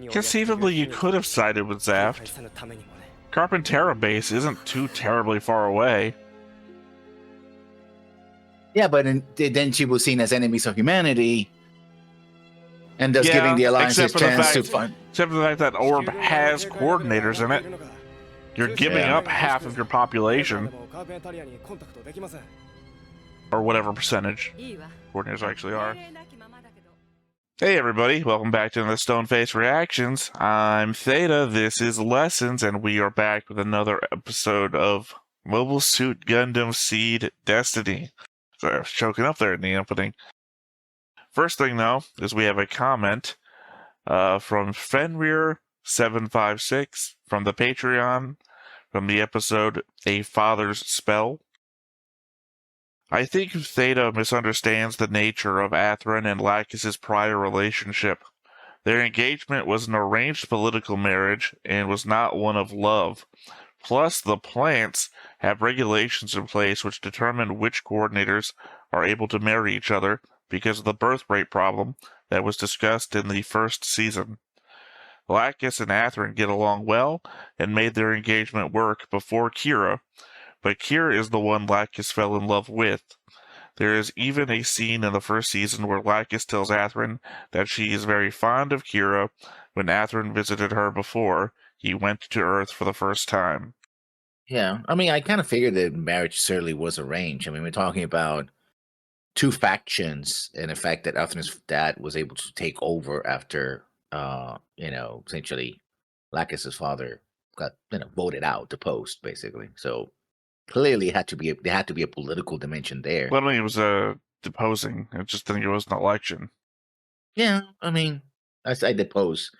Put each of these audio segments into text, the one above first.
Conceivably, you could have sided with Zaft. Carpentera base isn't too terribly far away. Yeah, but then she was seen as enemies of humanity, and thus giving the Alliance a chance to find. Except for the fact that Orb has coordinators in it. You're giving up half of your population. Or whatever percentage coordinators actually are. Hey everybody, welcome back to the Stoneface Reactions. I'm Theta, this is Lessons, and we are back with another episode of Mobile Suit Gundam Seed Destiny. Sorry, I was choking up there in the opening. First thing though, is we have a comment from Fenrir756 from the Patreon, from the episode A Father's Spell. I think Theta misunderstands the nature of Athrun and Lacus' prior relationship. Their engagement was an arranged political marriage and was not one of love. Plus, the plants have regulations in place which determine which coordinators are able to marry each other because of the birth rate problem that was discussed in the first season. Lacus and Athrun get along well and made their engagement work before Kira, but Kira is the one Lacus fell in love with. There is even a scene in the first season where Lacus tells Athrun that she is very fond of Kira when Athrun visited her before he went to Earth for the first time. Yeah, I mean, I kind of figured that marriage certainly was arranged. I mean, we're talking about two factions, and the fact that Athrun's dad was able to take over after, essentially Lacus's father got, voted out, deposed, basically. So clearly, there had to be a political dimension there. Well, I mean, it was deposing. I just think it was an election. Yeah, I mean, I depose.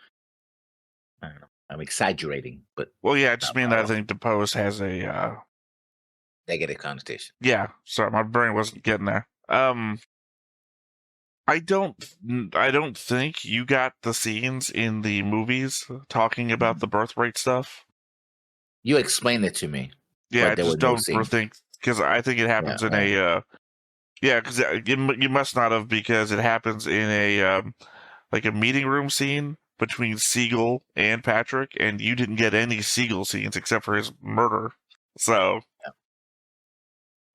I don't know. I'm exaggerating, but well, yeah, I just mean that I think depose has a negative connotation. Yeah, sorry, my brain wasn't getting there. I don't think you got the scenes in the movies talking about the birth rate stuff. You explained it to me. Yeah, I just don't think, because I think it happens in a because you must not have, because it happens in a like a meeting room scene between Siegel and Patrick, and you didn't get any Siegel scenes except for his murder. So,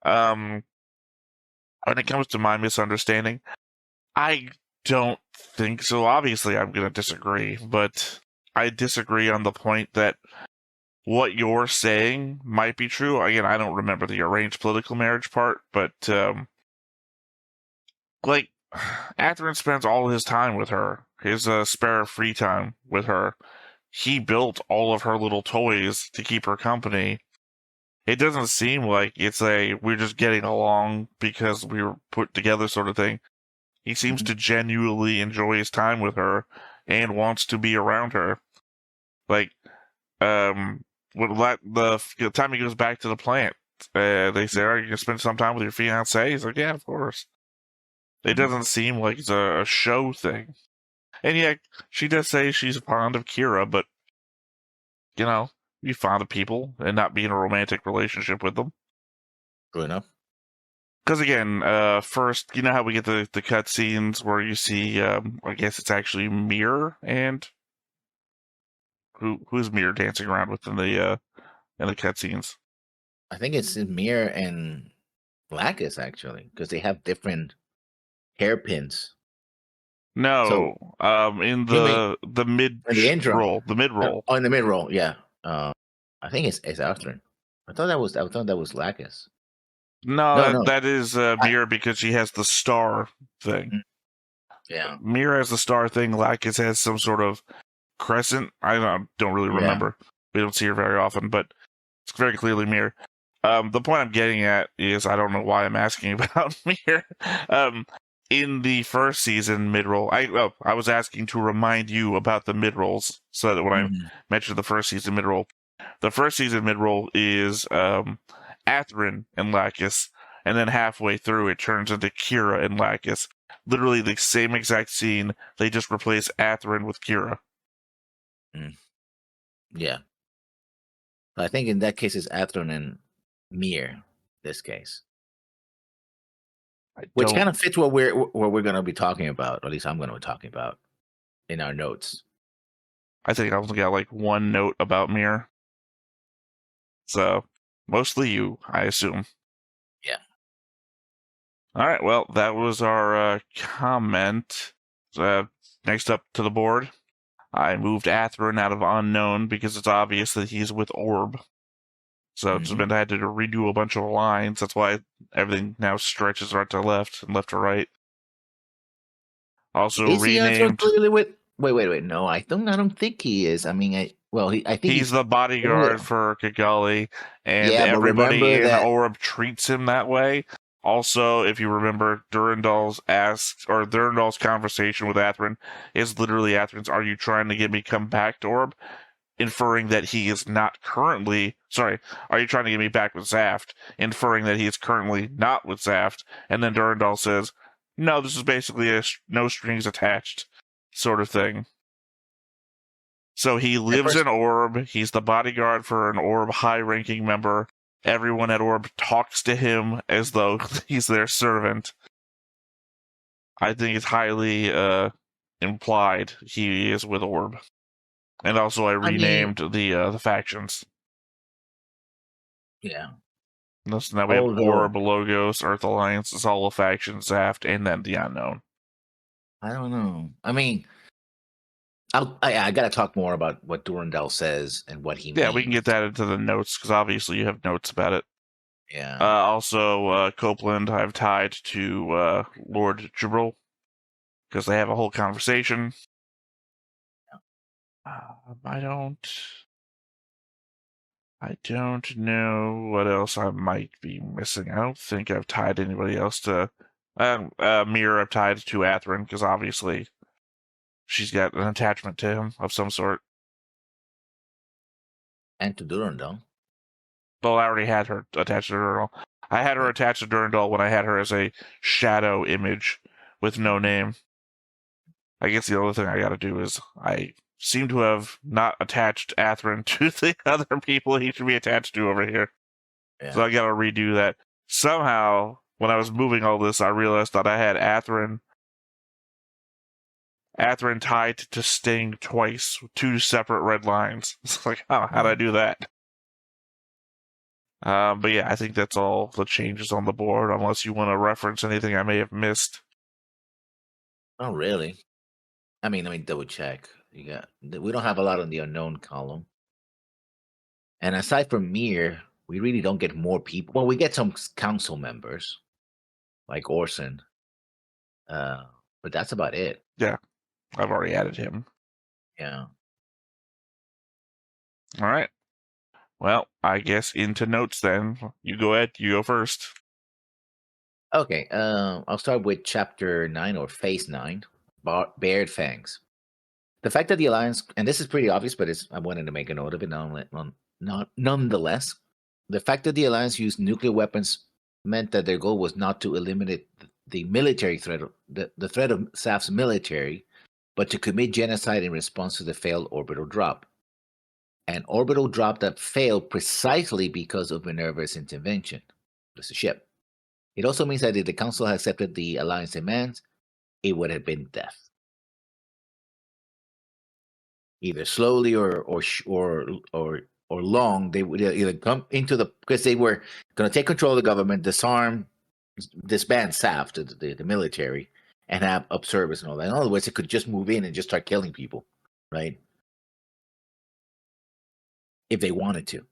when it comes to my misunderstanding, I don't think so. Obviously, I'm going to disagree, but I disagree on the point that what you're saying might be true. Again, I don't remember the arranged political marriage part, but, Athrun spends all his time with her, his spare free time with her. He built all of her little toys to keep her company. It doesn't seem like it's we're just getting along because we were put together sort of thing. He seems to genuinely enjoy his time with her and wants to be around her. The time he goes back to the plant, they say, "Are you gonna spend some time with your fiancée?" He's like, "Yeah, of course." It doesn't seem like it's a show thing. And yeah, she does say she's fond of Kira, but, be fond of people and not be in a romantic relationship with them. True enough. Because again, first, you know how we get the cutscenes where you see, I guess it's actually Mir and who's Mir dancing around with in the cutscenes? I think it's Mir and Lacus, actually, because they have different hairpins. No, in the mid roll, the mid roll. Oh, in the mid roll, yeah. I think it's Athrun. I thought that was Lacus. No, that is Mir, because she has the star thing. Yeah, Mir has the star thing. Lacus has some sort of crescent. I don't really remember. We don't see her very often, but it's very clearly Mir. The point I'm getting at is, I don't know why I'm asking about Mir. In the first season mid-roll, I was asking to remind you about the mid-rolls, so that when I mentioned the first season mid-roll, the first season mid-roll is Athrun and Lacus, and then halfway through it turns into Kira and Lacus. Literally the same exact scene, they just replace Athrun with Kira. Yeah. I think in that case it's Athrun and Mir, this case. Which kind of fits what we're going to be talking about, or at least I'm going to be talking about in our notes. I think I only got like one note about Mir. So, mostly you, I assume. Yeah. All right, well, that was our comment. Next up to the board, I moved Athrun out of unknown because it's obvious that he's with Orb. So it's meant I had to redo a bunch of lines. That's why everything now stretches right to left and left to right. Also is renamed. He clearly with? Wait. No, I don't think he is. I mean, I think he's the bodyguard for Kigali, and yeah, everybody in that... Orb treats him that way. Also, if you remember, Durandal's conversation with Athrun is literally Athrun's, "Are you trying to get me come back to Orb?" Inferring that he is not currently... Sorry, "Are you trying to get me back with Zaft?" Inferring that he is currently not with Zaft. And then Durandal says, "No, this is basically a no strings attached sort of thing." So he lives in Orb. He's the bodyguard for an Orb high-ranking member. Everyone at Orb talks to him as though he's their servant. I think it's highly implied he is with Orb. And also I renamed the factions. Yeah. So now we have Orb, Logos, Earth Alliance, Zala faction, Zaft, and then the Unknown. I don't know. I mean, I got to talk more about what Durandal says and what he means. Yeah, we can get that into the notes, because obviously you have notes about it. Yeah. Also, Copeland I've tied to Lord Jibril, because they have a whole conversation. I don't know what else I might be missing. I don't think I've tied anybody else to... Mir I've tied to Athrun, because obviously she's got an attachment to him of some sort. And to Durandal. Well, I already had her attached to Durandal. I had her attached to Durandal when I had her as a shadow image with no name. I guess the only thing I gotta do is I seem to have not attached Athrun to the other people he should be attached to over here. Yeah. So I gotta redo that. Somehow, when I was moving all this, I realized that I had Athrun tied to Sting twice with two separate red lines. It's like, how'd I do that? But yeah, I think that's all the changes on the board, unless you want to reference anything I may have missed. Oh, really? I mean, let me double check. We don't have a lot on the unknown column. And aside from Mir, we really don't get more people. Well, we get some council members, like Orson. But that's about it. Yeah, I've already added him. Yeah. All right. Well, I guess into notes then. You go ahead. You go first. Okay. I'll start with Chapter 9 or Phase 9, Bared Fangs. The fact that the Alliance, and this is pretty obvious, but I wanted to make a note of it nonetheless. The fact that the Alliance used nuclear weapons meant that their goal was not to eliminate the military threat, the threat of Zaft's military, but to commit genocide in response to the failed orbital drop. An orbital drop that failed precisely because of Minerva's intervention. That's a ship. It also means that if the Council had accepted the Alliance demands, it would have been death. Either slowly or long, they would either come into because they were going to take control of the government, disband Zaft, the military, and have observers and all that. In other words, it could just move in and just start killing people, right? If they wanted to.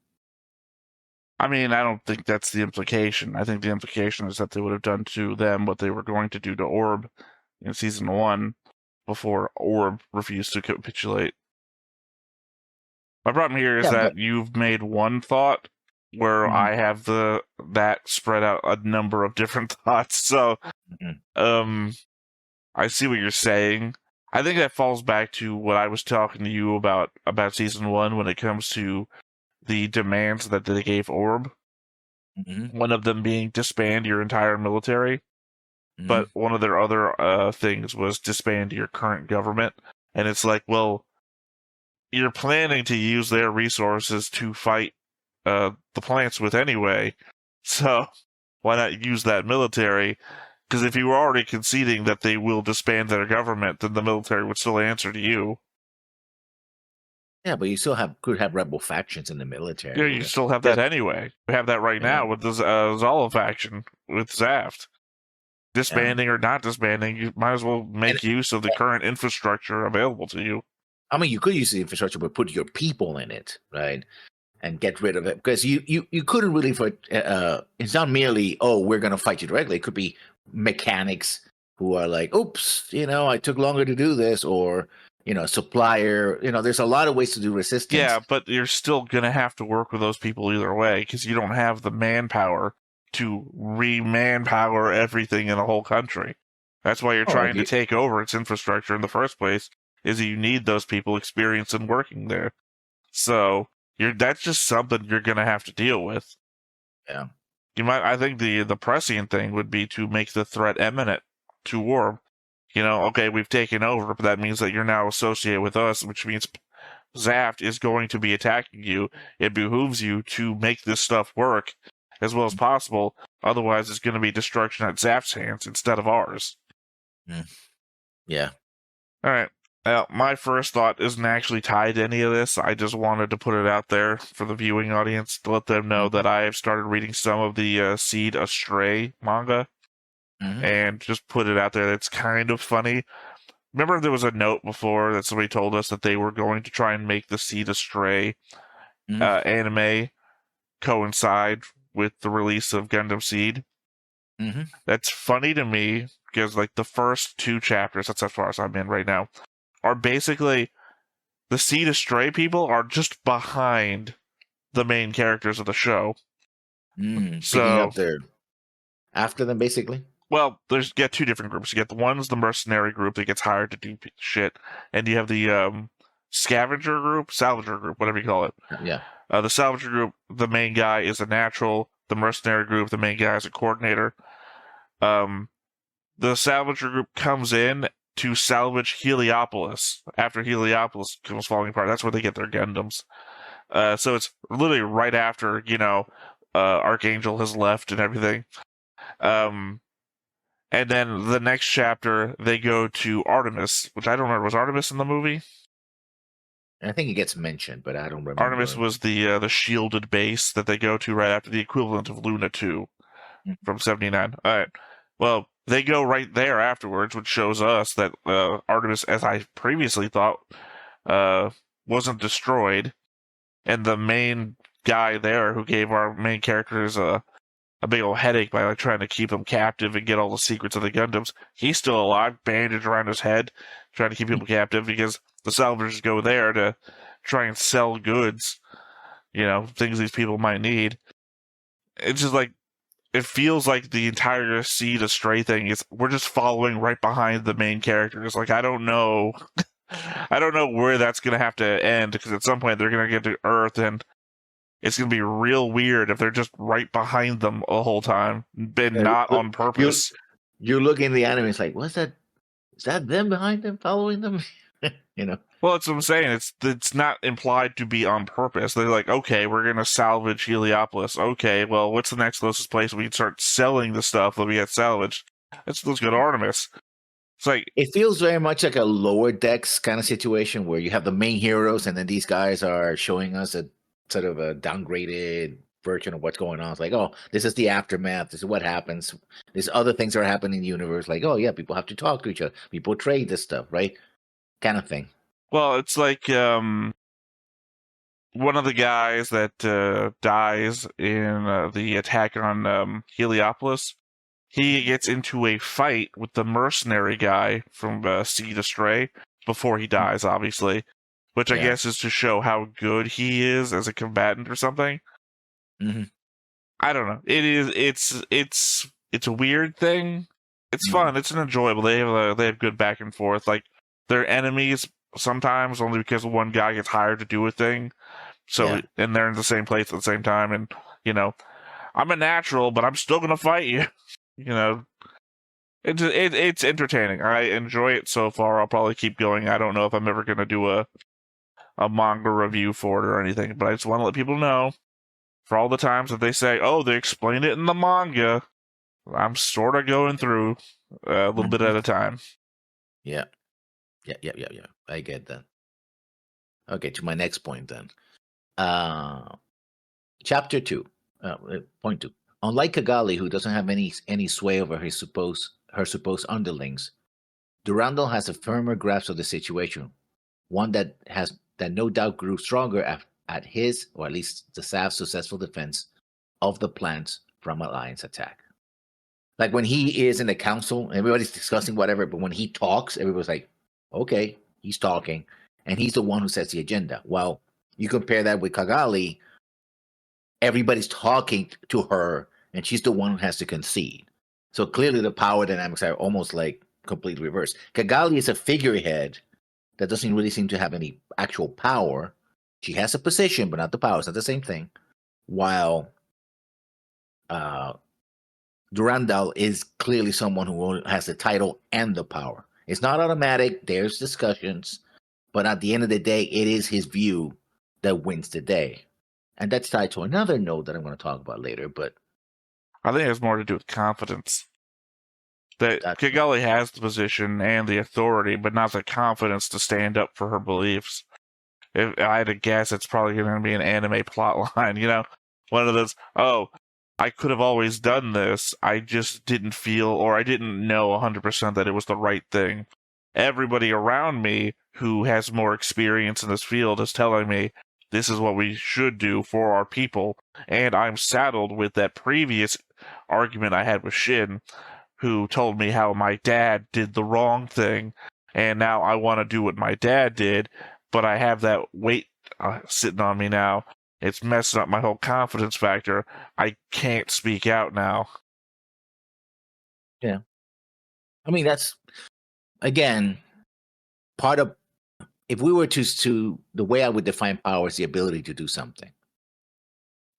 I mean, I don't think that's the implication. I think the implication is that they would have done to them what they were going to do to Orb in Season 1 before Orb refused to capitulate. My problem here is that you've made one thought where I have that spread out a number of different thoughts. So, I see what you're saying. I think that falls back to what I was talking to you about Season 1 when it comes to the demands that they gave Orb. One of them being disband your entire military. But one of their other things was disband your current government. And it's like, well, you're planning to use their resources to fight the plants with anyway, so why not use that military? Because if you were already conceding that they will disband their government, then the military would still answer to you. Yeah, but you still could have rebel factions in the military. Yeah, you still have that anyway. We have that right now with the Zala faction with Zaft. Disbanding or not disbanding, you might as well make use of the current infrastructure available to you. I mean, you could use the infrastructure, but put your people in it, right? And get rid of it, because you couldn't really it's not merely, oh, we're going to fight you directly. It could be mechanics who are like, oops, I took longer to do this, or supplier. There's a lot of ways to do resistance. Yeah, but you're still going to have to work with those people either way, because you don't have the manpower to re-manpower everything in a whole country. That's why you're trying to take over its infrastructure in the first place, is you need those people experienced in working there. So that's just something you're going to have to deal with. Yeah. I think the prescient thing would be to make the threat imminent to war. Okay, we've taken over, but that means that you're now associated with us, which means Zaft is going to be attacking you. It behooves you to make this stuff work as well as possible. Otherwise, it's going to be destruction at Zaft's hands instead of ours. Yeah. All right. My first thought isn't actually tied to any of this. I just wanted to put it out there for the viewing audience to let them know that I have started reading some of the Seed Astray manga and just put it out there. It's kind of funny. Remember there was a note before that somebody told us that they were going to try and make the Seed Astray anime coincide with the release of Gundam Seed? That's funny to me because the first 2 chapters, that's as far as I'm in right now, are basically the Seed Astray people are just behind the main characters of the show. So they're after them, basically. Well, you get 2 different groups. You get the mercenary group that gets hired to do shit, and you have the salvager group, whatever you call it. Yeah. The salvager group, the main guy is a natural. The mercenary group, the main guy is a coordinator. The salvager group comes in to salvage Heliopolis after Heliopolis comes falling apart. That's where they get their Gundams. So it's literally right after, Archangel has left and everything. And then the next chapter, they go to Artemis, which I don't remember. Was Artemis in the movie? I think it gets mentioned, but I don't remember. Artemis was the shielded base that they go to right after, the equivalent of Luna 2 from 79. All right. Well, they go right there afterwards, which shows us that Artemis, as I previously thought, wasn't destroyed. And the main guy there who gave our main characters a big old headache by trying to keep him captive and get all the secrets of the Gundams, he's still alive, bandaged around his head, trying to keep people captive because the salvagers go there to try and sell goods, things these people might need. It's just it feels like the entire Seed Astray thing is we're just following right behind the main characters. I don't know. I don't know where that's going to have to end, because at some point they're going to get to Earth and it's going to be real weird if they're just right behind them the whole time, but not on purpose. You look in the anime, it's like, what's that? Is that them behind them, following them? Well, that's what I'm saying. It's not implied to be on purpose. They're like, okay, we're going to salvage Heliopolis. Okay, well, what's the next closest place we can start selling the stuff that we get salvaged? Let's go to Artemis. It's it feels very much like a Lower Decks kind of situation where you have the main heroes and then these guys are showing us a sort of a downgraded version of what's going on. It's like, oh, this is the aftermath. This is what happens. There's other things that are happening in the universe. Like, oh, yeah, people have to talk to each other. People trade this stuff, right? Kind of thing. Well, it's like one of the guys that dies in the attack on Heliopolis, he gets into a fight with the mercenary guy from Seed Astray before he dies, obviously, which I guess is to show how good he is as a combatant or something. I don't know. It's a weird thing. It's fun. It's an enjoyable. They have good back and forth. They're enemies sometimes only because one guy gets hired to do a thing. So and they're in the same place at the same time, and I'm a natural, but I'm still gonna fight you. It's entertaining. I enjoy it so far. I'll probably keep going. I don't know if I'm ever gonna do a manga review for it or anything, but I just want to let people know, for all the times that they say, oh, they explain it in the manga, I'm sort of going through a little bit at a time. Yeah. I get that. Okay, to my next point then. Chapter 2, point 2. Unlike Kigali, who doesn't have any sway over her supposed underlings, Durandal has a firmer grasp of the situation, one that no doubt grew stronger at his, or at least the Sav's successful defense of the plants from Alliance attack. Like when he is in the council, everybody's discussing whatever, but when he talks, everybody's like, okay, he's talking, and he's the one who sets the agenda. Well, you compare that with Kigali, everybody's talking to her, and she's the one who has to concede. So clearly the power dynamics are almost like completely reversed. Kigali is a figurehead that doesn't really seem to have any actual power. She has a position, but not the power. It's not the same thing. While Durandal is clearly someone who has the title and the power. It's not automatic. There's discussions. But at the end of the day, it is his view that wins the day. And that's tied to another note that I'm going to talk about later. But I think it has more to do with confidence. That Kigali has the position and the authority, but not the confidence to stand up for her beliefs. If I had to guess, it's probably going to be an anime plot line, one of those, I could have always done this, I just didn't feel, or I didn't know 100% that it was the right thing. Everybody around me who has more experience in this field is telling me this is what we should do for our people, and I'm saddled with that previous argument I had with Shin, who told me how my dad did the wrong thing, and now I want to do what my dad did, but I have that weight sitting on me now. It's messing up my whole confidence factor. I can't speak out now. Yeah. I mean, that's, again, part of, if we were to the way I would define power is the ability to do something.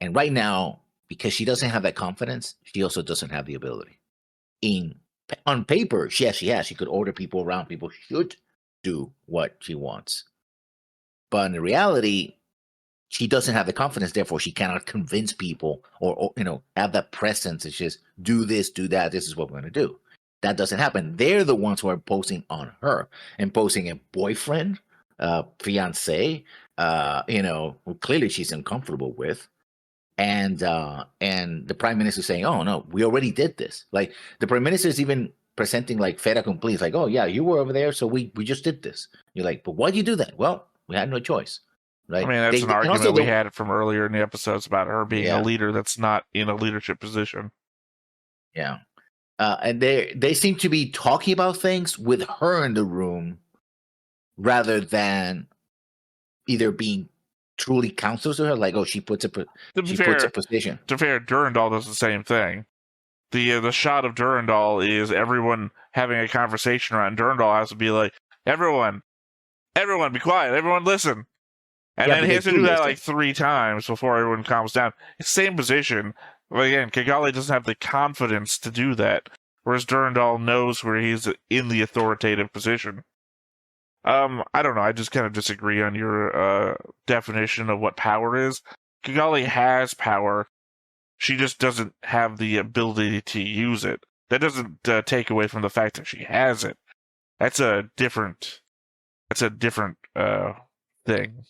And right now, because she doesn't have that confidence, she also doesn't have the ability. On paper, yes, she has. She could order people around. People should do what she wants. But in reality, she doesn't have the confidence. Therefore, she cannot convince people or have that presence. It's just do this, do that. This is what we're going to do. That doesn't happen. They're the ones who are imposing on her, imposing a boyfriend, fiance, who clearly she's uncomfortable with. And the prime minister is saying, oh, no, we already did this. Like, the prime minister is even presenting like fait accompli. It's like, oh, yeah, you were over there, so we just did this. You're like, but why'd you do that? Well, we had no choice. Right? I mean, that's an argument we had from earlier in the episodes about her being a leader that's not in a leadership position. Yeah. And they seem to be talking about things with her in the room rather than either being truly counselors to her, like, oh, she puts a position. To be fair, Durandal does the same thing. The shot of Durandal is everyone having a conversation around. Durandal has to be like, everyone be quiet, everyone listen. And then he has to do that like 3 times before everyone calms down. It's the same position. But again, Kigali doesn't have the confidence to do that, whereas Durandal knows where he's in the authoritative position. I don't know. I just kind of disagree on your definition of what power is. Kigali has power. She just doesn't have the ability to use it. That doesn't take away from the fact that she has it. That's a different thing.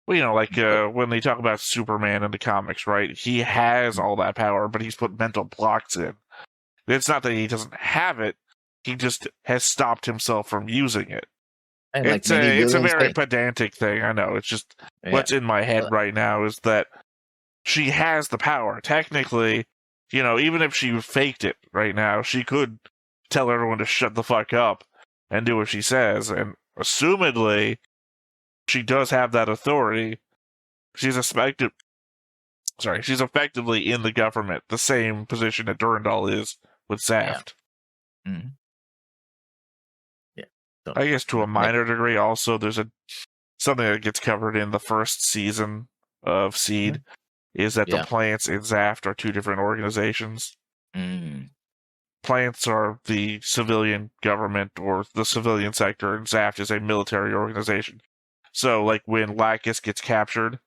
Well, like when they talk about Superman in the comics, right? He has all that power, but he's put mental blocks in. It's not that he doesn't have it. He just has stopped himself from using it. And it's a very pedantic thing. I know. It's just what's in my head right now is that she has the power. Technically, even if she faked it right now, she could tell everyone to shut the fuck up and do what she says. And assumedly, she does have that authority. She's effectively in the government, the same position that Durandal is with zaft. Yeah. Mm-hmm. I guess to a minor degree, also, there's something that gets covered in the first season of Seed, is that the plants and zaft are 2 different organizations. Mm. Plants are the civilian government or the civilian sector, and zaft is a military organization. So, like, when Lacus gets captured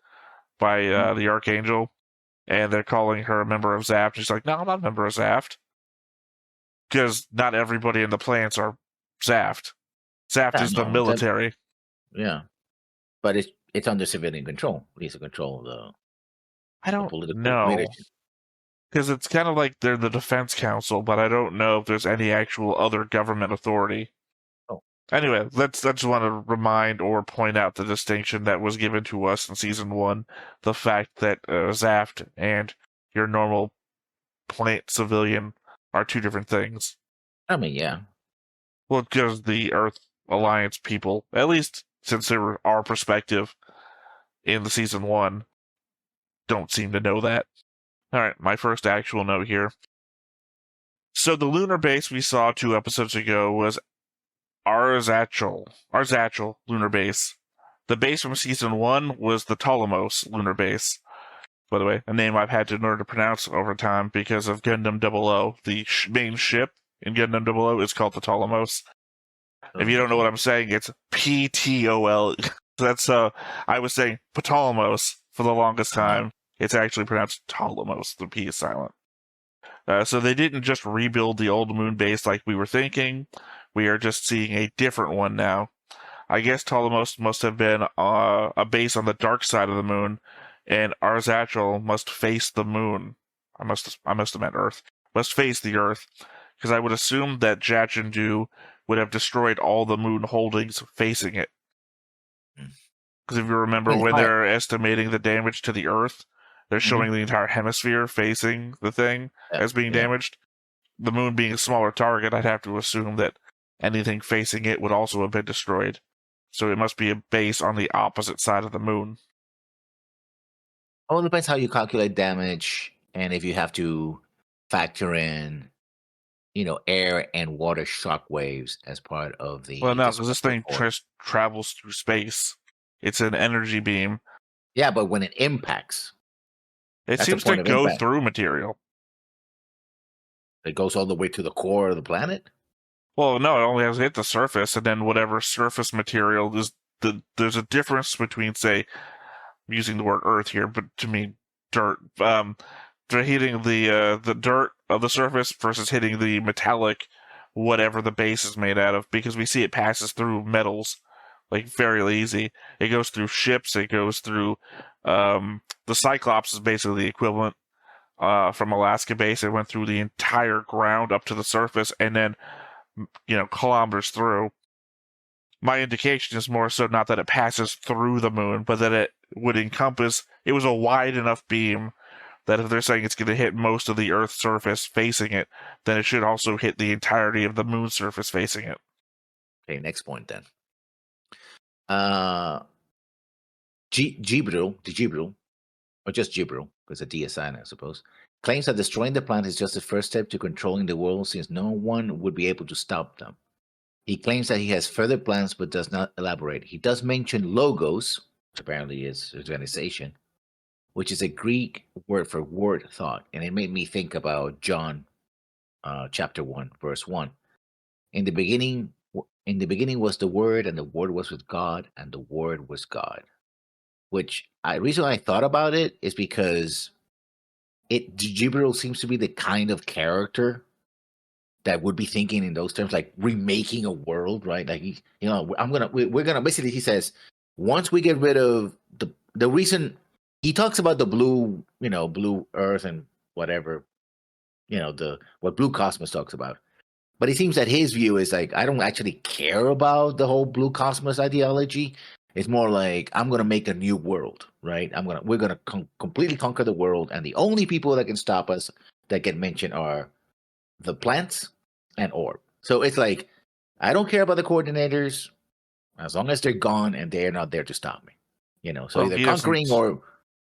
by the Archangel, and they're calling her a member of zaft, she's like, no, I'm not a member of zaft. Because not everybody in the plants are zaft. Zaft is the military. Yeah. But it's under civilian control. At least the control of I the don't political know. leadership. Because it's kind of like they're the defense council, but I don't know if there's any actual other government authority. Oh. Anyway, I just want to remind or point out the distinction that was given to us in Season 1. The fact that zaft and your normal plant civilian are two different things. I mean, yeah. Well, because the Earth Alliance people, at least since they were our perspective in the Season 1, don't seem to know that. Alright, my first actual note here. So the lunar base we saw 2 episodes ago was Arzachel lunar base. The base from Season 1 was the Ptolemos lunar base. By the way, a name I've had to learn to pronounce over time because of Gundam 00. The main ship in Gundam 00 is called the Ptolemos. If you don't know what I'm saying, it's PTOL. That's I was saying Ptolemos for the longest time. It's actually pronounced Ptolemos. The P is silent. So they didn't just rebuild the old moon base like we were thinking. We are just seeing a different one now. I guess Ptolemos must have been a base on the dark side of the moon, and Arzachel must face the moon. I must have meant Earth. Must face the Earth, because I would assume that Jachindu would have destroyed all the moon holdings facing it. Because if you remember, when they're estimating the damage to the Earth, they're showing the entire hemisphere facing the thing as being damaged. The moon being a smaller target, I'd have to assume that anything facing it would also have been destroyed. So it must be a base on the opposite side of the moon. Well, it depends how you calculate damage, and if you have to factor in, air and water shock waves as part of the. Well, no, because this thing travels through space. It's an energy beam. Yeah, but when it impacts, it seems to go through material. It goes all the way to the core of the planet? Well, no, it only has to hit the surface, and then whatever surface material is there's a difference between, say, I'm using the word Earth here, but to me, dirt. They're hitting the dirt of the surface versus hitting the metallic, whatever the base is made out of, because we see it passes through metals, like very easy. It goes through ships. It goes through. The Cyclops is basically the equivalent from Alaska base. It went through the entire ground up to the surface, and then kilometers through. My indication is more so not that it passes through the moon, but that it would encompass. It was a wide enough beam that if they're saying it's going to hit most of the Earth's surface facing it, then it should also hit the entirety of the moon's surface facing it. Okay, next point then. Jibril, or just Jibril, because a D is silent, I suppose, claims that destroying the planet is just the first step to controlling the world, since no one would be able to stop them. He claims that he has further plans, but does not elaborate. He does mention logos, which apparently is organization, which is a Greek word for word thought, and it made me think about John, chapter 1, verse 1. In the beginning was the Word, and the Word was with God, and the Word was God. Which the reason I thought about it is because Jibril seems to be the kind of character that would be thinking in those terms, like remaking a world, right? Like we're gonna basically, he says, once we get rid of the reason. He talks about the blue Earth and whatever, what Blue Cosmos talks about. But it seems that his view is like, I don't actually care about the whole Blue Cosmos ideology. It's more like, I'm going to make a new world, right? We're going to completely conquer the world, and the only people that can stop us that get mentioned are the plants and Orb. So it's like, I don't care about the coordinators as long as they're gone and they're not there to stop me. So either conquering or.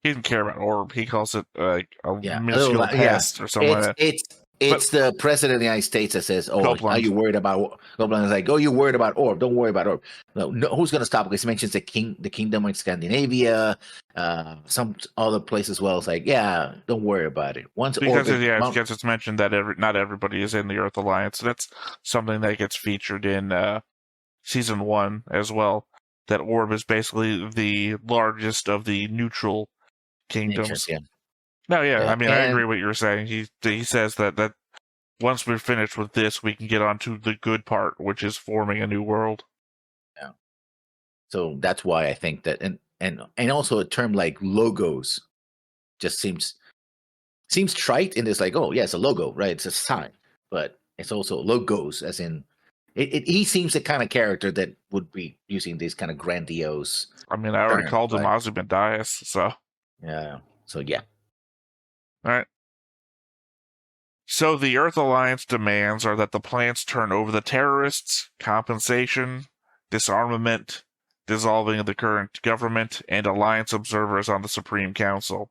He didn't care about Orb. He calls it a minuscule pest or something like that. It's the president of the United States that says, are you worried about Copeland? Is like, you're worried about Orb. Don't worry about Orb. No, who's going to stop? Because he mentions the kingdom of Scandinavia, some other place as well. It's like, yeah, don't worry about it. Because it's mentioned that not everybody is in the Earth Alliance. That's something that gets featured in Season 1 as well. That Orb is basically the largest of the neutral kingdoms. No, yeah. I mean, I agree with what you're saying. He says that once we're finished with this, we can get on to the good part, which is forming a new world. Yeah. So that's why I think that, and also a term like logos just seems trite, and it's like, oh yeah, it's a logo, right? It's a sign, but it's also logos, as in he seems the kind of character that would be using these kind of grandiose I mean, I already terms, called him right? Ozymandias, so. Yeah. So yeah. All right. So the Earth Alliance demands are that the plants turn over the terrorists, compensation, disarmament, dissolving of the current government, and Alliance observers on the Supreme Council.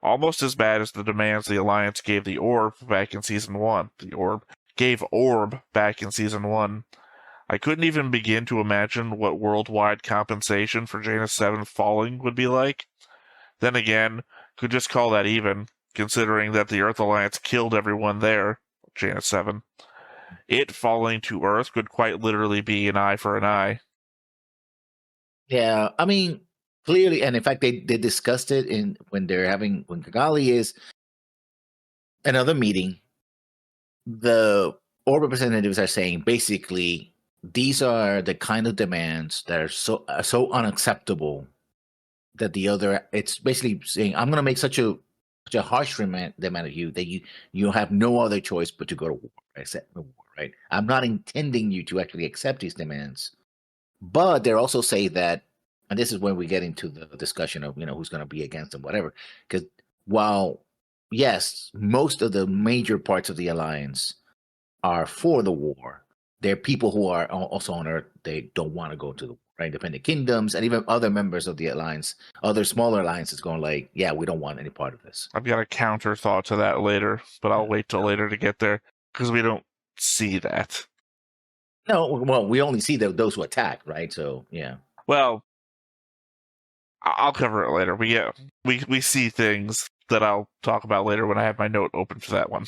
Almost as bad as the demands the Alliance gave the Orb back in Season 1. The Orb gave Orb back in Season 1. I couldn't even begin to imagine what worldwide compensation for Janus 7 falling would be like. Then again, could just call that even, considering that the Earth Alliance killed everyone there, Janus 7. It falling to Earth could quite literally be an eye for an eye. Yeah, I mean, clearly, and in fact, they discussed it when Kigali is another meeting. The Orb representatives are saying basically these are the kind of demands that are so unacceptable that it's basically saying, I'm going to make such a harsh demand of you that you have no other choice but to go to war, accept the war, right? I'm not intending you to actually accept these demands, but they're also saying that, and this is when we get into the discussion of who's going to be against them, whatever. Because while yes, most of the major parts of the alliance are for the war, there are people who are also on Earth. They don't want to go to the war, right? Independent kingdoms and even other members of the alliance, other smaller alliances, going like, yeah, we don't want any part of this. I've got a counter thought to that later, but I'll wait till later to get there because we don't see that. No, well, we only see those who attack, right? So yeah. Well, I'll cover it later. We see things that I'll talk about later when I have my note open for that one.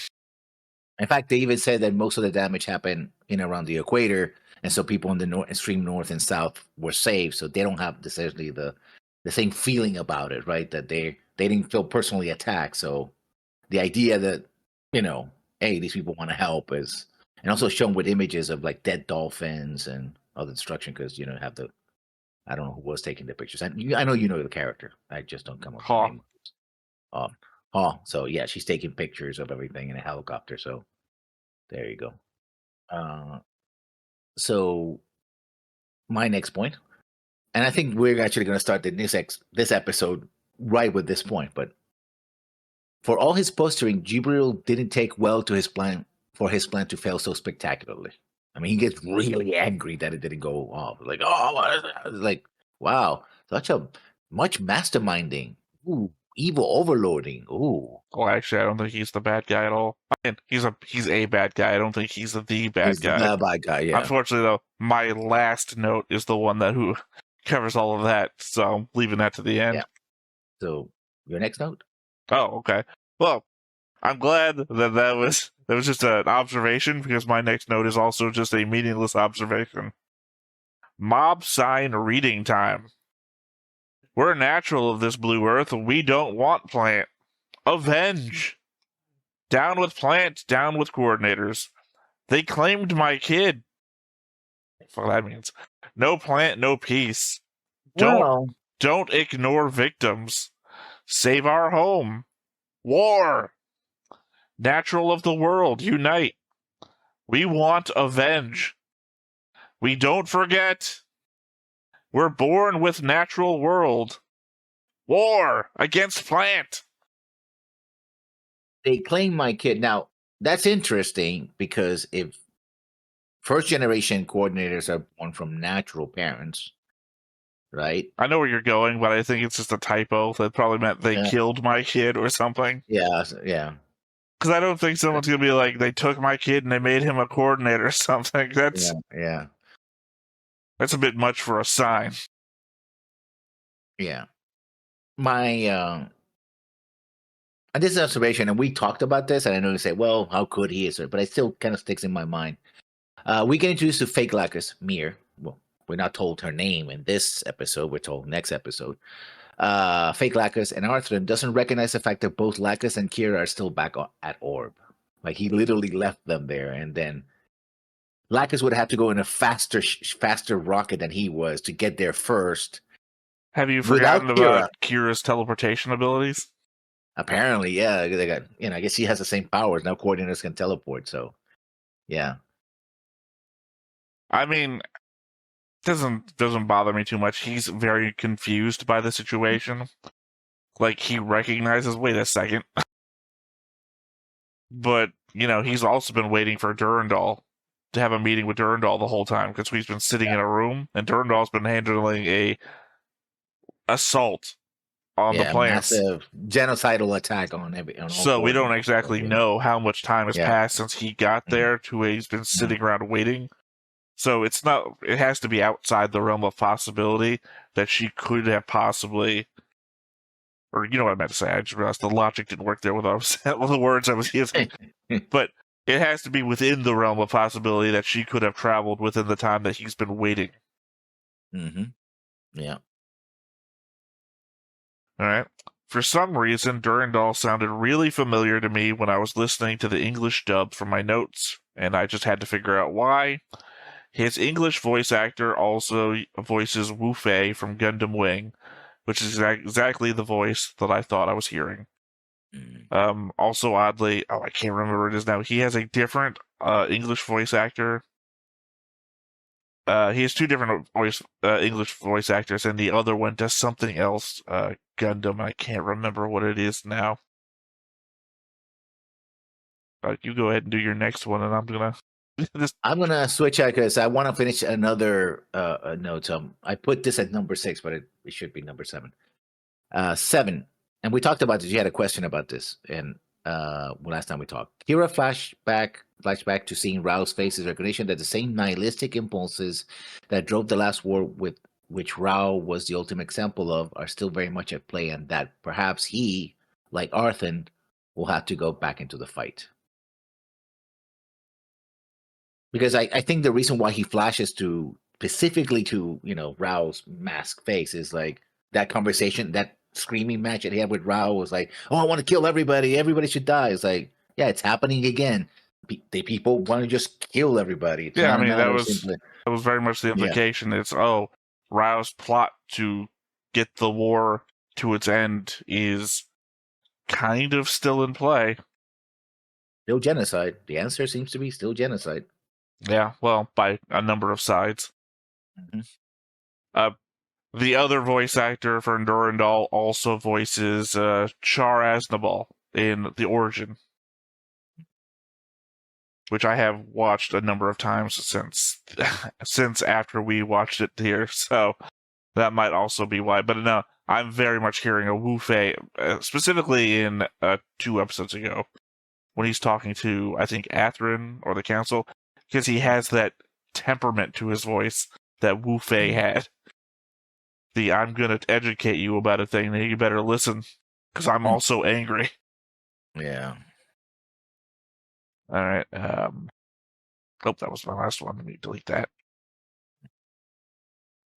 In fact, they even said that most of the damage happened in around the equator, and so people in the extreme north and south were saved. So they don't have necessarily the same feeling about it, right? That they didn't feel personally attacked. So the idea that hey, these people want to help is, and also shown with images of like dead dolphins and other destruction, because have the, I don't know who was taking the pictures. I know you know the character. I just don't come up with the name. So yeah, she's taking pictures of everything in a helicopter. So there you go. So my next point, and I think we're actually going to start this episode right with this point. But for all his postering, Jibril didn't take well to his plan to fail so spectacularly. I mean, he gets really angry that it didn't go off. Like, oh, what is that? Like, wow, such a much masterminding. Ooh, evil overloading. Ooh. Well, actually, I don't think he's the bad guy at all. I mean, he's a bad guy. I don't think he's the bad guy. The bad guy, yeah. Unfortunately, though, my last note is the one who covers all of that, so I'm leaving that to the end. Yeah. So, your next note? Oh, okay. Well, I'm glad that was just an observation, because my next note is also just a meaningless observation. Mob sign reading time. We're natural of this blue earth. We don't want plant. Avenge. Down with plant, down with coordinators. They claimed my kid. What that means. No plant, no peace. Don't ignore victims. Save our home. War. Natural of the world, unite. We want avenge. We don't forget. We're born with natural world. War against plant. They claim my kid. Now, that's interesting, because if first generation coordinators are born from natural parents, right? I know where you're going, but I think it's just a typo. That probably meant they killed my kid or something. Yeah. Because I don't think someone's going to be like, they took my kid and they made him a coordinator or something. That's a bit much for a sign. Yeah. My and this is an observation, and we talked about this, and I know you say, well, how could he? But it still kind of sticks in my mind. We get introduced to fake Lacus, Mir. Well, we're not told her name in this episode. We're told next episode. Fake Lacus, and Arthur doesn't recognize the fact that both Lacus and Kira are still back at Orb. Like, he literally left them there, and then Lacus would have to go in a faster rocket than he was to get there first. Have you Without forgotten about Kira's teleportation abilities? Apparently, yeah. They got, I guess he has the same powers. Now coordinators can teleport, so yeah. I mean, doesn't bother me too much. He's very confused by the situation. Like, he recognizes, wait a second. But, he's also been waiting for Durandal to have a meeting with Durandal the whole time, because we've been sitting in a room, and Durandal's been handling a assault on the plants. Massive genocidal attack on all so we don't exactly know how much time has passed since he got there to where he's been sitting around waiting. So it has to be outside the realm of possibility that she could have possibly, or you know what I meant to say, I just realized the logic didn't work there with the words I was using. But it has to be within the realm of possibility that she could have traveled within the time that he's been waiting. Yeah. All right. For some reason, Durandal sounded really familiar to me when I was listening to the English dub from my notes, and I just had to figure out why. His English voice actor also voices Wu Fei from Gundam Wing, which is exactly the voice that I thought I was hearing. Also, oddly, I can't remember what it is now. He has a different English voice actor. He has two different English voice actors, and the other one does something else. Gundam, I can't remember what it is now. You go ahead and do your next one, and I'm gonna switch out because I want to finish another note. I put this at number 6, but it should be number 7. 7, and we talked about this. You had a question about this, and last time we talked, Kira flashback to seeing Rao's face is recognition that the same nihilistic impulses that drove the last war, with which Rao was the ultimate example of, are still very much at play, and that perhaps he, like Arthur, will have to go back into the fight. Because I think the reason why he flashes specifically to Rao's mask face is like that conversation, that screaming match that he had with Rao was like, oh, I want to kill everybody. Everybody should die. It's like, yeah, it's happening again. People want to just kill everybody. It's that was very much the implication. Yeah. It's, Rao's plot to get the war to its end is kind of still in play. Still genocide. The answer seems to be still genocide. Yeah, well, by a number of sides. The other voice actor for Durandal also voices Char Aznavour in The Origin, which I have watched a number of times since after we watched it here, so that might also be why. But no, I'm very much hearing a Wu Fei, specifically in 2 episodes ago, when he's talking to, I think, Athrun or the Council, because he has that temperament to his voice that Wu Fei had. I'm going to educate you about a thing, and you better listen, because I'm also angry. Yeah. All right. That was my last one. Let me delete that.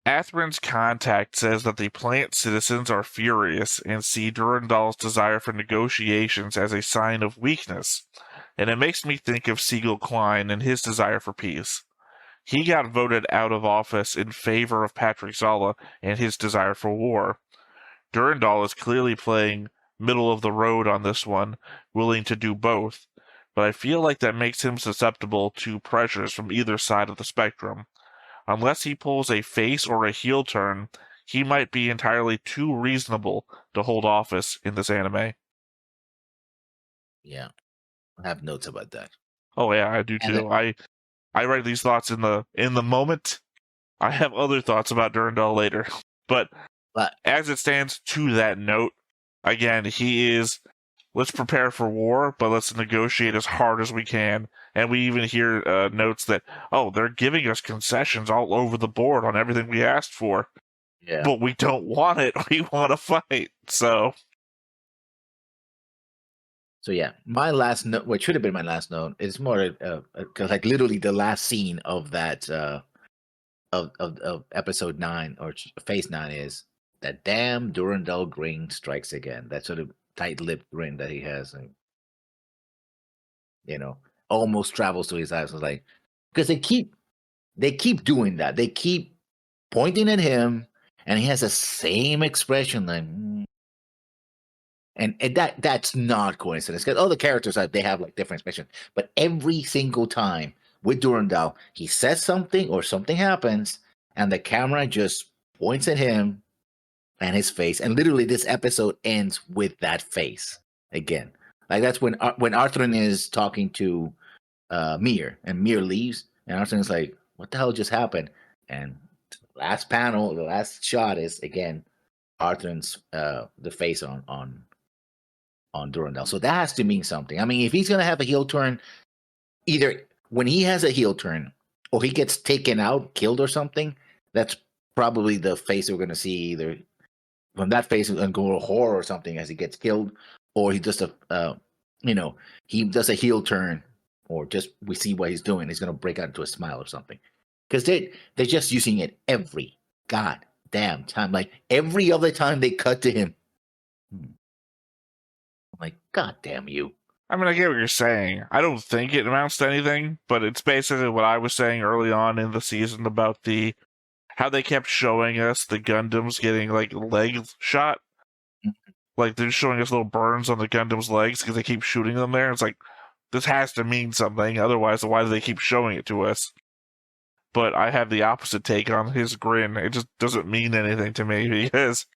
Athrun's contact says that the plant citizens are furious and see Durandal's desire for negotiations as a sign of weakness, and it makes me think of Siegel Klein and his desire for peace. He got voted out of office in favor of Patrick Zala and his desire for war. Durandal is clearly playing middle of the road on this one, willing to do both, but I feel like that makes him susceptible to pressures from either side of the spectrum. Unless he pulls a face or a heel turn, he might be entirely too reasonable to hold office in this anime. Yeah, I have notes about that. Oh yeah, I do too. I write these thoughts in the moment. I have other thoughts about Durandal later, but as it stands to that note, again, he is, let's prepare for war, but let's negotiate as hard as we can. And we even hear notes that, they're giving us concessions all over the board on everything we asked for. Yeah. But we don't want it. We want to fight. So yeah, my last note, what should have been my last note, is more because like literally the last scene of that of episode 9 or phase 9 is that damn Durandal grin strikes again. That sort of tight-lipped grin that he has, and almost travels to his eyes. I was like, because they keep doing that. They keep pointing at him, and he has the same expression, like, and that's not coincidence. Because all the characters they have like different expressions, but every single time with Durandal, he says something or something happens, and the camera just points at him and his face, and literally this episode ends with that face again. Like that's when Arthur is talking to Mir, and Mir leaves, and Arthur is like, "What the hell just happened?" And last panel, the last shot is again Arthur's the face on Durandal. So that has to mean something. I mean, if he's gonna have a heel turn, either when he has a heel turn or he gets taken out, killed or something, that's probably the face we're gonna see either from that face and go to horror or something as he gets killed, or he does he does a heel turn, or just we see what he's doing. He's gonna break out into a smile or something, because they're just using it every goddamn time. Like every other time they cut to him, I'm like, God damn you. I mean, I get what you're saying. I don't think it amounts to anything, but it's basically what I was saying early on in the season about how they kept showing us the Gundams getting like legs shot. Like they're showing us little burns on the Gundam's legs because they keep shooting them there. It's like, this has to mean something. Otherwise, why do they keep showing it to us? But I have the opposite take on his grin. It just doesn't mean anything to me because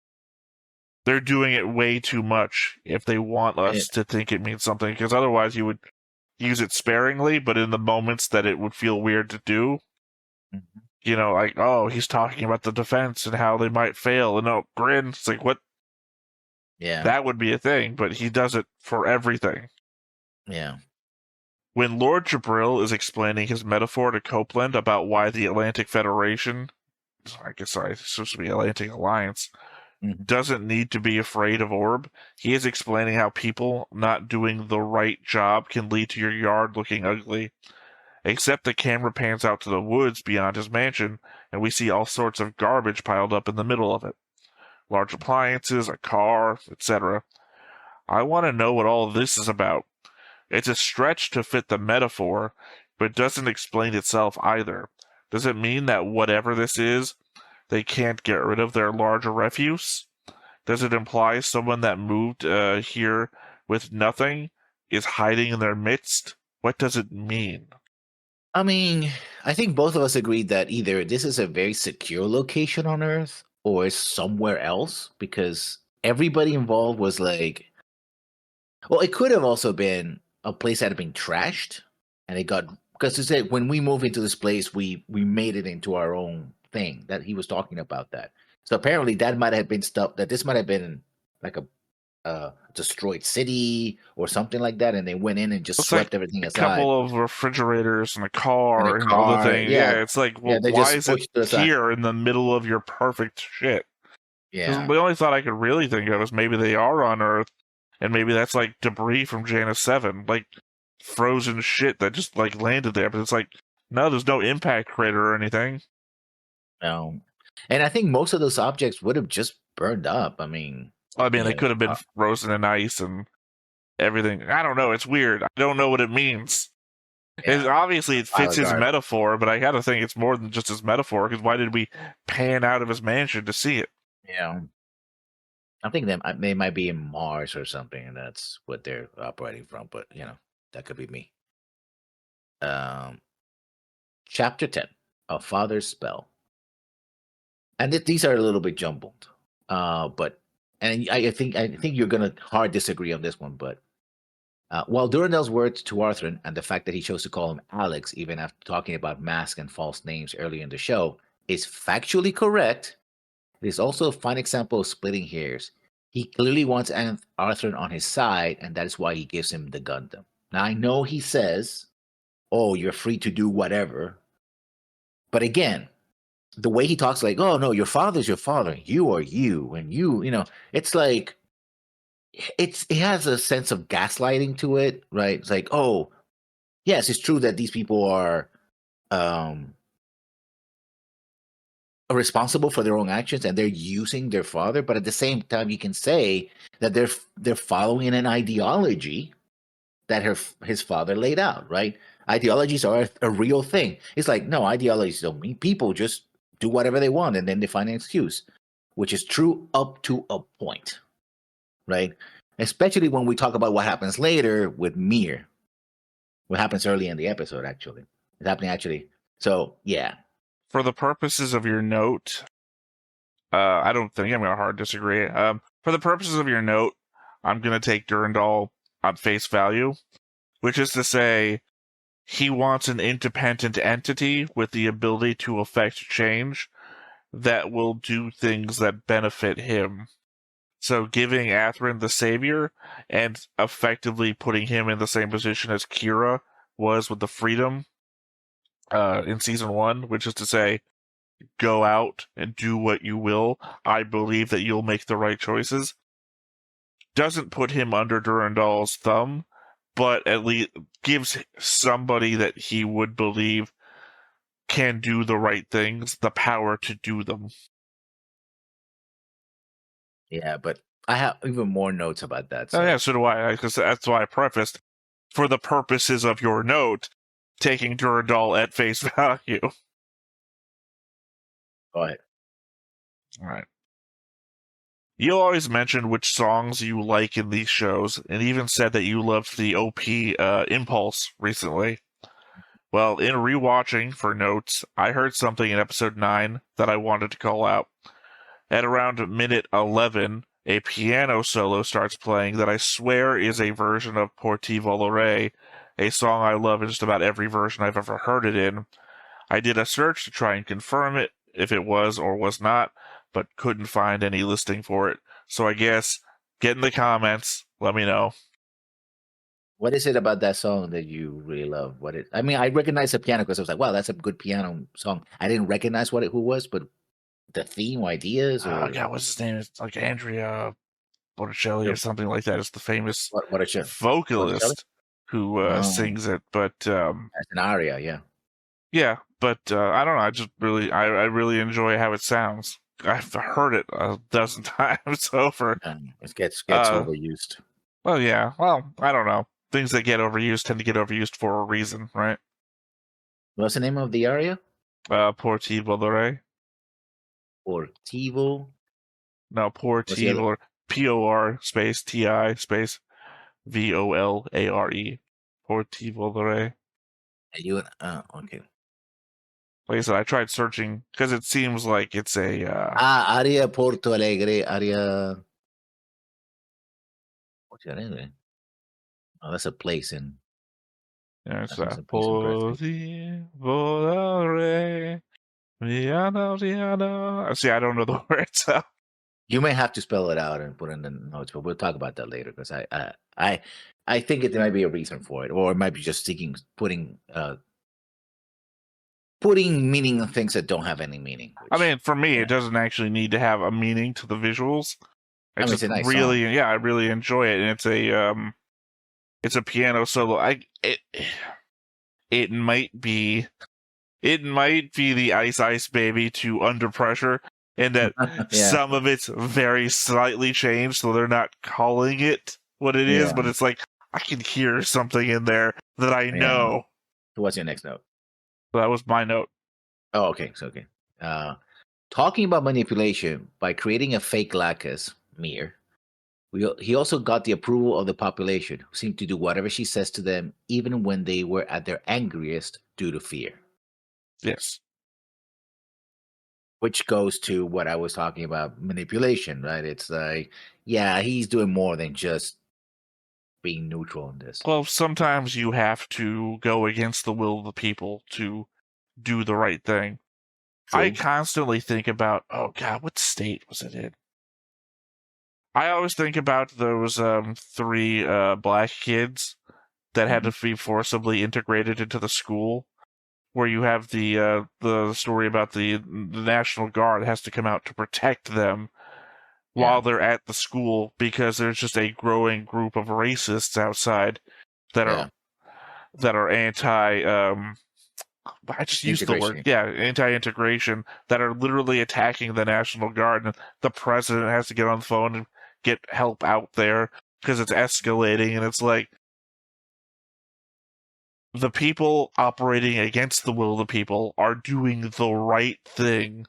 they're doing it way too much if they want us to think it means something. Because otherwise, you would use it sparingly, but in the moments that it would feel weird to do, like, oh, he's talking about the defense and how they might fail. And no, grin. It's like, what? Yeah. That would be a thing, but he does it for everything. Yeah. When Lord Jabril is explaining his metaphor to Copeland about why the Atlantic Federation, it's supposed to be Atlantic Alliance, doesn't need to be afraid of Orb, he is explaining how people not doing the right job can lead to your yard looking ugly. Except the camera pans out to the woods beyond his mansion, and we see all sorts of garbage piled up in the middle of it. Large appliances, a car, etc. I want to know what all of this is about. It's a stretch to fit the metaphor, but it doesn't explain itself either. Does it mean that whatever this is, they can't get rid of their larger refuse? Does it imply someone that moved here with nothing is hiding in their midst? What does it mean? I mean, I think both of us agreed that either this is a very secure location on Earth or it's somewhere else, because everybody involved was like, well, it could have also been a place that had been trashed, and it got, because it said when we move into this place, we made it into our own thing. That he was talking about that. So apparently that might have been stuff that this might have been like a destroyed city or something like that, and they went in and just swept everything aside. A couple of refrigerators and a car and other things. Yeah, it's like, well, why is it here in the middle of your perfect shit? Yeah. The only thought I could really think of is maybe they are on Earth, and maybe that's like debris from Janus 7, like frozen shit that just like landed there. But it's like, no, there's no impact crater or anything. No. And I think most of those objects would have just burned up. I mean, they could have been frozen in ice and everything. I don't know. It's weird. I don't know what it means. Yeah. Obviously, it fits his metaphor, but I gotta think it's more than just his metaphor, because why did we pan out of his mansion to see it? Yeah. I think they might be in Mars or something, and that's what they're operating from, but, that could be me. Chapter 10, A Father's Spell. And these are a little bit jumbled, but I think you're gonna hard disagree on this one. But while Durandal's words to Arthur and the fact that he chose to call him Alex even after talking about mask and false names earlier in the show is factually correct, it is also a fine example of splitting hairs. He clearly wants Arthur on his side, and that is why he gives him the Gundam. Now I know he says, "Oh, you're free to do whatever," but again, the way he talks, like, "Oh no, your father's your father, you are you, and it's like it has a sense of gaslighting to it, right? It's like, oh, yes, it's true that these people are responsible for their own actions and they're using their father, but at the same time, you can say that they're following an ideology that his father laid out, right? Ideologies are a real thing. It's like, no, ideologies don't mean people just do whatever they want and then they find an excuse, which is true up to a point, right? Especially when we talk about what happens later with Mir. What happens early in the episode, actually. It's happening, actually. So, yeah. For the purposes of your note, I don't think I'm going to hard disagree. For the purposes of your note, I'm going to take Durandal on face value, which is to say, he wants an independent entity with the ability to affect change that will do things that benefit him. So giving Athrun the savior and effectively putting him in the same position as Kira was with the freedom in season 1, which is to say, go out and do what you will. I believe that you'll make the right choices. Doesn't put him under Durandal's thumb, but at least gives somebody that he would believe can do the right things the power to do them. Yeah, but I have even more notes about that. So. Oh yeah, so do I, because that's why I prefaced, for the purposes of your note, taking Durandal at face value. Go ahead. All right. You always mention which songs you like in these shows, and even said that you loved the OP Impulse recently. Well, in rewatching for notes, I heard something in episode 9 that I wanted to call out. At around minute 11, a piano solo starts playing that I swear is a version of Porti Volare, a song I love in just about every version I've ever heard it in. I did a search to try and confirm it, if it was or was not, but couldn't find any listing for it. So I guess, get in the comments, let me know. What is it about that song that you really love? I mean, I recognize the piano because I was like, wow, that's a good piano song. I didn't recognize who it was, but the theme, ideas, or Oh, God, what's his name? It's like Andrea Botticelli or something like that. It's the famous vocalist who sings it. But that's an aria, yeah. Yeah, but I don't know. I just really, I really enjoy how it sounds. I've heard it a dozen times over. It gets overused. Well, yeah. Well, I don't know. Things that get overused tend to get overused for a reason, right? What's the name of the aria? Porti Volare. Portivo? No, Porti Volare. P-O-R space T-I space V-O-L-A-R-E. Porti Volare. Okay. Like I said, I tried searching because it seems like it's a... Aria Porto Alegre, Aria... What's that anyway? Oh, that's a place in... Yeah, it's Porti Volare. See, I don't know the words. So. You may have to spell it out and put in the notes, but we'll talk about that later because I think there might be a reason for it, or it might be just putting meaning on things that don't have any meaning. I mean, for me, it doesn't actually need to have a meaning to the visuals. It's a nice really, song. Yeah, I really enjoy it, and it's a piano solo. It might be the Ice Baby to Under Pressure, and that some of it's very slightly changed, so they're not calling it what it is, but it's like I can hear something in there that I know. So what's your next note? That was my note. Oh, okay. So, okay. Talking about manipulation by creating a fake Lacus, Mir, he also got the approval of the population, who seemed to do whatever she says to them, even when they were at their angriest due to fear. Yes. Which goes to what I was talking about, manipulation, right? It's like, yeah, he's doing more than just being neutral in this. Well, sometimes you have to go against the will of the people to do the right thing. True. I constantly think about, oh God, what state was it in? I always think about those 3 black kids that had to be forcibly integrated into the school, where you have the story about the National Guard has to come out to protect them while they're at the school because there's just a growing group of racists outside that are anti I just used the word anti-integration, that are literally attacking the National Guard, and the president has to get on the phone and get help out there because it's escalating, and it's like, the people operating against the will of the people are doing the right thing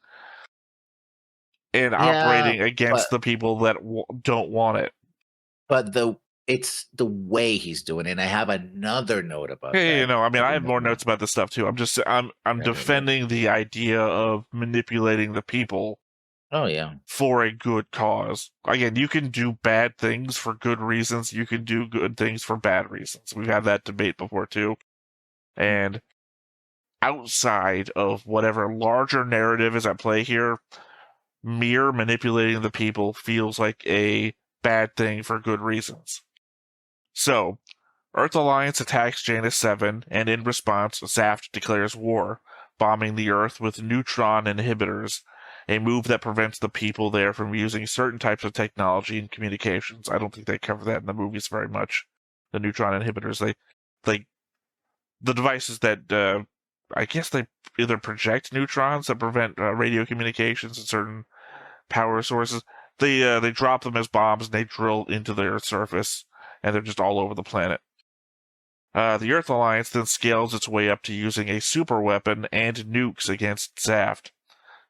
and operating against the people that don't want it. But it's the way he's doing it. And I have another note about that. You know, I mean, I have more notes about this stuff too. I'm defending the idea of manipulating the people. Oh yeah, for a good cause. Again, you can do bad things for good reasons. You can do good things for bad reasons. We've had that debate before too. And outside of whatever larger narrative is at play here, mere manipulating the people feels like a bad thing for good reasons. So, Earth Alliance attacks Janus 7, and in response, Zaft declares war, bombing the Earth with neutron inhibitors, a move that prevents the people there from using certain types of technology and communications. I don't think they cover that in the movies very much. The neutron inhibitors, the devices that I guess they either project neutrons that prevent radio communications and certain power sources. They drop them as bombs and they drill into the Earth's surface, and they're just all over the planet. The Earth Alliance then scales its way up to using a super weapon and nukes against Zaft.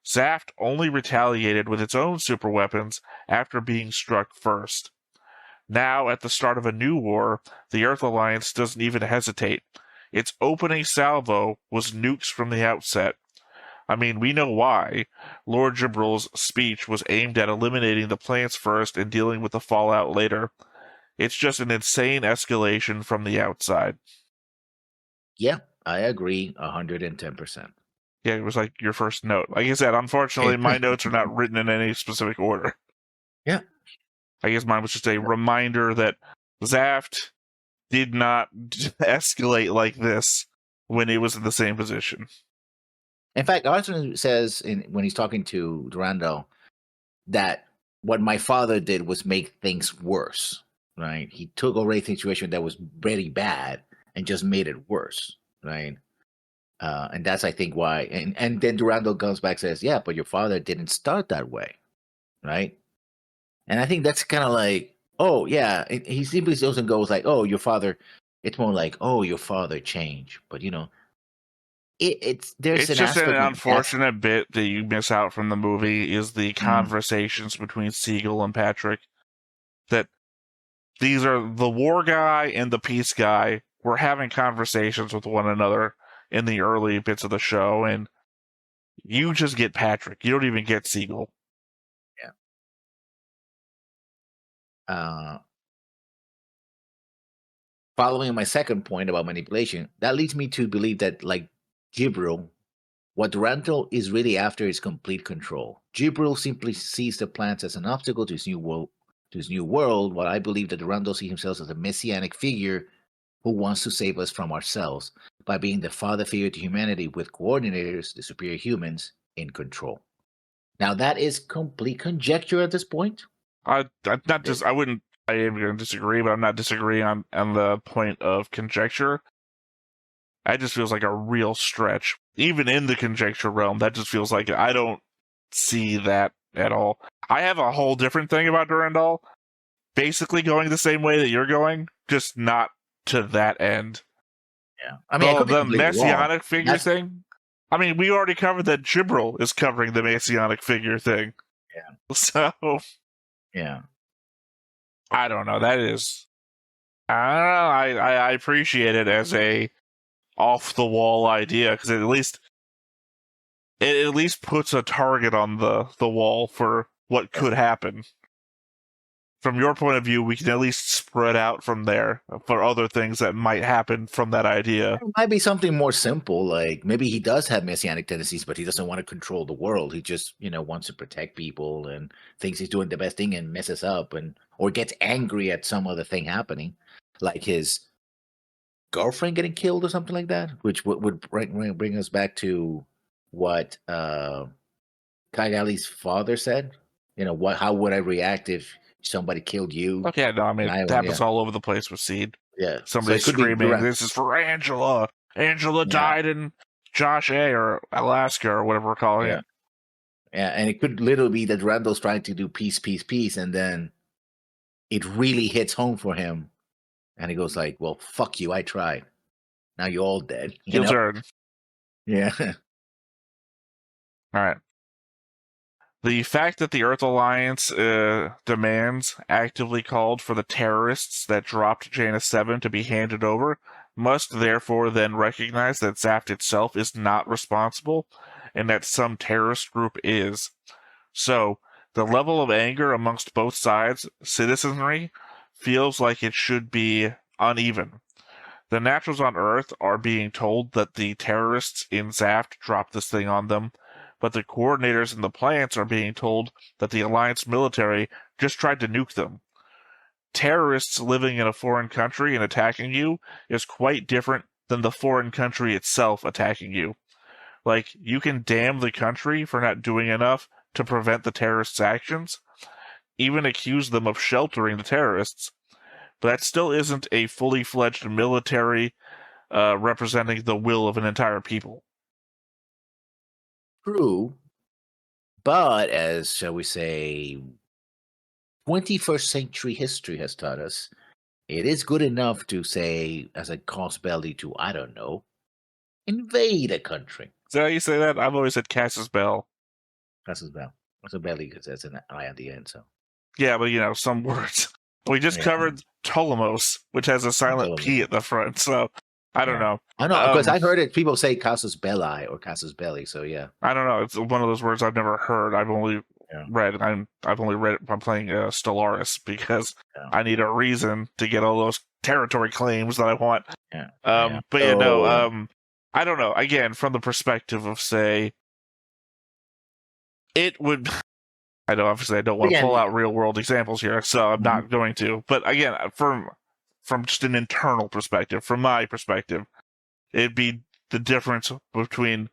Zaft only retaliated with its own super weapons after being struck first. Now, at the start of a new war, the Earth Alliance doesn't even hesitate. Its opening salvo was nukes from the outset. I mean, we know why. Lord Jibral's speech was aimed at eliminating the plants first and dealing with the fallout later. It's just an insane escalation from the outside. Yeah, I agree 110%. Yeah, it was like your first note. Like I said, unfortunately, my notes are not written in any specific order. Yeah. I guess mine was just a reminder that Zaft did not escalate like this when he was in the same position. In fact, Arthur says when he's talking to Durando that what my father did was make things worse, right? He took a situation that was very bad and just made it worse, right? And that's, I think, why. And then Durando comes back and says, yeah, but your father didn't start that way, right? And I think that's kind of like, oh, yeah. He simply doesn't go like, oh, your father. It's more like, oh, your father changed. But, you know, it's just an unfortunate bit that you miss out from the movie is the conversations between Siegel and Patrick. That these are the war guy and the peace guy were having conversations with one another in the early bits of the show, and you just get Patrick. You don't even get Siegel. Yeah. Following my second point about manipulation, that leads me to believe that, like Jibril, what Durando is really after is complete control. Jibril simply sees the plants as an obstacle to his new world, while I believe that Durando sees himself as a messianic figure who wants to save us from ourselves by being the father figure to humanity with coordinators, the superior humans, in control. Now, that is complete conjecture at this point. I am going to disagree, but I'm not disagreeing on the point of conjecture. That just feels like a real stretch. Even in the conjecture realm, that just feels like I don't see that at all. I have a whole different thing about Durandal, basically going the same way that you're going, just not to that end. Yeah, I mean, the messianic figure thing. I mean, we already covered that Jibril is covering the messianic figure thing. Yeah. So. Yeah. I don't know. That is. I don't know. I appreciate it as a off the wall idea because it at least puts a target on the wall for what could happen. From your point of view, we can at least spread out from there for other things that might happen from that idea. It might be something more simple, like maybe he does have messianic tendencies, but he doesn't want to control the world. He just, wants to protect people and thinks he's doing the best thing and messes up or gets angry at some other thing happening, like his girlfriend getting killed or something like that, which would bring us back to what Kagali's father said. How would I react if somebody killed you? Okay, no, I mean, it happens all over the place with Seed. Yeah. Somebody screaming, this is for Angela. Angela died in Josh A or Alaska or whatever we're calling it. Yeah, and it could literally be that Randall's trying to do peace, and then it really hits home for him. And he goes like, well, fuck you, I tried. Now you're all dead. Heel turn. Yeah. All right. The fact that the Earth Alliance demands actively called for the terrorists that dropped Janus 7 to be handed over must therefore then recognize that zaft itself is not responsible and that some terrorist group is. So, the level of anger amongst both sides, citizenry, feels like it should be uneven. The naturals on Earth are being told that the terrorists in zaft dropped this thing on them, but the coordinators in the plants are being told that the Alliance military just tried to nuke them. Terrorists living in a foreign country and attacking you is quite different than the foreign country itself attacking you. Like, you can damn the country for not doing enough to prevent the terrorists' actions, even accuse them of sheltering the terrorists, but that still isn't a fully fledged military representing the will of an entire people. True. But as, shall we say, 21st century history has taught us, it is good enough to say, as a cause belly to, I don't know, invade a country. Is that how you say that? I've always said Casus Bell. Casus Bell. That's a belly because that's an I at the end, so. Yeah, but some words. We just covered Ptolemos, which has a silent P at the front, so I don't know. I know, because I've heard it, people say Casus Belli or Casus Belli, so yeah. I don't know. It's one of those words I've never heard. I've only read. I've only read it by playing Stellaris because I need a reason to get all those territory claims that I want. Yeah. But I don't know. Again, from the perspective of, say, it would... I know, obviously, I don't want to pull out real-world examples here, so I'm not going to. But again, from just an internal perspective, from my perspective, it'd be the difference between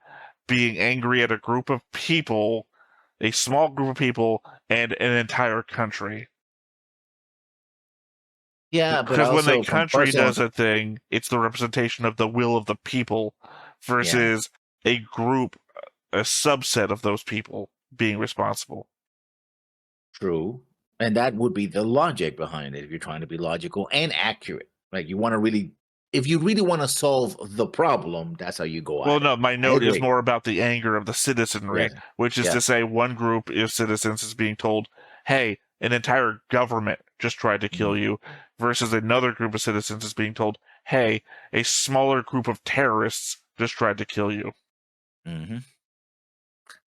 being angry at a group of people, a small group of people, and an entire country. Yeah, but because when the country does a thing, it's the representation of the will of the people versus a group, a subset of those people being responsible. True. And that would be the logic behind it if you're trying to be logical and accurate. Like, you want to really, if you really want to solve the problem, that's how you go out. Well, no, my note is more about the anger of the citizenry, which is to say one group of citizens is being told, hey, an entire government just tried to kill you, versus another group of citizens is being told, hey, a smaller group of terrorists just tried to kill you. Mm-hmm.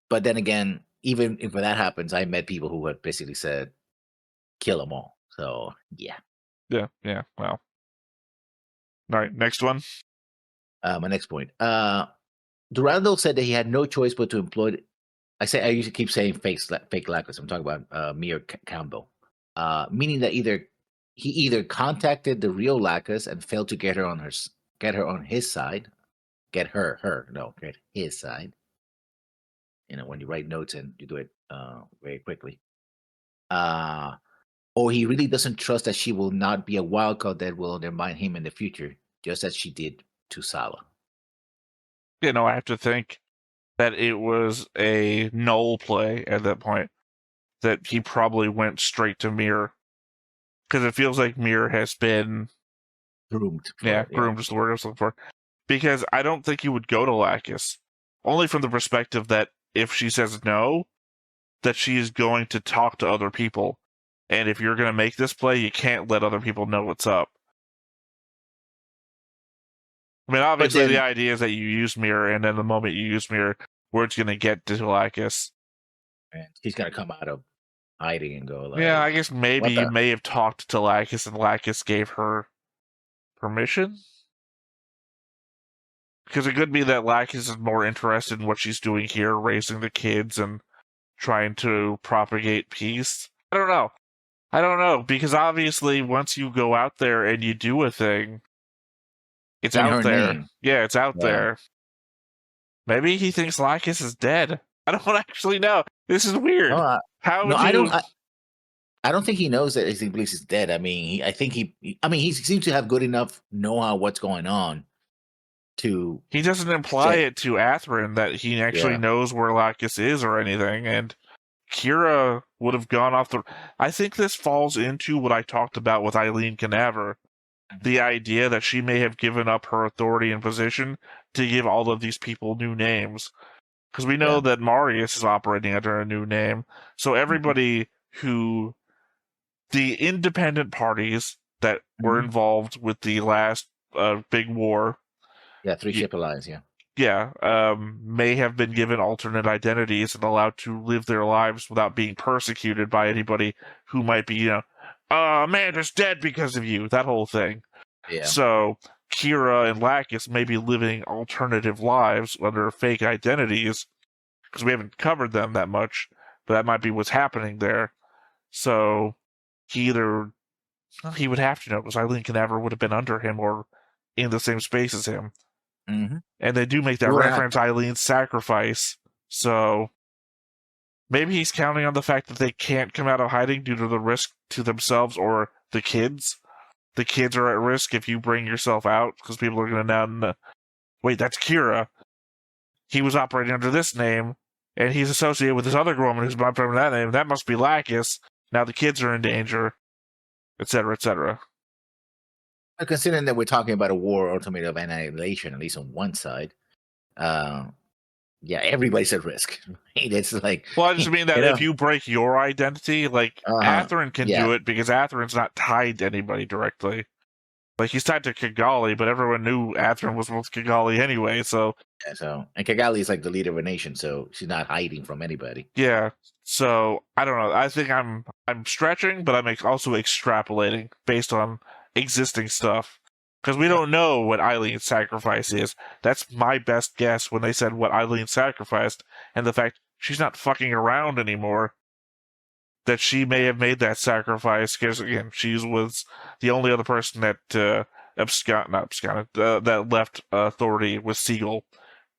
But then again, even if that happens, I met people who had basically said, kill them all. So, yeah. Yeah, well. All right, next one. My next point. Durandal said that he had no choice but to employ... I usually keep saying fake Lacus. I'm talking about Mir Campbell. Meaning that he either contacted the real Lacus and failed to get her on his side. Get his side. When you write notes and you do it very quickly. Or he really doesn't trust that she will not be a wildcard that will undermine him in the future, just as she did to Sala. I have to think that it was a null play at that point, that he probably went straight to Mir. Because it feels like Mir has been... groomed. Groomed is the word I was looking for. Because I don't think he would go to Lacus. Only from the perspective that if she says no, that she is going to talk to other people. And if you're going to make this play, you can't let other people know what's up. I mean, obviously, the idea is that you use Mir, and then the moment you use Mir, word's going to get to Lacus. And he's going to come out of hiding and go like... Yeah, I guess maybe you may have talked to Lacus, and Lacus gave her permission? Because it could be that Lacus is more interested in what she's doing here, raising the kids and trying to propagate peace. I don't know, because obviously once you go out there and you do a thing, it's out there. Name. Yeah, it's out there. Maybe he thinks Lacus is dead. I don't actually know. This is weird. I don't think he knows that he believes he's dead. I mean, he seems to have good enough know-how what's going on to... He doesn't imply it to Athrun that he actually knows where Lacus is or anything, and Kira would have gone off the... I think this falls into what I talked about with Eileen Canaver, the idea that she may have given up her authority and position to give all of these people new names. Because we know that Marius is operating under a new name. So everybody who... the independent parties that were involved with the last big war... Yeah, 3-ship alliance, may have been given alternate identities and allowed to live their lives without being persecuted by anybody who might be, Amanda's dead because of you, that whole thing. Yeah. So Kira and Lacus may be living alternative lives under fake identities, because we haven't covered them that much, but that might be what's happening there. So he would have to know, because Eileen never would have been under him or in the same space as him. Mm-hmm. And they do make that reference, Eileen's sacrifice. So maybe he's counting on the fact that they can't come out of hiding due to the risk to themselves or the kids. The kids are at risk if you bring yourself out, because people are going to now... wait, that's Kira. He was operating under this name, and he's associated with this other woman who's operating under that name. That must be Lacus. Now the kids are in danger, etc., etc. Considering that we're talking about a war ultimately of annihilation, at least on one side, everybody's at risk. It's like... well, I just mean that if you break your identity, like, Athrun can do it because Athrun's not tied to anybody directly. Like, he's tied to Kigali, but everyone knew Athrun was with Kigali anyway, so... yeah, and Kigali is like the leader of a nation, so she's not hiding from anybody. Yeah, so, I don't know. I think I'm stretching, but I'm also extrapolating based on existing stuff. Because we don't know what Eileen's sacrifice is. That's my best guess when they said what Eileen sacrificed, and the fact she's not fucking around anymore. That she may have made that sacrifice, because, again, she was the only other person that that left authority with Siegel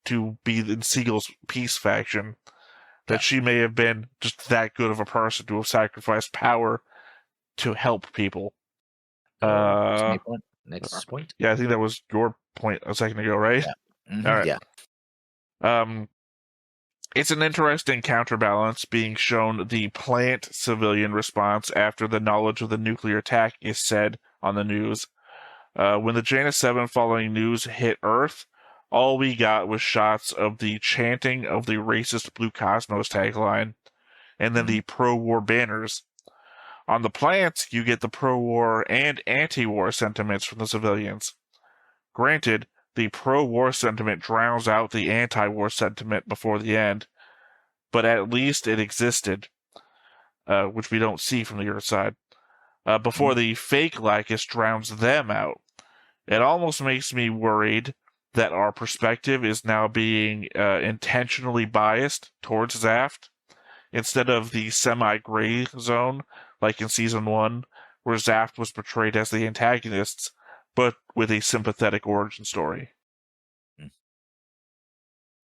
to be in Siegel's peace faction. That she may have been just that good of a person to have sacrificed power to help people. Next point? Yeah, I think that was your point a second ago, right? Yeah. Mm-hmm. All right. Yeah. It's an interesting counterbalance being shown the plant civilian response after the knowledge of the nuclear attack is said on the news. When the Janus 7 following news hit Earth, all we got was shots of the chanting of the racist Blue Cosmos tagline, and then the pro-war banners. On the plants, you get the pro-war and anti-war sentiments from the civilians. Granted, the pro-war sentiment drowns out the anti-war sentiment before the end, but at least it existed, which we don't see from the Earth side, before the fake Lacus drowns them out. It almost makes me worried that our perspective is now being intentionally biased towards zaft, instead of the semi-gray zone, like in Season 1, where zaft was portrayed as the antagonists, but with a sympathetic origin story.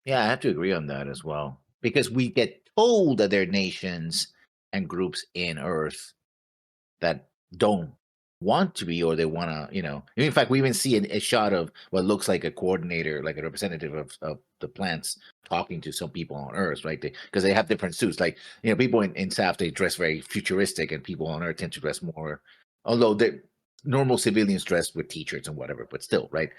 Yeah, I have to agree on that as well. Because we get told that there are nations and groups in Earth that don't want to be, or they want to, In fact, we even see a shot of what looks like a coordinator, like a representative of the plants talking to some people on Earth, right? Because they have different suits. Like, people in SAF, they dress very futuristic, and people on Earth tend to dress more, although the normal civilians dress with t-shirts and whatever, but still, right?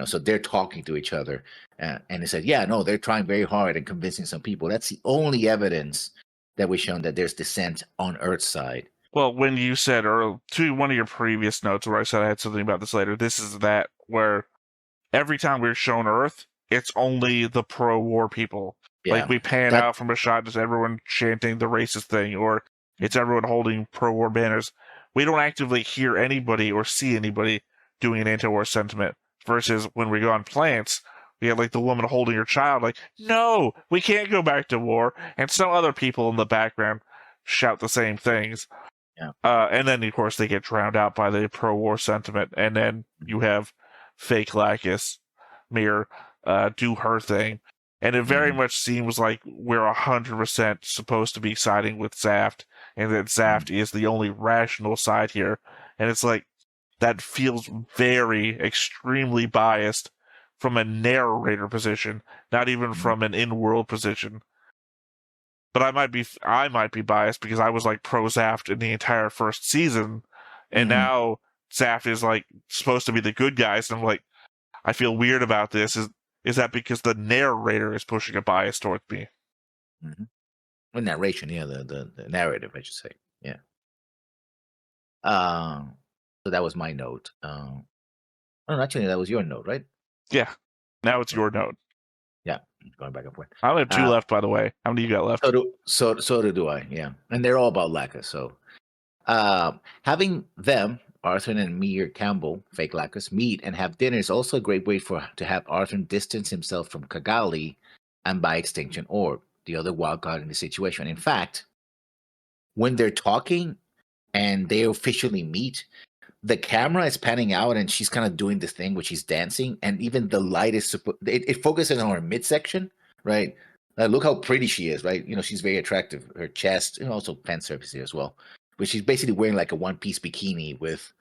So they're talking to each other, and they said, they're trying very hard and convincing some people. That's the only evidence that we've shown that there's dissent on Earth's side. Well, when you said, or to one of your previous notes where I said I had something about this later, this is that where every time we're shown Earth, it's only the pro-war people. Yeah, like, we pan out from a shot, just everyone chanting the racist thing, or it's everyone holding pro-war banners. We don't actively hear anybody or see anybody doing an anti-war sentiment. Versus when we go on plants, we have, like, the woman holding her child, like, no, we can't go back to war. And some other people in the background shout the same things. Yeah. And then, of course, they get drowned out by the pro-war sentiment. And then you have fake Lacus Mir do her thing. And it very much seems like we're 100% supposed to be siding with zaft, and that zaft is the only rational side here. And it's like, that feels very, extremely biased from a narrator position, not even from an in-world position. But I might be biased because I was like pro-zaft in the entire first season, and now zaft is like supposed to be the good guys, and I'm like, I feel weird about this. Is that because the narrator is pushing a bias towards me? Mm-hmm. The narration, yeah, the narrative, I should say, yeah. So that was my note. Oh, actually, that was your note, right? Yeah. Now it's your note. Yeah, going back and forth. I only have 2 left, by the way. How many you got left? So do I. Yeah, and they're all about Lacus. So, having them, Arthur and Mir Campbell, fake Lacus, meet and have dinner is also a great way to have Arthur distance himself from Kigali and by extension Orb, the other wild card in the situation. In fact, when they're talking and they officially meet, the camera is panning out and she's kind of doing this thing where she's dancing, and even the light is it focuses on her midsection, right? Look how pretty she is, right? She's very attractive. Her chest, and also fan surface here as well. But she's basically wearing like a one-piece bikini with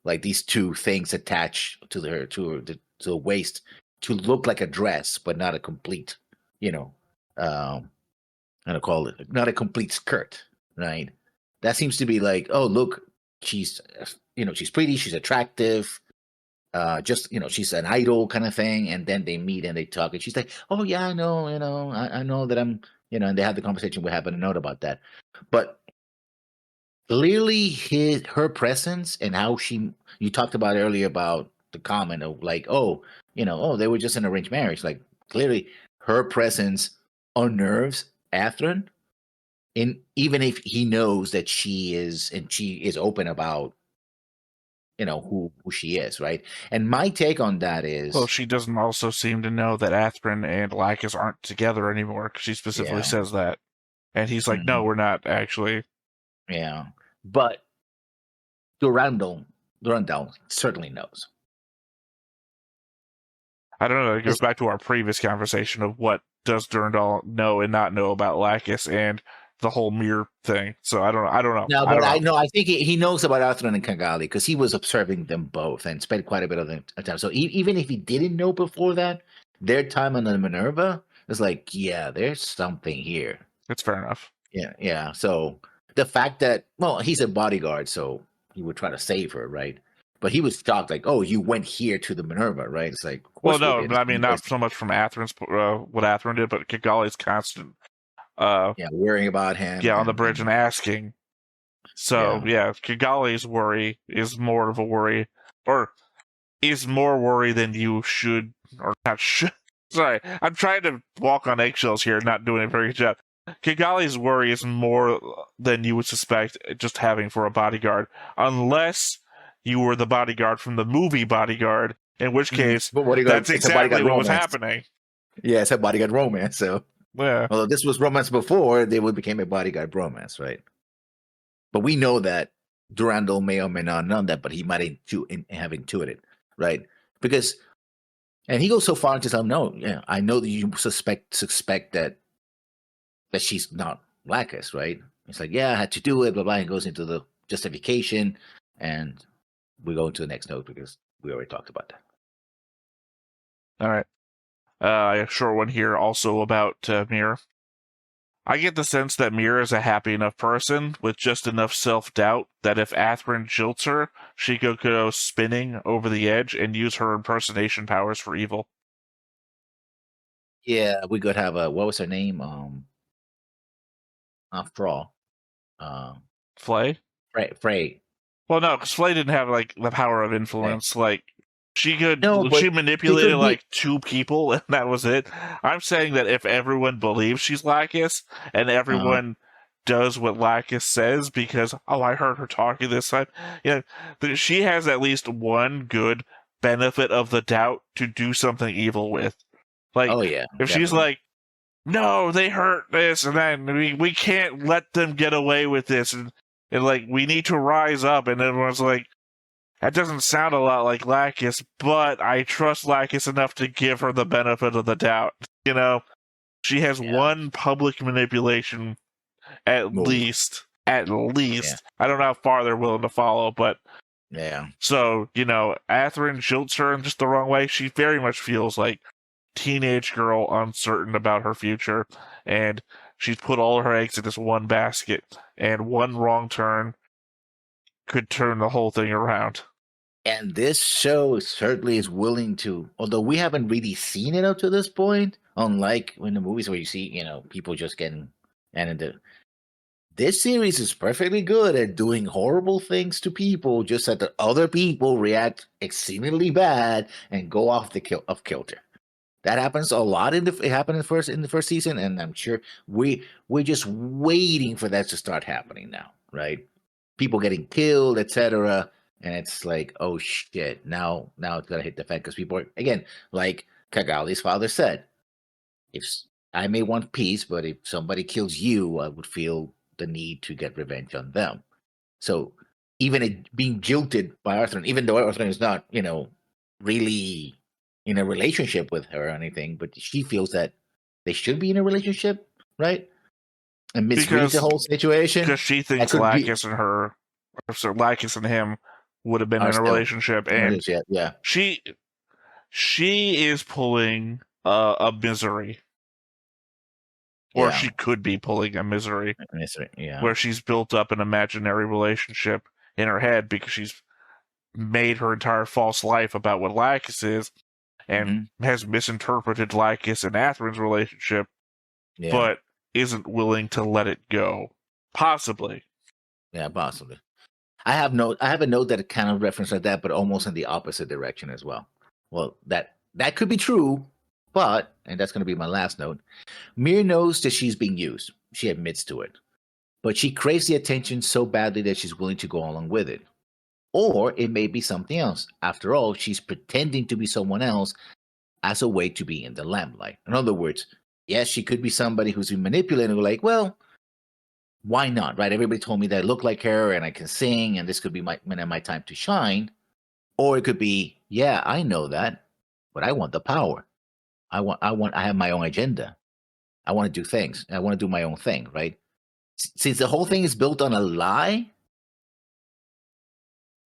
like these 2 things attached to the waist to look like a dress, but not a complete, how to call it, not a complete skirt, right? That seems to be like, oh, look, she's she's pretty, she's attractive, she's an idol kind of thing. And then they meet and they talk, and she's like, oh yeah, I know, I know that I'm, and they have the conversation we happen to note about that. But clearly her presence and how you talked about earlier about the comment of like, oh, they were just an arranged marriage. Like, clearly her presence unnerves Atherin. Even if he knows that she is open about who she is, right? And my take on that is, well, she doesn't also seem to know that Atherin and Lacus aren't together anymore, because she specifically says that, and he's like, no, we're not actually. Yeah, but Durandal certainly knows. I don't know. It goes back to our previous conversation of what does Durandal know and not know about Lacus and the whole mirror thing. So I don't know. No, but I think he knows about Atherin and Kigali because he was observing them both and spent quite a bit of time. So even if he didn't know before that, their time on the Minerva is like, yeah, there's something here. It's fair enough. Yeah. So the fact that, well, he's a bodyguard, so he would try to save her, right? But he was shocked, like, oh, you went here to the Minerva, right? It's like, well, no, I mean, not so much from Atherin's, what Atherin did, but Kigali's constant, worrying about him. Yeah, on the bridge and asking. So, Kigali's worry is more of a worry, or is more worry than you should, or not should. Sorry, I'm trying to walk on eggshells here, not doing a very good job. Kigali's worry is more than you would suspect just having for a bodyguard, unless you were the bodyguard from the movie Bodyguard, in which case that's exactly what was happening. Yeah, it's a bodyguard romance, so... Yeah. Although this was romance before, they would became a bodyguard romance, right? But we know that Durandal may or may not know that, but he might have intuited, right? Because, and he goes so far to tell him, no, yeah, I know that you suspect that she's not Lacus, right? It's like, yeah, I had to do it, blah, blah, and goes into the justification, and we go into the next note because we already talked about that. All right. A short one here also about Mir. I get the sense that Mir is a happy enough person with just enough self-doubt that if Atherin jilts her, she could go spinning over the edge and use her impersonation powers for evil. Yeah, we could have what was her name? Fraw. Flay? Frey. Well, no, because Flay didn't have like the power of influence. Right. Like, she manipulated like 2 people, and that was it. I'm saying that if everyone believes she's Lacus, and everyone does what Lacus says, because, I heard her talking this time, she has at least one good benefit of the doubt to do something evil with. Like, if definitely. She's like, no, they hurt this, and then we can't let them get away with this, and like, we need to rise up, and everyone's like, that doesn't sound a lot like Lacus, but I trust Lacus enough to give her the benefit of the doubt. She has one public manipulation at least. I don't know how far they're willing to follow, but so, Atherin jilts her in just the wrong way. She very much feels like teenage girl uncertain about her future, and she's put all her eggs in this one basket, and one wrong turn could turn the whole thing around. And this show certainly is willing to, although we haven't really seen it up to this point, unlike in the movies where you see, people just getting, this series is perfectly good at doing horrible things to people, just that the other people react exceedingly bad and go off of kilter. That happens a lot it happened in the first season, and I'm sure we're just waiting for that to start happening now, right? People getting killed, etc. And it's like, oh shit, now it's gonna hit the fan because people are, again, like Kagali's father said, if I may want peace, but if somebody kills you, I would feel the need to get revenge on them. So even it being jilted by Arthur, even though Arthur is not, really in a relationship with her or anything, but she feels that they should be in a relationship, right? And misreads the whole situation because she thinks Lacus and her, or so Lacus and him, would have been in a relationship, and yeah, she is pulling a misery, or she could be pulling a misery, where she's built up an imaginary relationship in her head because she's made her entire false life about what Lacus is, and has misinterpreted Lacus and Atherin's relationship, but isn't willing to let it go. Possibly. Yeah, possibly. I have a note that kind of references that, but almost in the opposite direction as well. Well, that could be true, but, and that's going to be my last note, Mir knows that she's being used. She admits to it. But she craves the attention so badly that she's willing to go along with it. Or it may be something else. After all, she's pretending to be someone else as a way to be in the limelight. In other words, yes, she could be somebody who's been manipulated, like, well, why not, right? Everybody told me that I look like her and I can sing and this could be my time to shine. Or it could be, yeah, I know that, but I want the power. I have my own agenda. I want to do things. I want to do my own thing, right? Since the whole thing is built on a lie,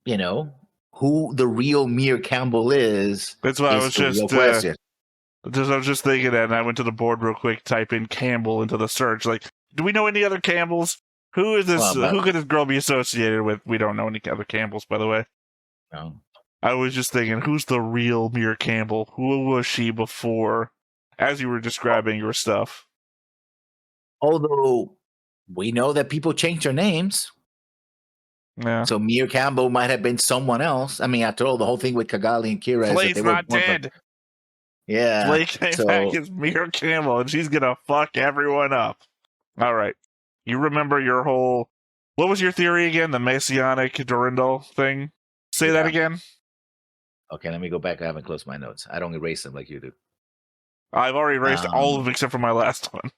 who the real Mir Campbell is. That's why I was just thinking that, and I went to the board real quick, type in Campbell into the search. Like, do we know any other Campbells? Who is this? Who could this girl be associated with? We don't know any other Campbells, by the way. No. I was just thinking, who's the real Mir Campbell? Who was she before, as you were describing your stuff? Although we know that people change their names. Yeah. So Mir Campbell might have been someone else. I mean, after all, the whole thing with Kigali and Kira Blake's is that they not dead. Yeah. Blake came back as Mir Campbell, and she's gonna fuck everyone up. All right. You remember your whole... What was your theory again? The Messianic Durandal thing? Say that again? Okay, let me go back. I haven't closed my notes. I don't erase them like you do. I've already erased all of them except for my last one.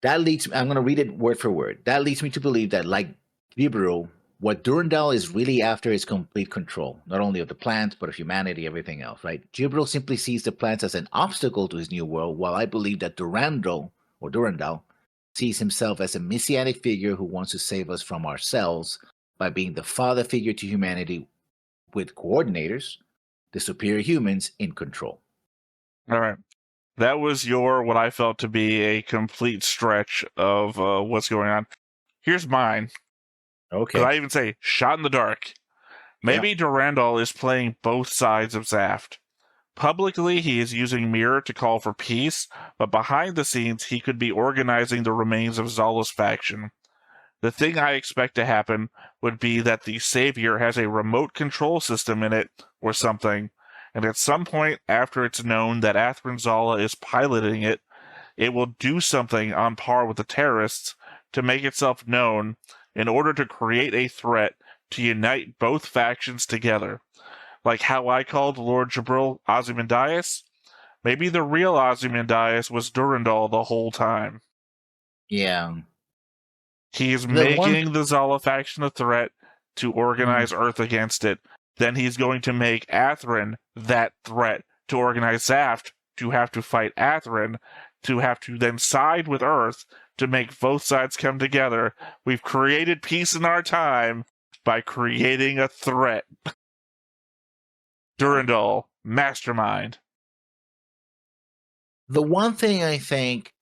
That leads me... I'm going to read it word for word. That leads me to believe that, like Gabriel, what Durandal is really after is complete control, not only of the plants, but of humanity, everything else, right? Gabriel simply sees the plants as an obstacle to his new world, while I believe that Durandal sees himself as a messianic figure who wants to save us from ourselves by being the father figure to humanity with coordinators, the superior humans, in control. All right. That was what I felt to be a complete stretch of what's going on. Here's mine. Okay. Could I even say shot in the dark? Maybe Durandal is playing both sides of Zaft. Publicly, he is using Mir to call for peace, but behind the scenes, he could be organizing the remains of Zala's faction. The thing I expect to happen would be that the Savior has a remote control system in it or something, and at some point after it's known that Atherin Zala is piloting it, it will do something on par with the terrorists to make itself known in order to create a threat to unite both factions together. Like how I called Lord Jabril Ozymandias? Maybe the real Ozymandias was Durandal the whole time. Yeah. He is making the Zala faction a threat to organize Earth against it. Then he's going to make Atherin that threat to organize Zaft, to have to fight Atherin, to have to then side with Earth to make both sides come together. We've created peace in our time by creating a threat. Durandal, mastermind. The one thing I think,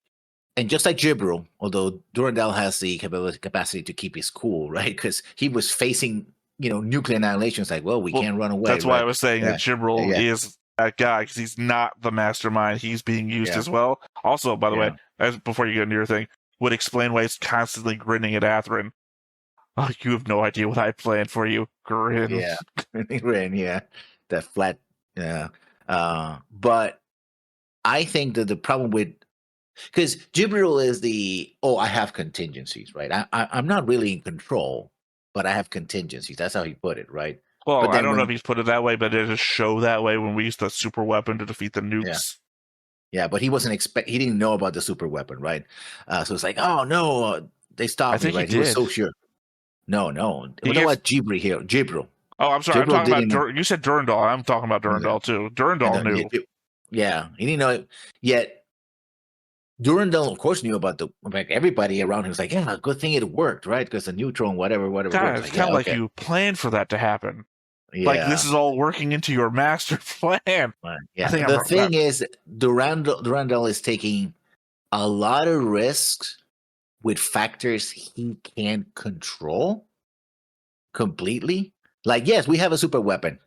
and just like Jibril, although Durandal has the capacity to keep his cool, right? Because he was facing nuclear annihilation is like, well, we can't run away. That's why I was saying that Jibril is that guy, because he's not the mastermind. He's being used as well. Also, by the way, before you get into your thing, would explain why he's constantly grinning at Atherin. Oh, you have no idea what I planned for you. Grin. Yeah, grin. Yeah, that flat. Yeah, but I think that the problem with because Jibril is I have contingencies, right? I'm not really in control, but I have contingencies. That's how he put it, right? Well, but I don't know if he's put it that way, but it is show that way when we used the super weapon to defeat the nukes. Yeah, but he wasn't he didn't know about the super weapon, right? So it's like, oh no, they stopped me, right? He was so sure. No. We're talking about Jibril here. Jibril. Oh, I'm sorry. I'm talking about you said Durandal. I'm talking about Durandal too. Durandal knew. Yeah, he didn't know it yet. Durandal, of course, knew about everybody around him was like, yeah, good thing it worked, right? Because the neutron, whatever. God, it's kind of like you planned for that to happen. Yeah. Like this is all working into your master plan. Right. Yeah. The thing is, Durandal is taking a lot of risks with factors he can't control completely. Like, yes, we have a super weapon.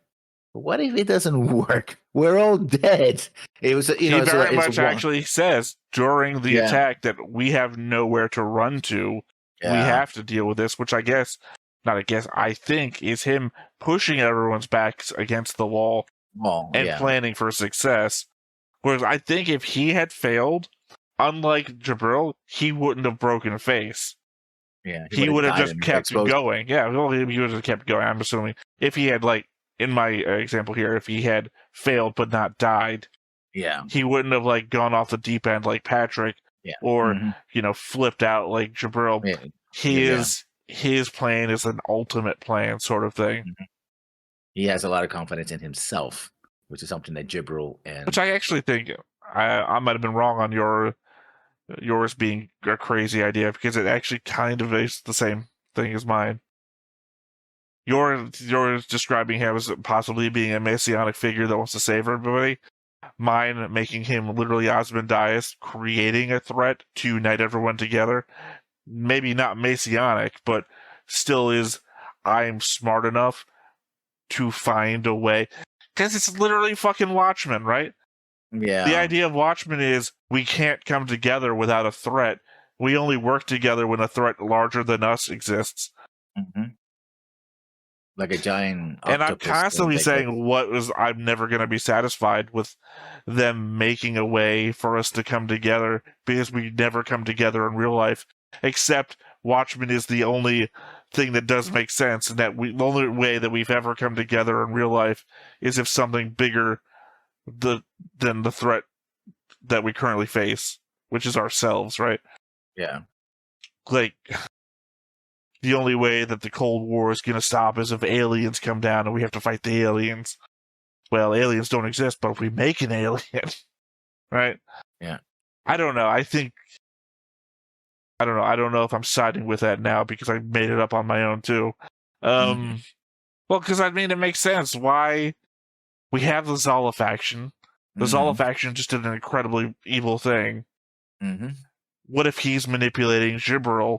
But what if it doesn't work? We're all dead. It was, he very much actually says during the attack that we have nowhere to run to. Yeah. We have to deal with this, which I think is him pushing everyone's backs against the wall and planning for success. Whereas I think if he had failed, unlike Jibril, he wouldn't have broken face. Yeah, he would have just kept going. Yeah, he would have kept going. I'm assuming if he had, like in my example here, if he had failed but not died, he wouldn't have gone off the deep end like Patrick, or flipped out like Jibril. Yeah. His plan is an ultimate plan, sort of thing. Mm-hmm. He has a lot of confidence in himself, which is something that Jibril which I actually think I might have been wrong on yours being a crazy idea, because it actually kind of is the same thing as mine. Yours describing him as possibly being a messianic figure that wants to save everybody. Mine making him literally Ozymandias, creating a threat to unite everyone together. Maybe not messianic, but still is, I'm smart enough to find a way. Because it's literally fucking Watchmen, right? Yeah. The idea of Watchmen is we can't come together without a threat. We only work together when a threat larger than us exists. Mm-hmm. Like a giant octopus. And I'm constantly saying I'm never going to be satisfied with them making a way for us to come together, because we never come together in real life. Except Watchmen is the only thing that does make sense, and that the only way that we've ever come together in real life is if something bigger than the threat that we currently face, which is ourselves, right? Yeah. Like, the only way that the Cold War is going to stop is if aliens come down and we have to fight the aliens. Well, aliens don't exist, but if we make an alien, right? Yeah. I don't know. I don't know if I'm siding with that now, because I made it up on my own too. Well, because it makes sense. Why we have the Zala faction. The Zala faction just did an incredibly evil thing. Mm-hmm. What if he's manipulating Jibril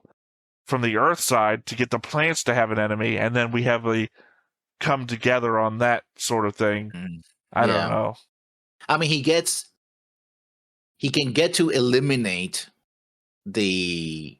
from the Earth side to get the plants to have an enemy, and then we have a come together on that sort of thing? I don't know. I mean, he can get to eliminate the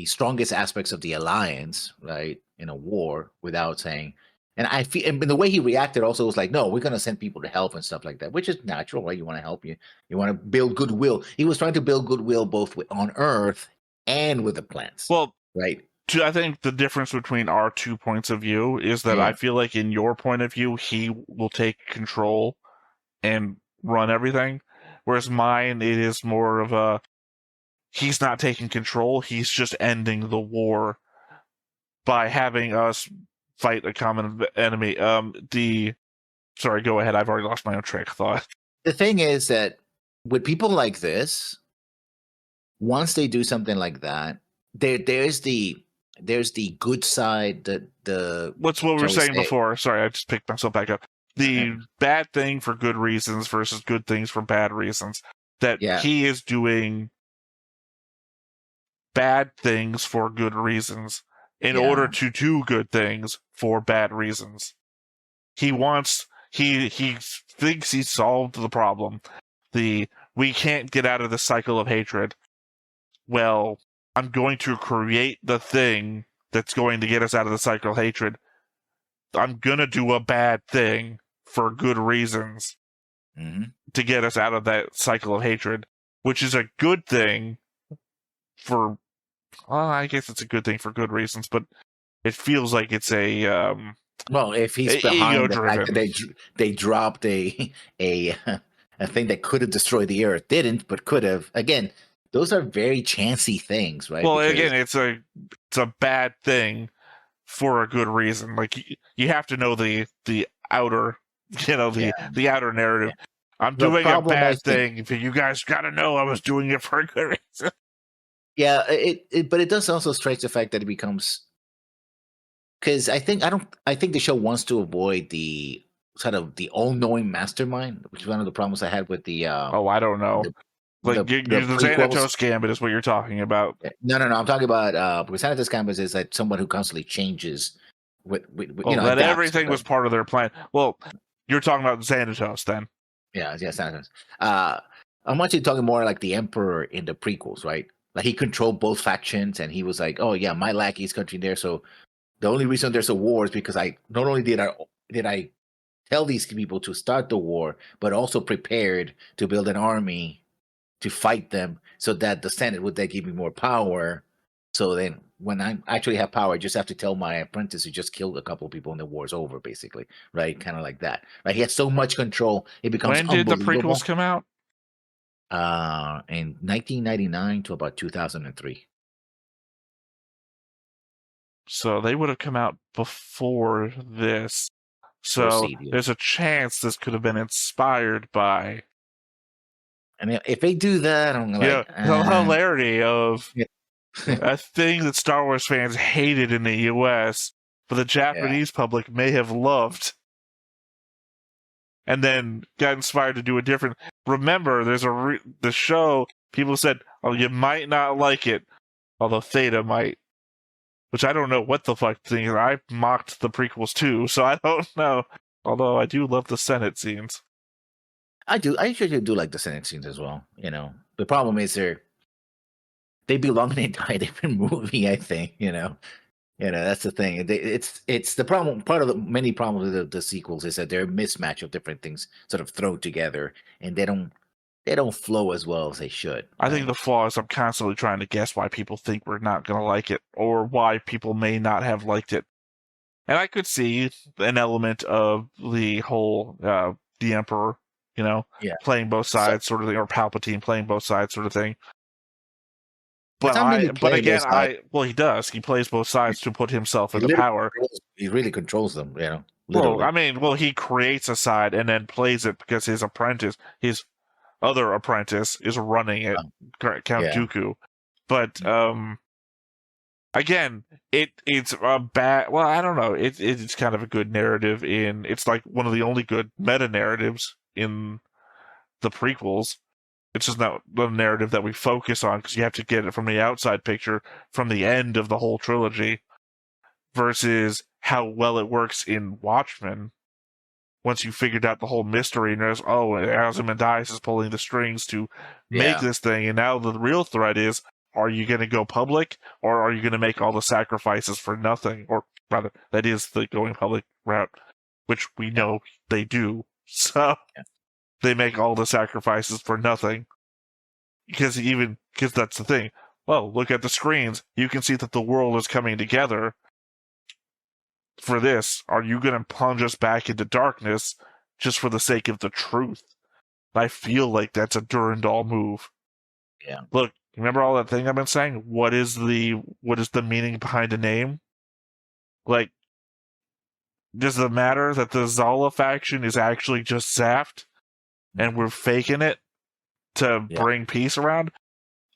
strongest aspects of the alliance, right, in a war without saying. And I feel, and the way he reacted also was like, no, we're going to send people to help and stuff like that, which is natural, right? You want to help, you want to build goodwill. He was trying to build goodwill both on Earth and with the plants. Well, right. I think the difference between our 2 points of view is that I feel like in your point of view, he will take control and run everything, whereas mine, it is more of a, he's not taking control, he's just ending the war by having us fight a common enemy. Sorry, go ahead. I've already lost my own train of thought. The thing is that with people like this, once they do something like that, there's the good side. What's what we were saying before? Sorry, I just picked myself back up. The bad thing for good reasons versus good things for bad reasons. That he is doing bad things for good reasons. in order to do good things for bad reasons. He thinks he solved the problem. We can't get out of the cycle of hatred. Well, I'm going to create the thing that's going to get us out of the cycle of hatred. I'm going to do a bad thing for good reasons to get us out of that cycle of hatred, which is a good thing for, well, I guess it's a good thing for good reasons, but it feels like it's a, well, if he's behind the fact ego-driven. that they dropped a thing that could have destroyed the Earth, didn't, but could have. Again, those are very chancy things, right? Well, again, it's a bad thing for a good reason. Like, you have to know the outer, the outer narrative. I'm doing a bad thing, but you guys got to know I was doing it for a good reason. Yeah, but it does also stress the fact that it becomes, because I think the show wants to avoid the sort of the all-knowing mastermind, which is one of the problems I had with the. I don't know. The Xanatos Gambit is what you're talking about. No. I'm talking about because Xanatos Gambit is like someone who constantly changes. That everything was part of their plan. Well, you're talking about Xanatos then. Yeah, Xanatos. I'm actually talking more like the Emperor in the prequels, right? Like he controlled both factions, and he was like, "Oh yeah, my lackey's country there." So the only reason there's a war is because I not only did I tell these people to start the war, but also prepared to build an army to fight them, so that the Senate would then give me more power. So then, when I actually have power, I just have to tell my apprentice who just killed a couple of people and the war's over, basically, right? Kind of like that, right? He has so much control, it becomes. When did the prequels come out? In 1999 to about 2003. So they would have come out before this. So there's a chance this could have been inspired by. I mean, if they do that, I'm like, the hilarity of a thing that Star Wars fans hated in the U.S., but the Japanese public may have loved, and then got inspired to do a different. Remember, there's the show. People said, "Oh, you might not like it," although Theta might. Which I don't know what the fuck thing is. I mocked the prequels too, so I don't know. Although I do love the Senate scenes. I do. I actually do like the Senate scenes as well. The problem is they belong in the entire different movie. I think. That's the thing. It's the problem. Part of the many problems of the sequels is that they're a mismatch of different things sort of thrown together, and they don't flow as well as they should. I think the flaw is I'm constantly trying to guess why people think we're not going to like it, or why people may not have liked it. And I could see an element of the whole the Emperor, playing both sides, sort of thing, or Palpatine playing both sides, sort of thing. But he does. He plays both sides to put himself into power. He really controls them, Well, he creates a side and then plays it because his other apprentice is running it, Count Dooku. But again, it's a bad. Well, I don't know. It's kind of a good narrative it's like one of the only good meta narratives in the prequels. It's just not the narrative that we focus on because you have to get it from the outside picture, from the end of the whole trilogy, versus how well it works in Watchmen. Once you figured out the whole mystery, and there's, Ozymandias is pulling the strings to make this thing, and now the real threat is, are you going to go public, or are you going to make all the sacrifices for nothing? Or rather, that is the going public route, which we know they do. So they make all the sacrifices for nothing. Because that's the thing. Well, look at the screens. You can see that the world is coming together. For this, are you going to plunge us back into darkness just for the sake of the truth? I feel like that's a Durandal move. Yeah. Look, remember all that thing I've been saying? What is the meaning behind a name? Like, does it matter that the Zala faction is actually just Zaft, and we're faking it to bring peace around?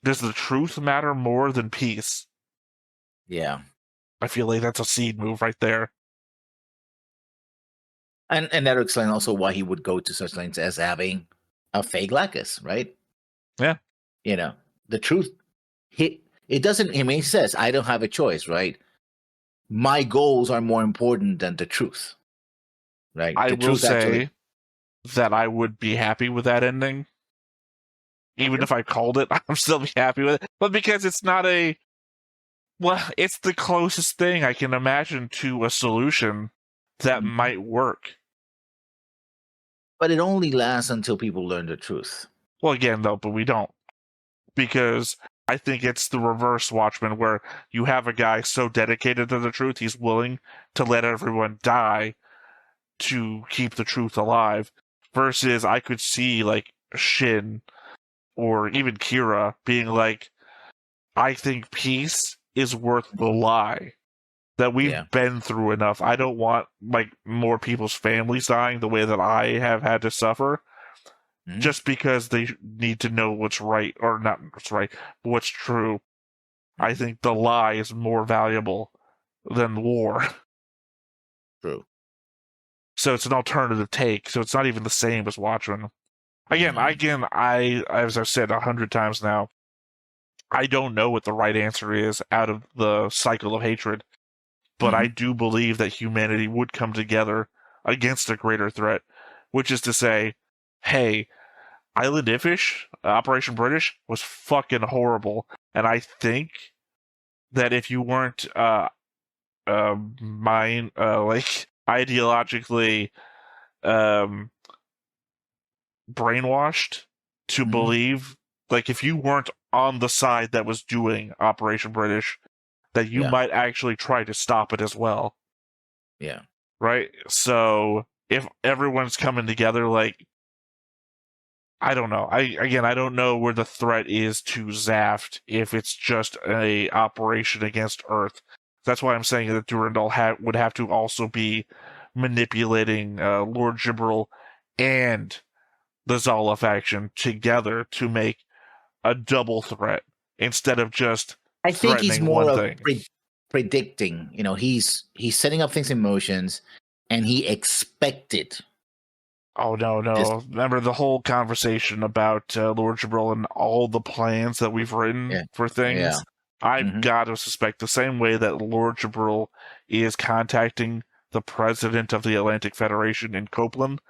Does the truth matter more than peace? Yeah. I feel like that's a seed move right there. And that would explain also why he would go to such lengths as having a fake Lacus, right? Yeah. The truth, it doesn't, he says, I don't have a choice, right? my goals are more important than the truth. Right? I The will truth say actually- that I would be happy with that ending. Even if I called it, I'm still be happy with it. But because it's not it's the closest thing I can imagine to a solution that might work. But it only lasts until people learn the truth. Well, again, though, but we don't. Because I think it's the reverse Watchmen, where you have a guy so dedicated to the truth, he's willing to let everyone die to keep the truth alive. Versus, I could see, like, Shin or even Kira being like, I think peace is worth the lie. That we've been through enough. I don't want, like, more people's families dying the way that I have had to suffer. Just because they need to know what's right, or not what's right, but what's true. I think the lie is more valuable than war. True. So it's an alternative take. So it's not even the same as Watchmen. Again, as I've said 100 times now, I don't know what the right answer is out of the cycle of hatred, but I do believe that humanity would come together against a greater threat, which is to say, hey, Island Iffish, Operation British, was fucking horrible. And I think that if you weren't ideologically brainwashed to believe, like, if you weren't on the side that was doing Operation British, that you might actually try to stop it as well. Yeah. Right? So if everyone's coming together, like, I don't know. I don't know where the threat is to Zaft if it's just a operation against Earth. That's why I'm saying that Durandal would have to also be manipulating Lord Jibril and the Zala faction together to make a double threat instead of just I think he's threatening more one of thing. predicting. You know, he's setting up things in motions, and he expected. Oh, no. Remember the whole conversation about Lord Jibril and all the plans that we've written for things? Yeah. I've got to suspect the same way that Lord Jibril is contacting the president of the Atlantic Federation in Copeland,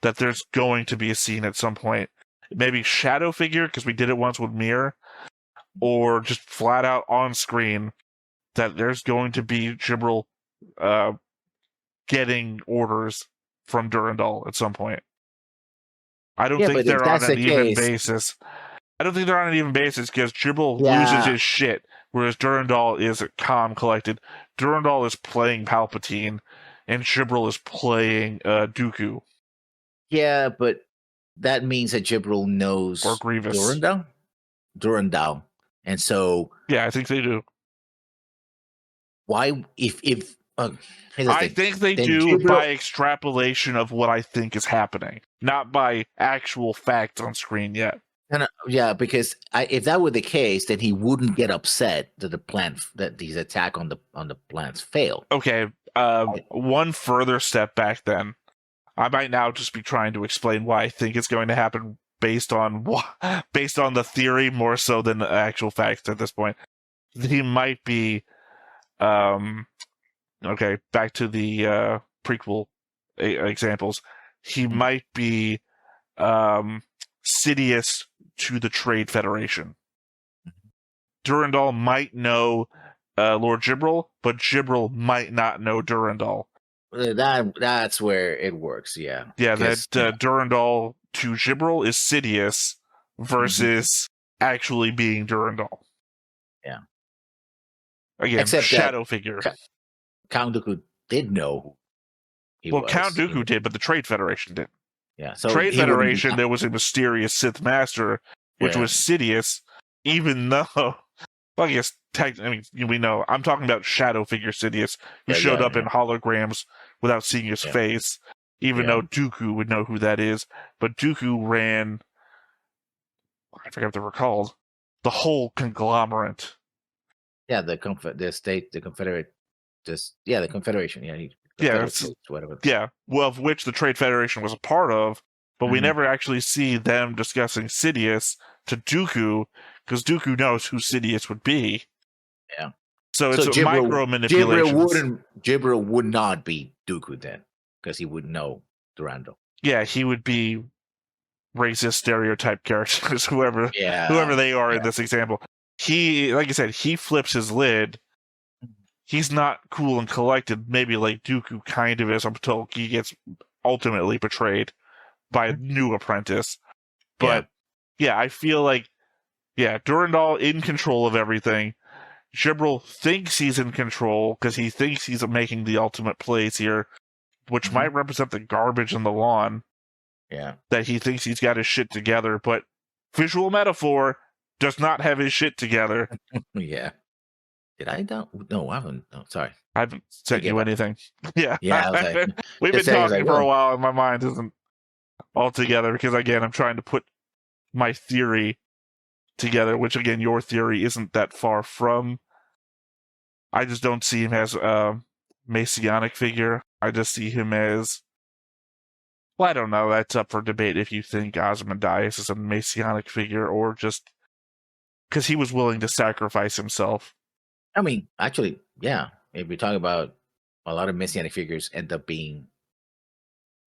that there's going to be a scene at some point. Maybe shadow figure, because we did it once with Mir, or just flat out on screen that there's going to be Jibril getting orders from Durandal at some point. I don't think they're on an even basis. I don't think they're on an even basis because Jibril loses his shit, whereas Durandal is calm, collected. Durandal is playing Palpatine, and Jibril is playing Dooku. Yeah, but that means that Jibril knows Or Grievous. Durandal. And so... Yeah, I think they do. Why, I think they do by extrapolation of what I think is happening, not by actual facts on screen yet. Yeah, because if that were the case, then he wouldn't get upset that his attack on the plans failed. Okay, one further step back then. I might now just be trying to explain why I think it's going to happen based on the theory more so than the actual facts at this point. He might be okay, back to the prequel examples. He might be Sidious to the Trade Federation. Durandal might know Lord Jibril, but Jibril might not know Durandal. That's where it works, yeah. Yeah, that Durandal to Jibril is Sidious versus actually being Durandal. Yeah. Again, except shadow figure. Count Dooku did know he was. Count Dooku did, but the Trade Federation didn't. Yeah, so Trade Federation, there was a mysterious Sith Master, which was Sidious, even though, well, I guess, we know, I'm talking about shadow figure Sidious, who showed up in holograms without seeing his face, even though Dooku would know who that is. But Dooku ran, I forget what they were called, the whole conglomerate. Yeah, the Confederation. Yeah, whatever. Yeah, well, of which the Trade Federation was a part of, but we never actually see them discussing Sidious to Dooku, because Dooku knows who Sidious would be. Yeah. So it's micro manipulations. Jibril would not be Dooku then, because he would know Durandal. Yeah, he would be racist stereotype characters, whoever they are in this example. He, like I said, he flips his lid. He's not cool and collected, maybe like Dooku kind of is until he gets ultimately betrayed by a new apprentice. But yeah, I feel like Durandal in control of everything. Jibril thinks he's in control because he thinks he's making the ultimate plays here, which might represent the garbage in the lawn. Yeah. That he thinks he's got his shit together, but visual metaphor does not have his shit together. Yeah. Did I don't? No, I haven't. No, sorry. I haven't sent you anything. Yeah. Yeah. I was like, we've been talking for a while and my mind isn't all together because, again, I'm trying to put my theory together, which, again, your theory isn't that far from. I just don't see him as a messianic figure. I just see him as, well, I don't know. That's up for debate if you think Ozymandias is a messianic figure or just because he was willing to sacrifice himself. I mean, actually, yeah. If we're talking about a lot of messianic figures end up being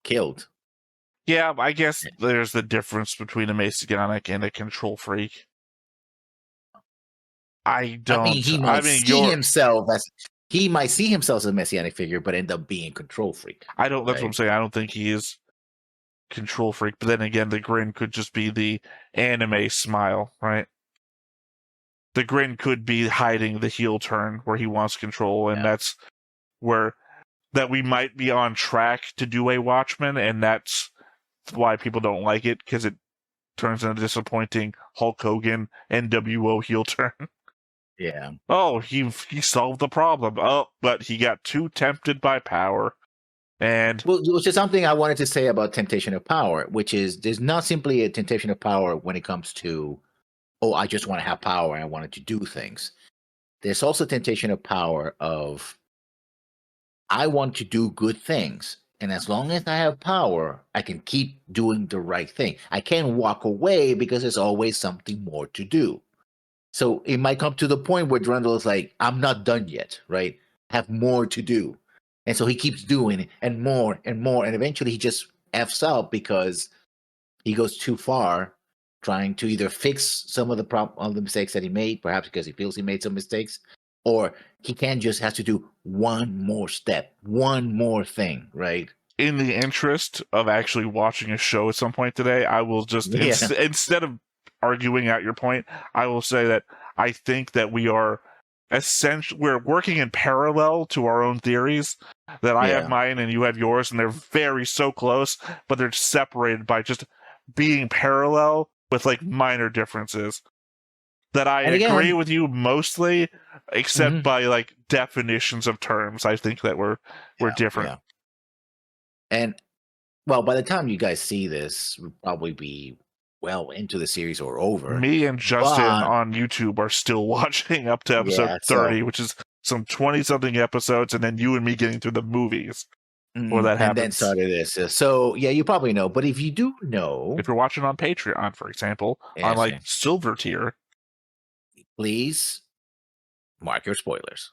killed. Yeah, I guess there's the difference between a messianic and a control freak. I don't. He might see himself as a messianic figure, but end up being a control freak. I don't. That's what I'm saying. I don't think he is control freak. But then again, the grin could just be the anime smile, right? The grin could be hiding the heel turn where he wants control, and that's where that we might be on track to do a Watchmen, and that's why people don't like it, because it turns into a disappointing Hulk Hogan NWO heel turn. Yeah. Oh, he solved the problem. Oh, but he got too tempted by power. And which is something I wanted to say about temptation of power, which is there's not simply a temptation of power when it comes to, oh, I just want to have power and I wanted to do things. There's also temptation of power of, I want to do good things. And as long as I have power, I can keep doing the right thing. I can't walk away because there's always something more to do. So it might come to the point where Durandal is like, I'm not done yet, right? I have more to do. And so he keeps doing it and more and more. And eventually he just F's up because he goes too far trying to either fix some of the mistakes that he made, perhaps because he feels he made some mistakes, or he has to do one more step, one more thing, right? In the interest of actually watching a show at some point today, I will just, instead of arguing out your point, I will say that I think that we're working in parallel to our own theories, that I have mine and you have yours, and they're so close, but they're separated by just being parallel with like minor differences. That I agree with you mostly, except by like definitions of terms. I think that we're different. Yeah. And well, by the time you guys see this, we'll probably be well into the series or over. Me and Justin on YouTube are still watching up to episode 30, which is some 20-something episodes, and then you and me getting through the movies before that happens. And then started this. So, yeah, you probably know. But if you do know... If you're watching on Patreon, for example, on like silver tier... Please mark your spoilers.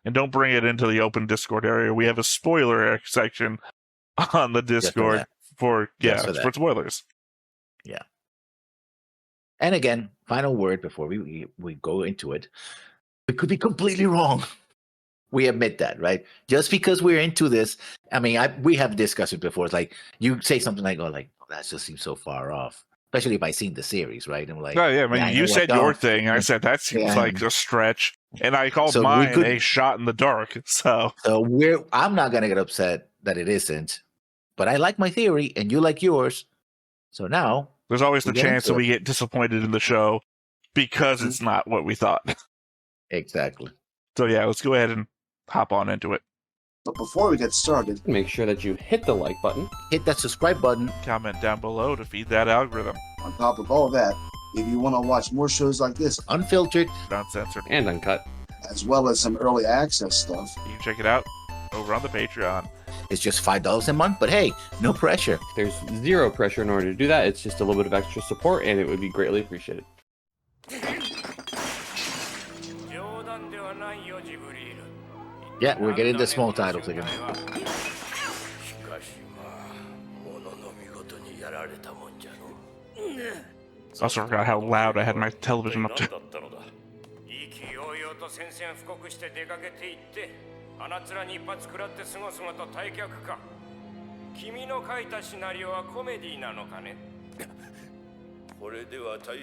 And don't bring it into the open Discord area. We have a spoiler section on the Discord for spoilers. Yeah. And again, final word before we go into it. We could be completely wrong. We admit that, right? Just because we're into this, I mean, we have discussed it before. It's like you say something like, oh, that just seems so far off. Especially if I seen the series, right? And like, oh yeah, I mean, you said your thing, and I said that seems like a stretch, and I called mine a shot in the dark. So I'm not gonna get upset that it isn't, but I like my theory, and you like yours. So now there's always the chance that we get disappointed in the show because it's not what we thought. Exactly. So yeah, let's go ahead and hop on into it. But before we get started, make sure that you hit the like button, hit that subscribe button, comment down below to feed that algorithm. On top of all that, if you want to watch more shows like this, unfiltered, uncensored, and uncut, as well as some early access stuff, you can check it out over on the Patreon. It's just $5 a month, but hey, no pressure. There's zero pressure in order to do that. It's just a little bit of extra support, and it would be greatly appreciated. Yeah, we're getting the small titles again. Also forgot how loud I had my television up to. 意気揚々と宣戦布告して出かけていって鼻面に一発食らってすごすごと退却か。君の書いたシナリオはコメディなのかね。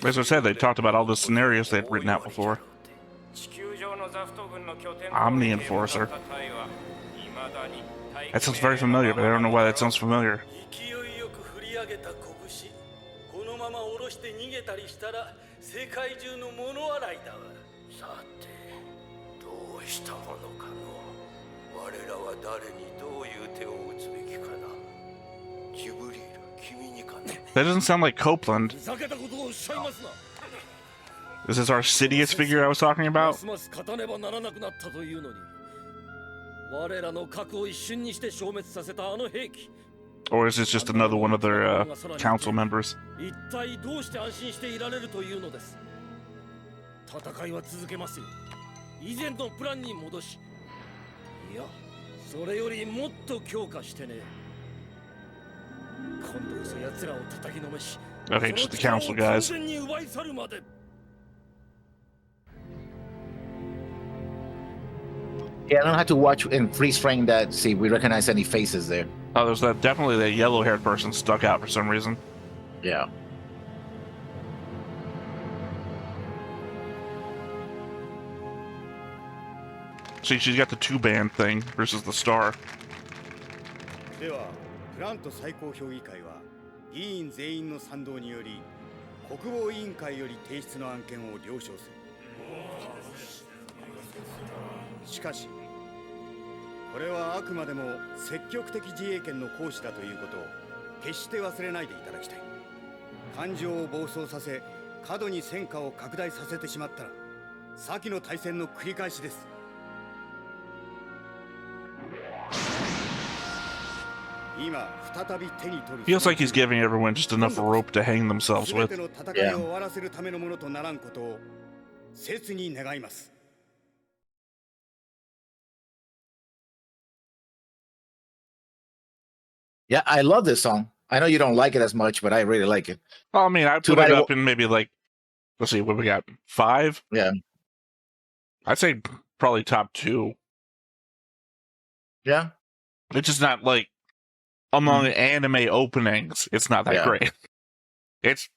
As I said, they talked about all the scenarios they'd written out before. 地球上のザフト軍の拠点 Omni Enforcer. That sounds very familiar, but I don't know why that sounds familiar. 勢いよく振り上げた拳、このまま下ろして逃げたりしたら世界中の物洗いだわ。さて、どうしたものかの。我らは誰にどういう手を打つべきかな。ジブリール、君にかね。 That doesn't sound like Copeland. ふざけたことをおっしゃいますな。 Is this our Sidious figure I was talking ま about? すます勝たねばならなくなったというのに。我らの核を一瞬にして消滅させたあの兵器。 Or is this just another one of their council members? 一体どうして安心していられるというのです。戦いは続けますよ。以前のプランに戻し、いや、それよりもっと強化してね。今度こそ奴らを叩きのめし、 Okay, just the council guys. その力を完全に奪い去るまで。 Yeah, I don't have to watch and freeze frame that. See, we recognize any faces there. Oh, there's that definitely that yellow-haired person stuck out for some reason. Yeah. See, she's got the two-band thing versus the star. では、プラント最高評議会は議員全員の賛同により国防委員会より提出の案件を了承する。しかし、これはあくまでも積極的自衛権の行使だということを決して忘れないでいただきたい。感情を暴走させ、過度に戦果を拡大させてしまったら、先の大戦の繰り返しです。今再び手に取る。 Feels like he's giving everyone just enough rope to hang themselves 全 with. ての戦いを終わらせるためのものとならんことを切に願います。 Yeah, I love this song. I know you don't like it as much, but I really like it. Well, I mean, I Too put it bad it up in maybe like, let's see, what we got? 5? Yeah. I'd say probably top 2. Yeah. It's just not like among anime openings. It's not that Yeah. great. It's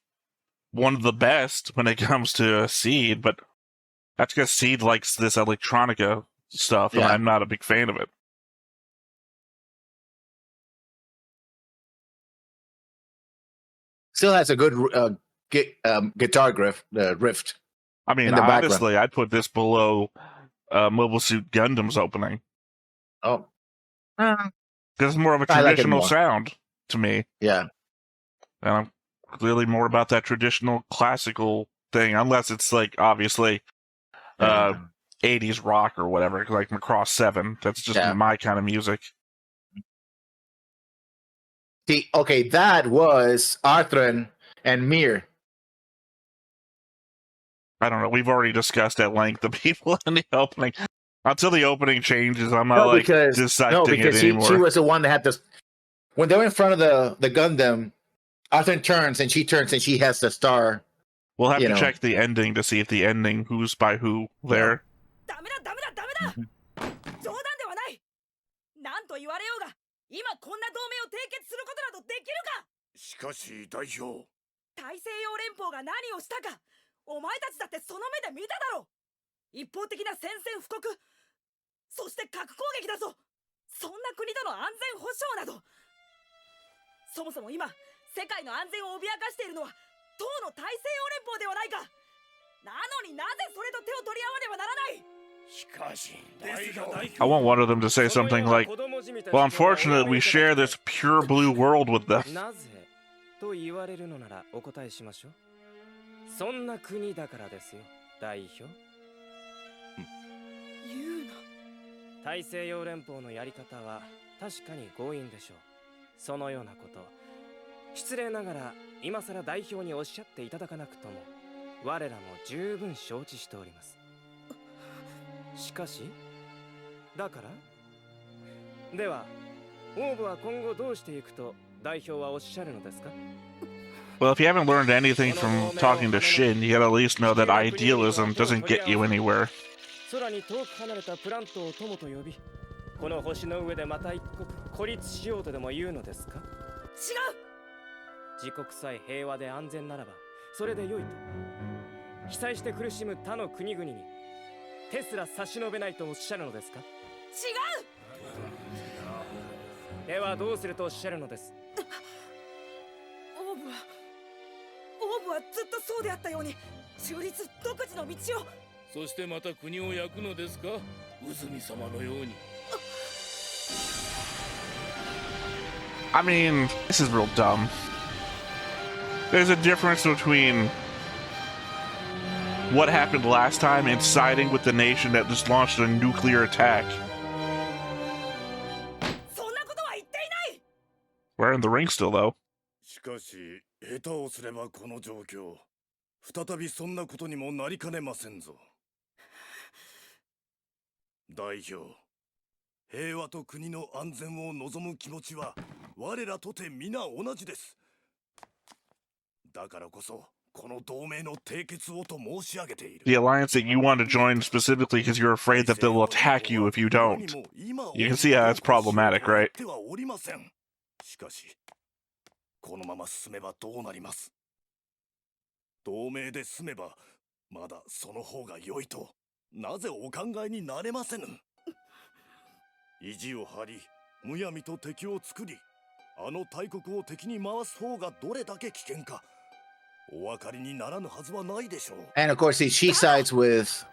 one of the best when it comes to Seed, but that's because Seed likes this electronica stuff, and Yeah. I'm not a big fan of it. Still has a good guitar riff. I mean, In the background. honestly, I'd put this below Mobile Suit Gundam's opening. Oh. Because it's more of a I like it traditional more. sound to me. Yeah. And I'm clearly more about that traditional classical thing, unless it's like, obviously, 80s rock or whatever, like Macross 7. That's just Yeah. my kind of music. See, okay, that was Arthur and Mir. I don't know. We've already discussed at length the people in the opening. Until the opening changes, I'm not No, like because dissecting it she anymore. was the one that had this. When they were in front of the Gundam, Arthur turns and she has the star. We'll have you to know. check the ending to see if the ending who's by who there. ダメだダメだダメだ冗談ではない。なんと言われようが今こんな同盟を締結することなどできるか。しかし代表、大西洋連邦が何をしたかお前たちだってその目で見ただろう。一方的な宣戦布告、そして核攻撃だぞ。そんな国との安全保障など、そもそも今世界の安全を脅かしているのは当の大西洋連邦ではないか。なのになぜそれと手を取り合わねばならない。しかし代ですが代表 I want one of them to say something like, well, unfortunately, we share this pure blue world with them. なぜと言われるのならお答えしましょう。そんな国だからですよ、代表。言うな。大西洋連邦のやり方は確かに強引でしょう。そのようなこと、失礼ながら今さら代表におっしゃっていただかなくとも、我らも十分承知しております。しかしだからではオーブは今後どうしていくと代表はおっしゃるのですか？ Well, if you haven't learned anything from talking to Shin, you gotta at least know that idealism doesn't get you anywhere. 空に遠く離れたプラントを友と呼び、この星の上でまた一国孤立しようとでも言うのですか？違う。自国さえ平和で安全ならばそれで良いと。被災して苦しむ他の国々に手すら差し伸べないとおっしゃるのですか？違う。ではどうするとおっしゃるのです？オーブはずっとそうであったように中立独自の道を。そしてまた国を焼くのですか、ウズミ様のように。I mean, this is real dumb. There's a difference between what happened last time and siding with the nation that just launched a nuclear attack. そんなことは言っていない。 We're in the ring still, though. しかし下手をすればこの状況再びそんなことにもなりかねませんぞ。代表、平和と国の安全を望む気持ちは我らとて皆同じです。だからこそこの同盟の締結をと申し上げている。 The alliance that you want to join specifically because you're afraid that they'll attack you if you don't. You can see how that's problematic, right? しかしこのまま進めばどうなります？同盟で済めばまだその方が良いとなぜお考えになれませぬ？意地を張りむやみと敵を作りあの大国を敵に回す方がどれだけ危険かお分かりにならぬはずはないでしょう。 And of course, she sides with.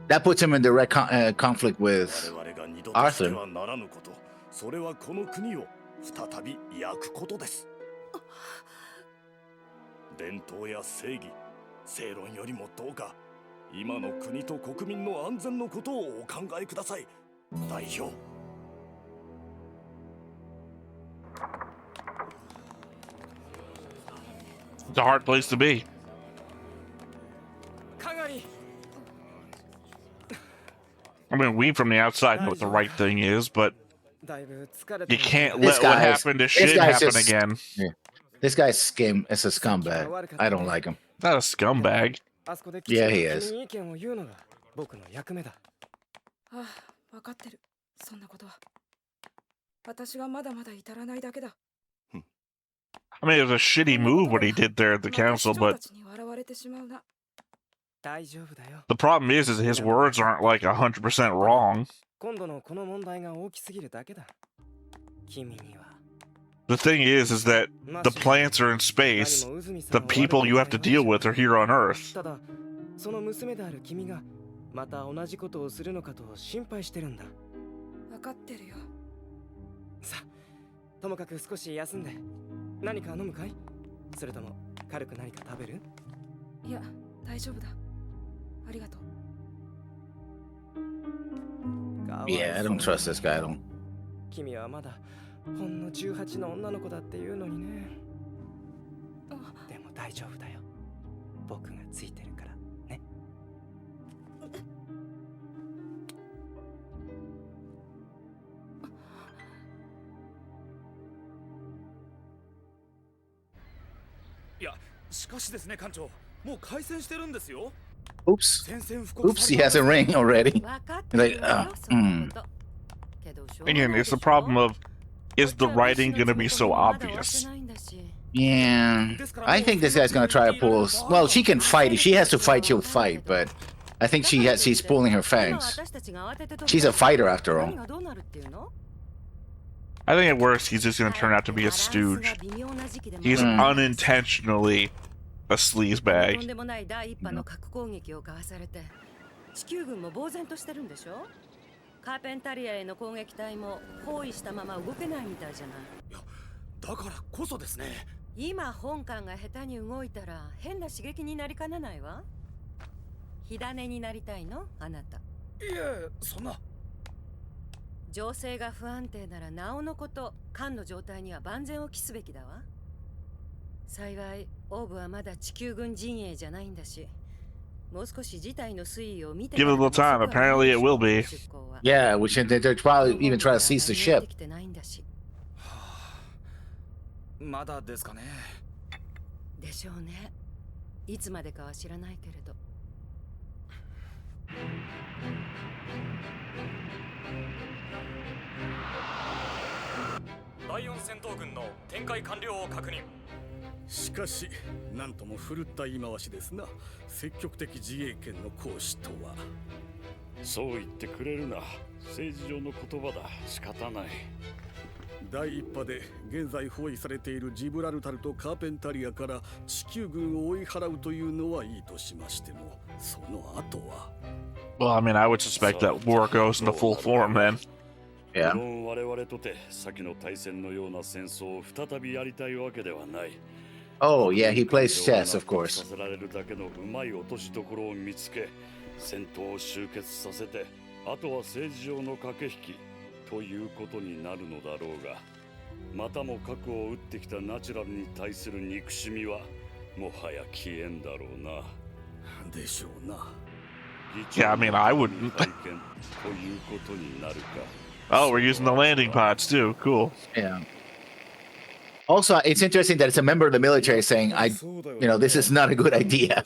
That puts him in direct conflict with 我々が二度としてはならぬこと、それはこの国を再び焼くことです。伝統や正義、正論よりもどうか今の国と国民の安全のことをお考えください、代表。It's a hard place to be. I mean, we from the outside know what the right thing is, but you can't let what happened to Shin happen again. Yeah. This guy's skim is a scumbag. I don't like him. Not a scumbag. Yeah, he is. ああ、分かってる。そんなことは。私がまだまだ至らないだけだ。I mean, it was a shitty move what he did there at the council, but the problem is his words aren't like 100% wrong. The thing is that the plants are in space. The people you have to deal with are here on Earth. その娘である君がまた同じことをするのかと心配してるんだ。分かってるよ。さあ、ともかく少し休んで。何か飲むかい？それとも軽く何か食べる？いや、大丈夫だ。ありがとう。Yeah, I don't trust this guy at all. 君はまだほんの18の女の子だっていうのにね。でも大丈夫だよ。僕がついてるからね。いや、しかしですね、艦長。もう開戦してるんですよ。 Oops. Oops, he has a ring already. Like, Again, it's the problem of, is the writing going to be so obvious? Yeah, I think this guy's gonna try to pull. Well, she can fight. If she has to fight, she'll fight. But I think she's pulling her fangs. She's a fighter after all. I think at worst, he's just going to turn out to be a stooge. He's unintentionally a sleazebag. カーペンタリアへの攻撃隊も包囲したまま動けないみたいじゃない。いや、だからこそですね。今本艦が下手に動いたら変な刺激になりかねないわ。火種になりたいの？あなた。いえ、そんな。情勢が不安定ならなおのこと艦の状態には万全を期すべきだわ。幸いオーブはまだ地球軍陣営じゃないんだし、Give it a little time. Apparently it will be. Yeah, we should. They'll probably even try to seize the ship. まだですかね。でしょうね。いつまでかは知らないけれど。第4戦闘軍の展開完了を確認。しかし、なんとも振るった言い回しですな。積極的自衛権の行使とは。そう言ってくれるな。政治上の言葉だ。仕方ない。第一波で現在包囲されているジブラルタルとカーペンタリアから地球軍を追い払うというのはいいとしましても、その後は。Well, I mean, I would suspect that war goes into full form then. Yeah. 我々とて先の大戦のような戦争を再びやりたいわけではない。Oh, yeah, he plays chess, of course. させられるだけのうまい落としどころを見つけ、戦闘を終結させて、あとは政治上の駆け引きということになるのだろうが、またも核を撃ってきたナチュラルに対する憎しみはもはや消えんだろうな。でしょうな。Yeah, I mean, I wouldn't. ということになるか。Oh, we're using the landing pods too. Cool. Yeah. Also, it's interesting that it's a member of the military saying, this is not a good idea,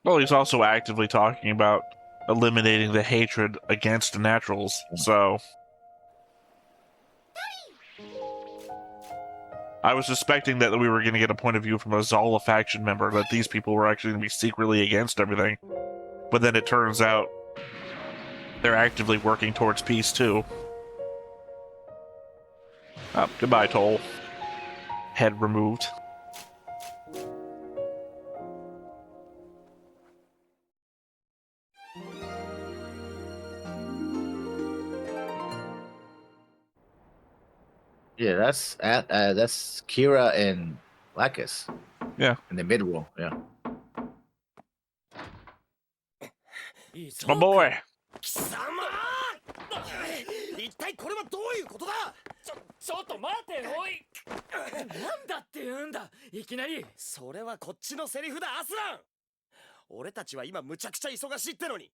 Well, he's also actively talking about eliminating the hatred against the naturals, so... I was suspecting that we were going to get a point of view from a Zala faction member, that these people were actually going to be secretly against everything. But then it turns out they're actively working towards peace, too. Oh, goodbye, Toll. Head removed. Yeah, that's Kira and Lacus. Yeah. In the mid-roll, yeah. My boy! 貴様一体これはどういうことだ。ちょっと待ておい。なんだって言うんだいきなり。それはこっちのセリフだアスラン。俺たちは今むちゃくちゃ忙しいってのに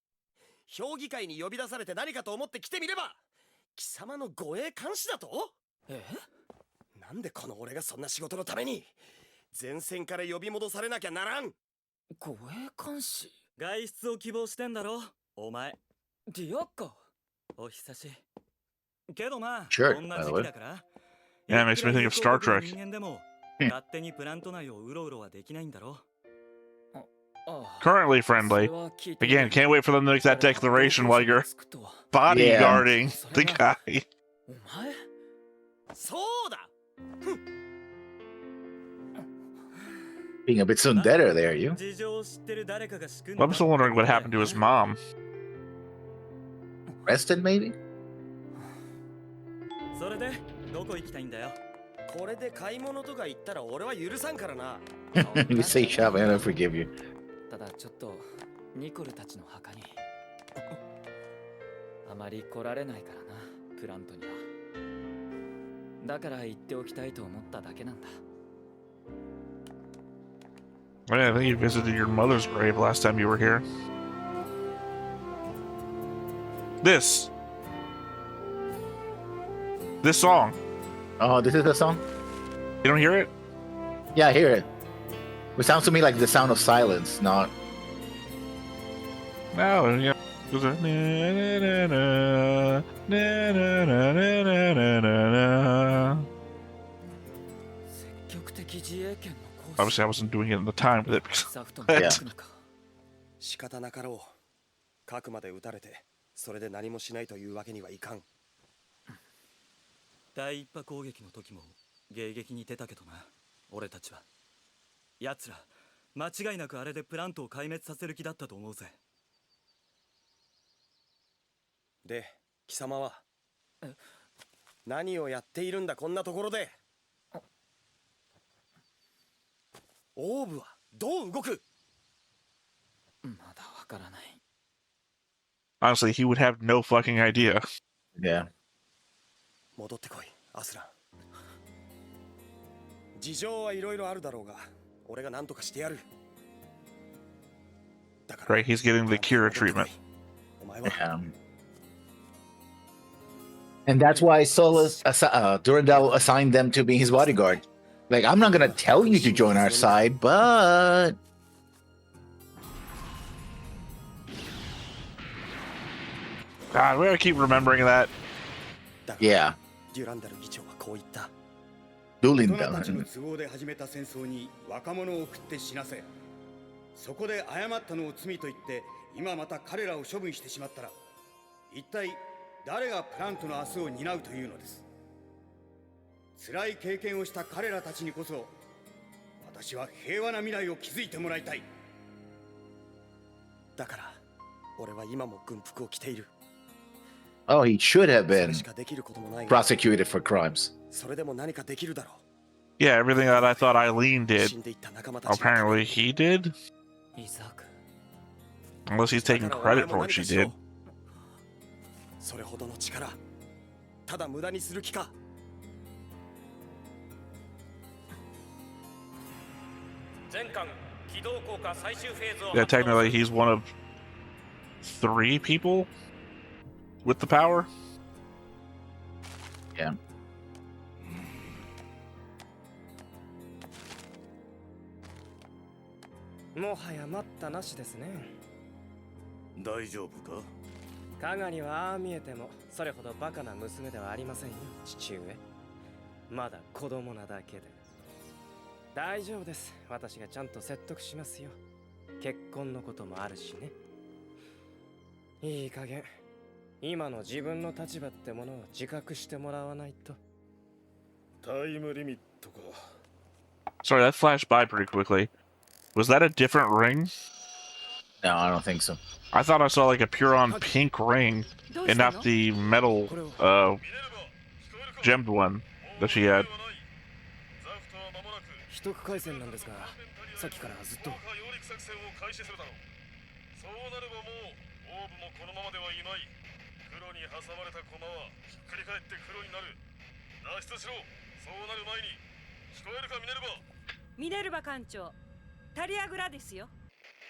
評議会に呼び出されて何かと思って来てみれば貴様の護衛監視だと。なんでこの俺がそんな仕事のために前線から呼び戻されなきゃならん。護衛監視。外出を希望してんだろお前。ディアッカお久しけどまあ Sure, こんな時期だから。 Yeah, it makes me think of Star Trek. 人間でも勝手にプラント内をうろうろはできないんだろ。 Currently friendly. Again, can't wait for them to make that declaration while you're bodyguarding the guy. お前そうだ。 Being a bit tsundere there, you. I'm still wondering what happened to his mom. Rested, maybe? それでどこ行きたいんだよ。これで買い物とか行ったら俺は許さんからな。You say shop, I don't forgive you. ただちょっとニコルたちの墓にあまり来られないからなプラントには。だから言っておきたいと思っただけなんだ。 I think you visited your mother's grave last time you were here. This song. Oh, this is the song? You don't hear it? Yeah, I hear it. It sounds to me like the sound of silence, not... No, yeah. Obviously, I wasn't doing it in the time with it. Yeah. 仕方なかろう。核まで撃たれて、それで何もしないというわけにはいかん。第一波攻撃の時も迎撃に出たけどな。俺たちは。奴ら間違いなくあれでプラントを壊滅させる気だったと思うぜ。で、貴様は何をやっているんだこんなところで。オーブはどう動く？まだわからない。 Honestly, he would have no fucking idea. Yeah. 戻ってこい、アスラン。事情はいろいろあるだろうが、俺が何とかしてやる。Right, he's getting the Kira treatment. And that's why Durandal assigned them to be his bodyguard. Like, I'm not gonna tell you to join our side, but God, we gotta keep remembering that. yeah. デュランダル議長はこう言った。 Durandal. たちの都合で始めた戦争に若者を送って死なせ、そこで誤ったのを罪と言って今また彼らを処分してしまったら、一体誰がプラントの明日を担うというのです。辛い経験をした彼らたちにこそ、私は平和な未来を築いてもらいたい。だから俺は今も軍服を着ている。 Oh, he should have been prosecuted for crimes. それでも何かできるだろう。 Yeah, everything that I thought Eileen did, apparently he did. Unless he's taking credit for what she did. それほどの力、ただ無駄にする気か。 Yeah, technically he's one of 3 people with the power. Yeah. もはや待ったなしですね。大丈夫か？鏡はああ見えてもそれほどバカな娘ではありませんよ、父上。まだ子供なだけで。大丈夫です。私がちゃんと説得しますよ。結婚のこともあるしね。いい加減、今の自分の立場ってものを自覚してもらわないと。タイムリミットか。 Sorry, that flashed by pretty quickly. Was that a different ring? No, I don't think so. I thought I saw like a pure-on pink ring and not the metal, gemmed one that she had. 秘匿回線なんですが、さっきからずっと。 ミネルバ艦長、タリアグラですよ。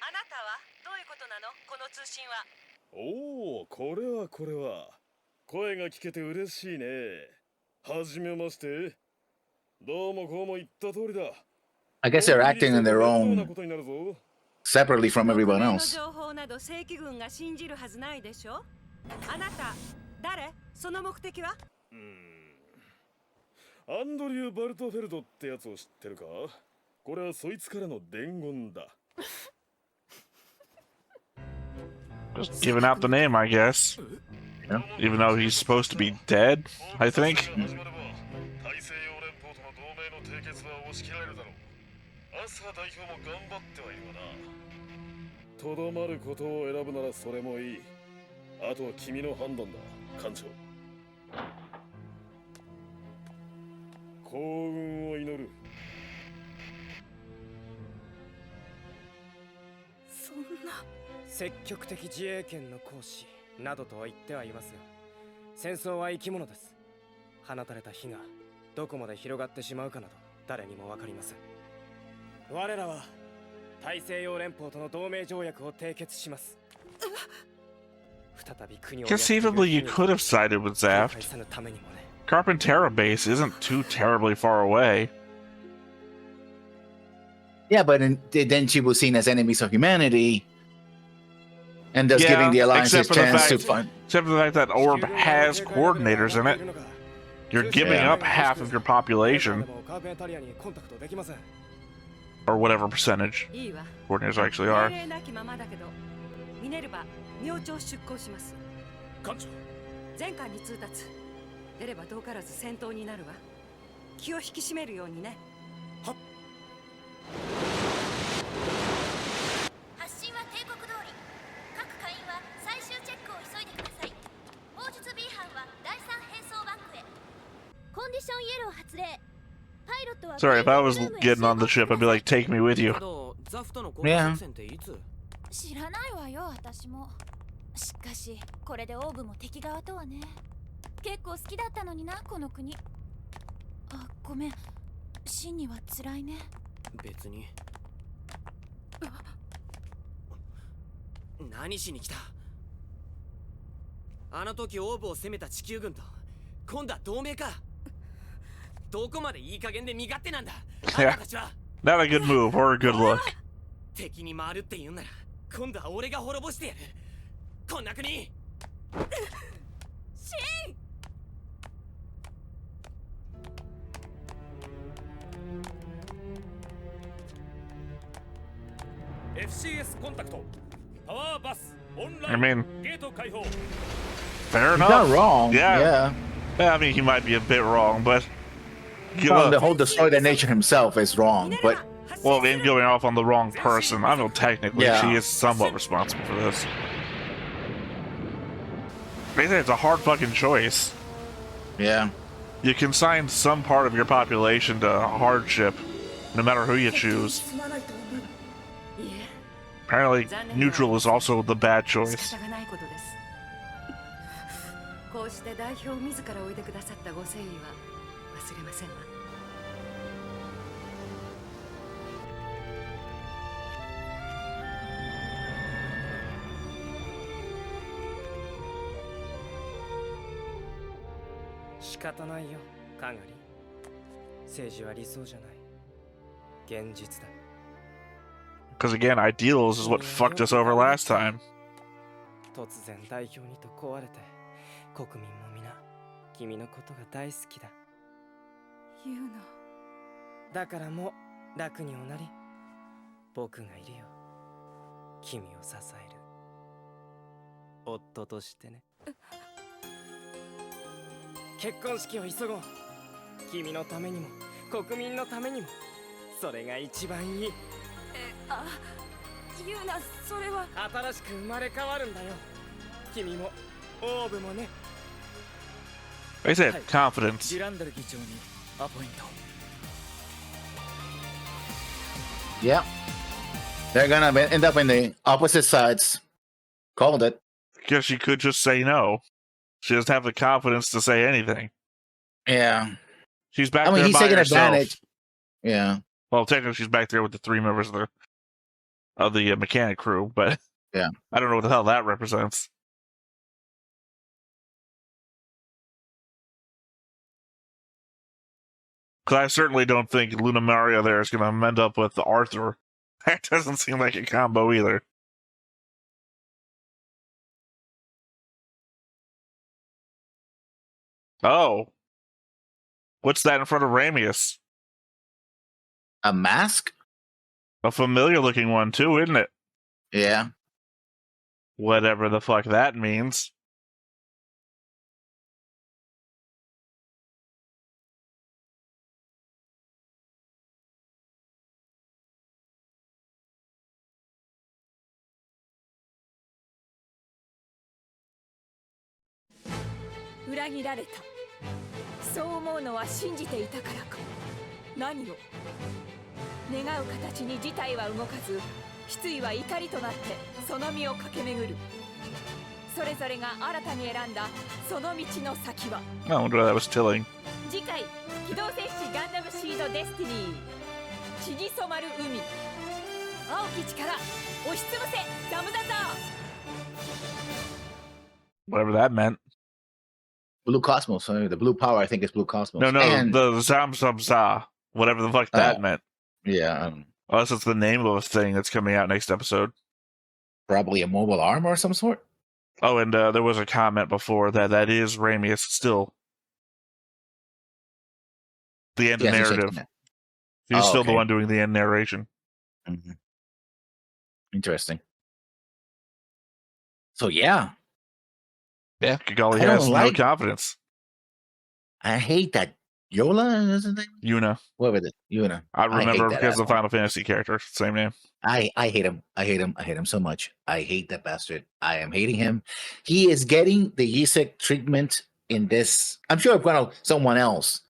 あなたはどういうことなの？この通信は。おお、これは。声が聞けて嬉しいね。はじめまして。どうもこうも言った通りだ。 I guess they're acting on their own, separately from everyone else. 情報など正規軍が信じるはずないでしょ。あなた、誰？その目的は？アンドリュー・バルトフェルドってやつを知ってるか？これはそいつからの伝言だ。 Just giving out the name, I guess. Yeah. Even though he's supposed to be dead, I think. So 積極的自衛権の行使などとは言ってはいますが、戦争は生き物です。放たれた火がどこまで広がってしまうかなど誰にもわかりません。我らは大西洋連邦との同盟条約を締結します。再び国を Conceivably, you could have sided with Zaft. Carpentera base isn't too terribly far away. Yeah, but then she was seen as enemies of humanity, and thus giving the alliance a chance to find. Except for the fact that Orb has coordinators in it. You're giving up half of your population. Or whatever percentage coordinators actually are. ミネルバ、明朝出港します。艦長。全艦に通達。出れば遠からず戦闘になるわ。気を引き締めるようにね。はっ。発進は定刻通り。各艦員は最終チェックを急いでください。砲術 B 班は第3変装バンクへ。コンディションイエロー発令。Sorry, if I was getting on the ship, I'd be like, take me with you. Yeah. 知らないわよ、私も。しかし、これでオーブも敵側とはね。結構好きだったのにな、この国。あ、ごめん。真には辛いね。別に。何しに来た？あの時オーブを攻めた地球軍と今度は同盟か。どこまでいい加減で身勝手なんだ。あん Yeah. たたちは。 Not a good move or a good look. 敵に回るって言うんなら今度は俺が滅ぼしてやる。こんな国。シン。FCS コンタクトパワーバスオンラ I イン mean, ゲート開放。 fair He's enough. not wrong. Yeah. Yeah. I mean, he might be a bit wrong, but Well, the whole destroy the nature himself is wrong, but well, in going off on the wrong person, I know technically Yeah. she is somewhat responsible for this. I think it's a hard fucking choice. yeah. You consign some part of your population to hardship, no matter who you choose. 進まないと思う。 Apparently, neutral is also the bad 仕 choice. 方がないことです。こうして代表自らおいでくださったご誠意は忘れませんわ。仕方ないよ、カガリ。政治は理想じゃない。現実だ。 Because again, ideals is what fucked us over last time. 突然代表にと壊れて、国民も皆君のことが大好きだ。ユーナ。だからもう楽におなり。僕がいるよ。君を支える。夫としてね。結婚式を急ごう。君のためにも国民のためにもそれが一番いい。あ、ユーナ、それは。新しく生まれ変わるんだよ。君もオーブもね。 They said confidence. ジランダル議長にアポイント。 Yeah. They're gonna end up in the opposite sides. Called it. Because she could just say no. She doesn't have the confidence to say anything. Yeah. She's back I mean, there he's by taking herself. advantage. Yeah. Well, technically, she's back there with the 3 members of the mechanic crew, but yeah, I don't know what the hell that represents. Because I certainly don't think Luna Maria there is going to end up with Arthur. That doesn't seem like a combo either. Oh. What's that in front of Ramius? A mask? A familiar looking one too, isn't it? Yeah. Whatever the fuck that means. "裏切られた。そう思うのは信じていたからか。何を願う形に事態は動かず、失意は怒りとなってその身を駆け巡る。それぞれが新たに選んだその道の先は。 I wonder what that was telling. 次回、機動戦士ガンダムシードデスティニー。血に染まる海。青き力、押しつぶせ、ザムザザー。 Whatever that meant. Blue Cosmos. The blue power, I think, is Blue Cosmos. No, And, the Zam Zam Za. Whatever the fuck that meant. Yeah. Unless it's the name of a thing that's coming out next episode. Probably a mobile arm or some sort. Oh, and there was a comment before that is Ramius still. The end narrative. He's still the one doing the end narration. Mm-hmm. Interesting. So, yeah. Yeah, Kigali has no confidence. I hate that. Yola, isn't it? Yuna. What was it? Yuna. I remember because of the Final Fantasy character. Same name. I hate him. I hate him. I hate him so much. I hate that bastard. I am hating him. He is getting the Yusek treatment in this. I'm sure someone else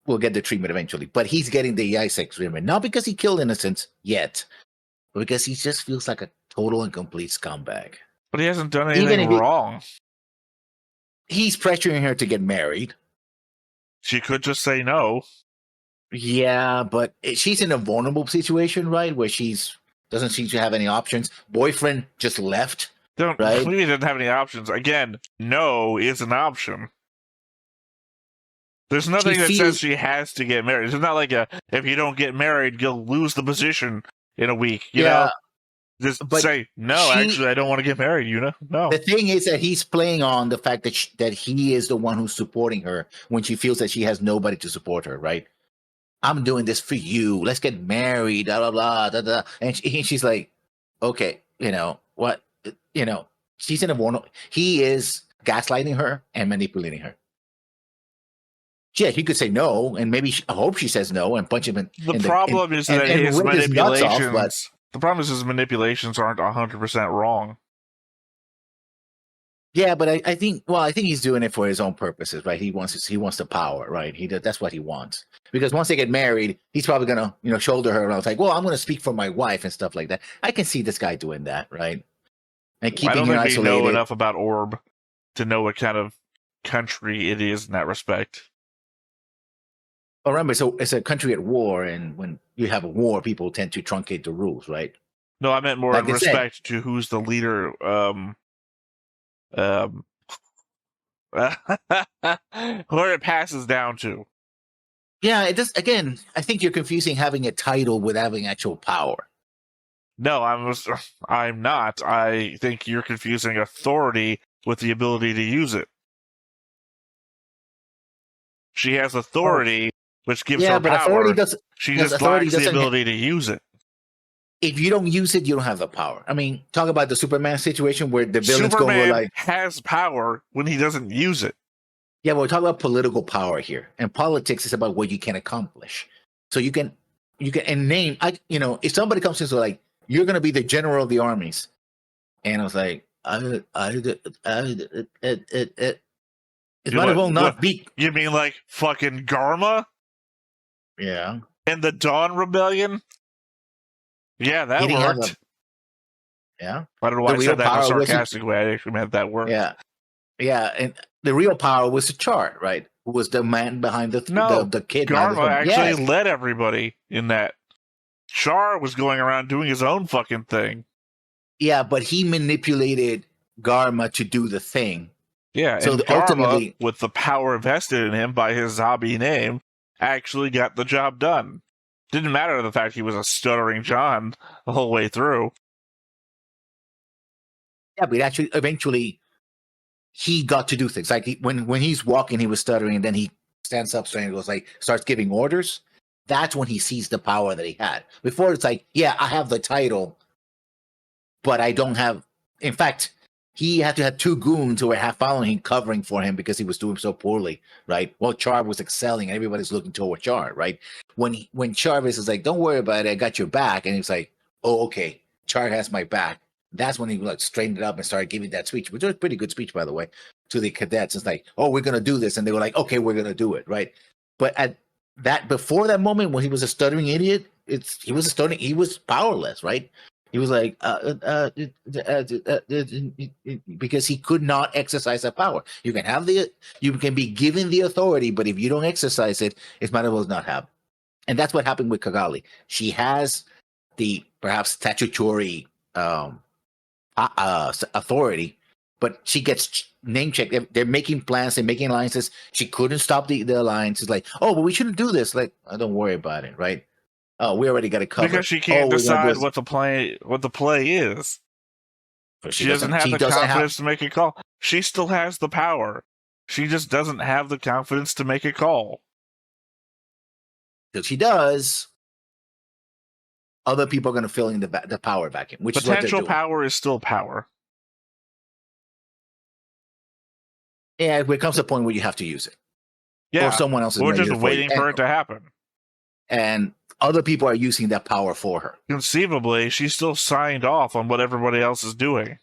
will get the treatment eventually, but he's getting the Yusek treatment. Not because he killed innocents yet, but because he just feels like a total and complete scumbag. But he hasn't done anything wrong. He's pressuring her to get married. She could just say no. Yeah, but she's in a vulnerable situation, right? Where she's Doesn't seem to have any options. Boyfriend just left. Don't right? Maybe doesn't have any options. Again, no is an option. There's nothing that says she has to get married. It's not like if you don't get married, you'll lose the position in a week. You know, just say no. Actually, I don't want to get married. You know, no. The thing is that he's playing on the fact that that he is the one who's supporting her when she feels that she has nobody to support her. Right? I'm doing this for you. Let's get married. Blah blah blah. Blah. And she's like, okay, you know what? You know, she's in a vulnerable. He is gaslighting her and manipulating her. Yeah, he could say no, and maybe I hope she says no and punch him in. The problem is that his manipulations. The problem is his manipulations aren't 100% wrong. Yeah, but I think he's doing it for his own purposes, right? He wants the power, right? That's what he wants. Because once they get married, he's probably gonna shoulder her around like, well, I'm gonna speak for my wife and stuff like that. I can see this guy doing that, right? And keeping her isolated. I don't think we know enough about Orb to know what kind of country it is in that respect. Oh, remember, so it's a country at war, and when you have a war, people tend to truncate the rules, right? No, I meant more in respect to who's the leader. Where it passes down to. Yeah, it does. Again, I think you're confusing having a title with having actual power. No, I'm not. I think you're confusing authority with the ability to use it. She has authority, which gives her power. She just lacks the ability to use it. If you don't use it, you don't have the power. I mean, talk about the Superman situation where the villains go like has power when he doesn't use it. Yeah, but we're talking about political power here, and politics is about what you can accomplish. So you can and name. If somebody comes in, so like you're going to be the general of the armies, and I was like, it might as well not be. You mean like fucking Garma? Yeah. And the Dawn Rebellion? Yeah, that worked. Yeah. I don't know why I said that in a sarcastic way. I actually meant that worked. Yeah. Yeah, and the real power was the Chart, right? Who was the man behind the kid. Garma actually led everybody in that. Char was going around doing his own fucking thing. Yeah, but he manipulated Garma to do the thing. Yeah, so and ultimately, with the power vested in him by his Zabi name, actually got the job done. Didn't matter the fact he was a stuttering John the whole way through. Yeah, but actually, eventually, he got to do things. Like when he's walking, he was stuttering, and then he stands up straight and goes starts giving orders. That's when he sees the power that he had. Before, it's like, yeah, I have the title, but I don't have. In fact, he had to have two goons who were following him, covering for him because he was doing so poorly, right? Well, Char was excelling, and everybody's looking toward Char, right? When Jarvis is like, "Don't worry about it, I got your back," and he's like, "Oh, okay, Char has my back." That's when he straightened it up and started giving that speech, which was a pretty good speech, by the way, to the cadets. It's like, "Oh, we're gonna do this," and they were like, "Okay, we're gonna do it," right? But at before that moment when he was a stuttering idiot, he was powerless, right? He was like, because he could not exercise that power. You can be given the authority, but if you don't exercise it, it might as well not have. And that's what happened with Kigali. She has the perhaps statutory authority, but she gets name checked. They're making plans, they're making alliances. She couldn't stop the alliance. It's like, oh, but we shouldn't do this. Like, don't worry about it, right? Oh, we already got it covered. Because she can't decide what the play is. She doesn't have the confidence to make a call. She still has the power. She just doesn't have the confidence to make a call. If she does, other people are going to fill in the power vacuum. Which potential power is still power. Yeah, it comes to a point where you have to use it. Yeah, or someone else is just waiting for it to happen. And other people are using that power for her. Conceivably, she's still signed off on what everybody else is doing.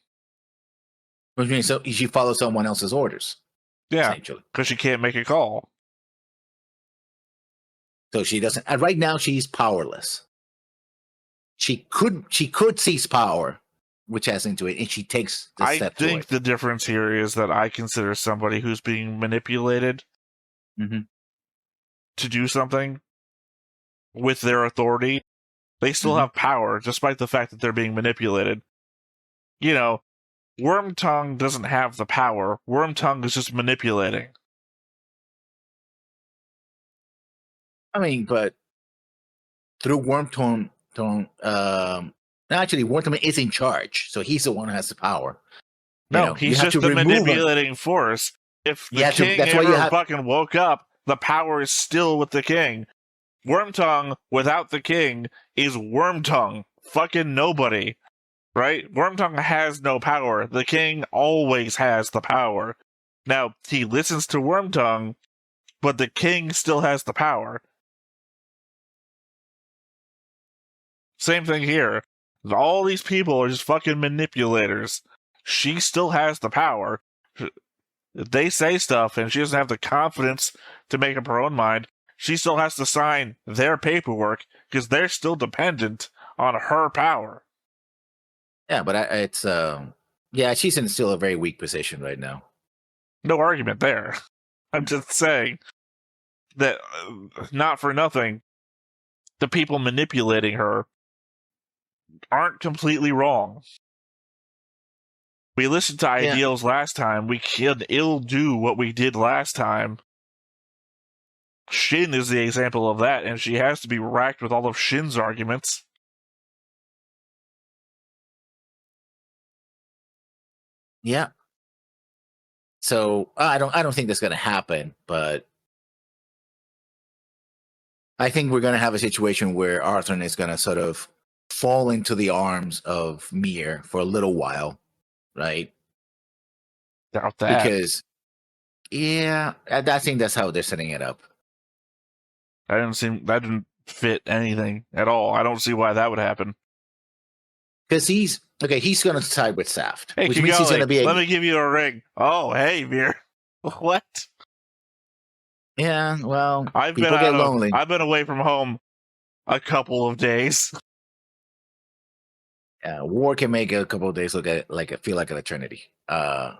Which means she follows someone else's orders. Yeah, because she can't make a call. So she doesn't. And right now, she's powerless. She could seize power, which has into it, and she takes the step. I think the difference here is that I consider somebody who's being manipulated to do something with their authority They still have power, despite the fact that they're being manipulated. You know, Wormtongue doesn't have the power. Wormtongue is just manipulating. I mean, but through Wormtongue, actually, Wormtongue is in charge, so he's the one who has the power. No, he's just the manipulating force. If the king ever fucking woke up, the power is still with the king. Wormtongue without the king is Wormtongue. Fucking nobody. Right? Wormtongue has no power. The king always has the power. Now, he listens to Wormtongue, but the king still has the power. Same thing here. All these people are just fucking manipulators. She still has the power. They say stuff, and she doesn't have the confidence to make up her own mind. She still has to sign their paperwork, because they're still dependent on her power. Yeah, but she's in still a very weak position right now. No argument there. I'm just saying that, not for nothing, the people manipulating her aren't completely wrong. We listened to ideals last time. We can ill do what we did last time. Shin is the example of that, and she has to be racked with all of Shin's arguments. Yeah. So I don't think that's going to happen, but I think we're going to have a situation where Arthur is going to sort of fall into the arms of Mir for a little while, right? Doubt that. Because, I think that's how they're setting it up. That didn't fit anything at all. I don't see why that would happen. Because he's going to side with Zaft, hey, which means he's going to be. Let me give you a ring. Oh, hey, Mir. What? Yeah, well, I've been away from home a couple of days. War can make a couple of days feel like an eternity. And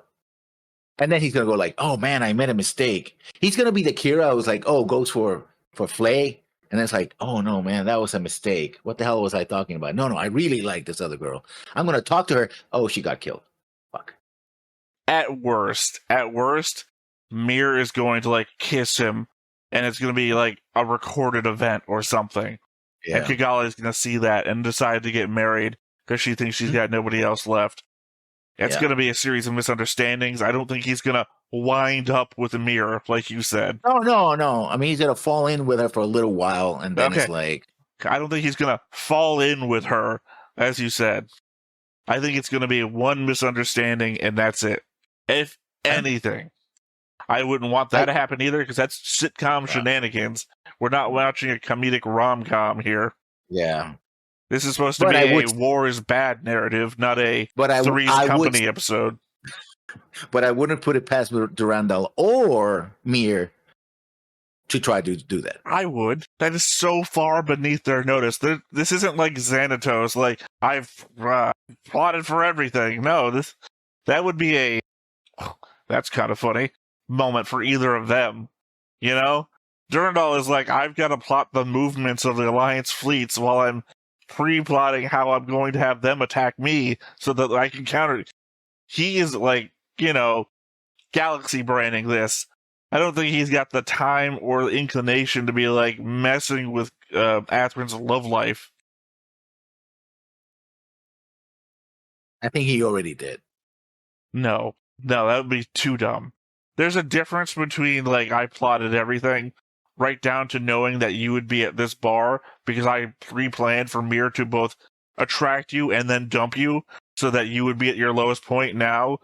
then he's gonna go like, "Oh man, I made a mistake." He's gonna be the Kira who's like, "Oh, goes for Flay," and then it's like, "Oh no, man, that was a mistake. What the hell was I talking about? No, I really like this other girl. I'm gonna talk to her. Oh, she got killed. Fuck." At worst, Mir is going to kiss him, and it's going to be like a recorded event or something. Yeah. And Kigala is going to see that and decide to get married because she thinks she's got nobody else left. It's going to be a series of misunderstandings. I don't think he's going to wind up with Mir, like you said. No. I mean, he's going to fall in with her for a little while, and then it's like... I don't think he's going to fall in with her, as you said. I think it's going to be one misunderstanding, and that's it. If anything. I wouldn't want that to happen either, because that's sitcom shenanigans. We're not watching a comedic rom-com here. Yeah. This is supposed to be a war is bad narrative, not a Three's Company episode. But I wouldn't put it past Durandal or Mir to try to do that. I would. That is so far beneath their notice. This isn't like Xanatos, like, I've plotted for everything. No, that would be a... That's kind of funny. Moment for either of them. You know? Durandal is like, I've got to plot the movements of the Alliance fleets while I'm pre-plotting how I'm going to have them attack me so that I can counter. He is galaxy branding this. I don't think he's got the time or the inclination to be messing with Atherin's love life. I think he already did. No, that would be too dumb. There's a difference between I plotted everything right down to knowing that you would be at this bar because I pre-planned for Mir to both attract you and then dump you so that you would be at your lowest point now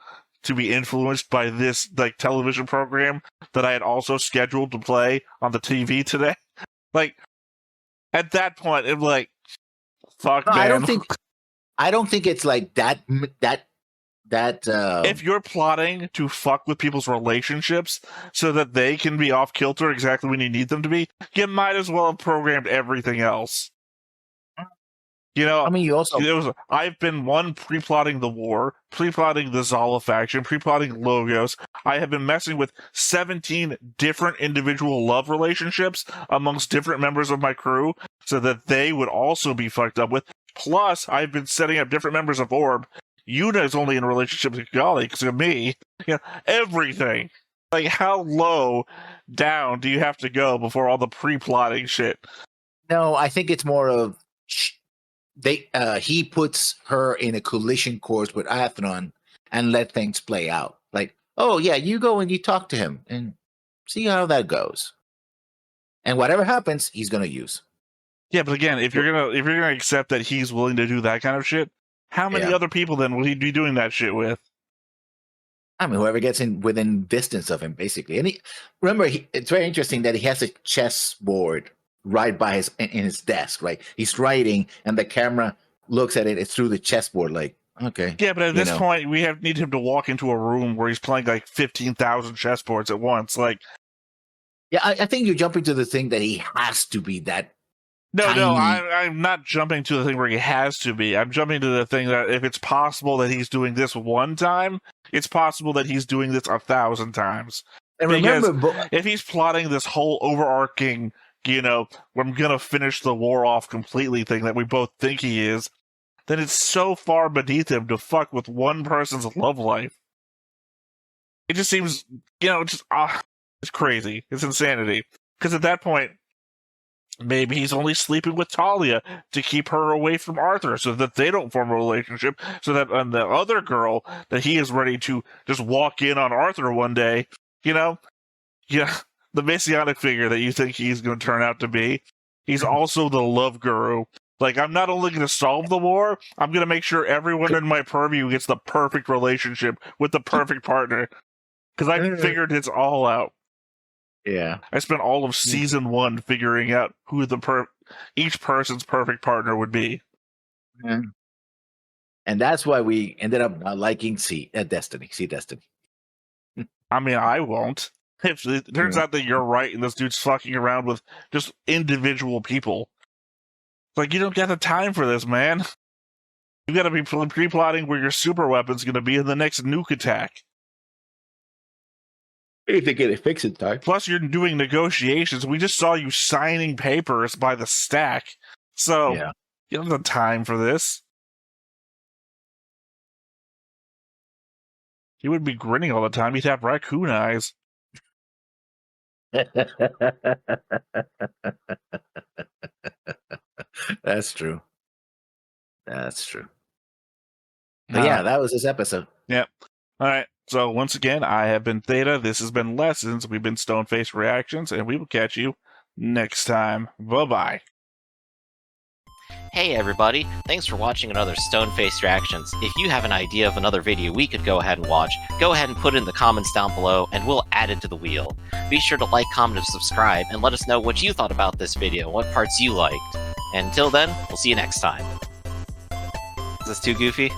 to be influenced by this television program that I had also scheduled to play on the TV today. At that point, I'm fuck, man. I don't think it's like that if you're plotting to fuck with people's relationships so that they can be off kilter exactly when you need them to be, you might as well have programmed everything else. You know, I mean, you also I've been pre-plotting the war, pre-plotting the Zala faction, pre-plotting Logos. I have been messing with 17 different individual love relationships amongst different members of my crew, so that they would also be fucked up with. Plus, I've been setting up different members of Orb. Yuna is only in a relationship with Gali because of me. You know, everything. Like, how low down do you have to go before all the pre-plotting shit? No, I think it's more of he puts her in a collision course with Athron and let things play out. Like, oh yeah, you go and you talk to him and see how that goes. And whatever happens, he's gonna use. Yeah, but again, if you're gonna accept that he's willing to do that kind of shit, how many other people then will he be doing that shit with? I mean, whoever gets in within distance of him, basically. And it's very interesting that he has a chessboard right by in his desk, right? He's writing, and the camera looks at it. It's through the chessboard, like, okay. Yeah, but at this point, we need him to walk into a room where he's playing like 15,000 chessboards at once. Like, yeah, I think you're jumping to the thing that he has to be that. No, I'm not jumping to the thing where he has to be. I'm jumping to the thing that if it's possible that he's doing this one time, it's possible that he's doing this 1,000 times. And because remember, if he's plotting this whole overarching, we're gonna finish the war off completely thing that we both think he is, then it's so far beneath him to fuck with one person's love life. It just seems, it's crazy. It's insanity. Because at that point, maybe he's only sleeping with Talia to keep her away from Arthur so that they don't form a relationship, so that the other girl that he is ready to just walk in on Arthur one day, the messianic figure that you think he's going to turn out to be, he's also the love guru. Like, I'm not only going to solve the war, I'm going to make sure everyone in my purview gets the perfect relationship with the perfect partner. Because I figured it's all out. Yeah. I spent all of season 1 figuring out who each person's perfect partner would be. Yeah. And that's why we ended up not liking Destiny. I mean, I won't. If it turns out that you're right and this dude's fucking around with just individual people. Like, you don't get the time for this, man. You gotta be pre-plotting where your super weapon's gonna be in the next nuke attack. If they get it fixed in time. Plus, you're doing negotiations. We just saw you signing papers by the stack. So, you don't have the time for this. He would be grinning all the time. He'd have raccoon eyes. That's true. But yeah, that was this episode. Yep. All right. So once again, I have been Theta. This has been Lessons. We've been Stoneface Reactions, and we will catch you next time. Bye-bye. Hey everybody, thanks for watching another Stoneface Reactions. If you have an idea of another video we could go ahead and watch, go ahead and put it in the comments down below, and we'll add it to the wheel. Be sure to like, comment, and subscribe, and let us know what you thought about this video, what parts you liked. And until then, we'll see you next time. Is this too goofy?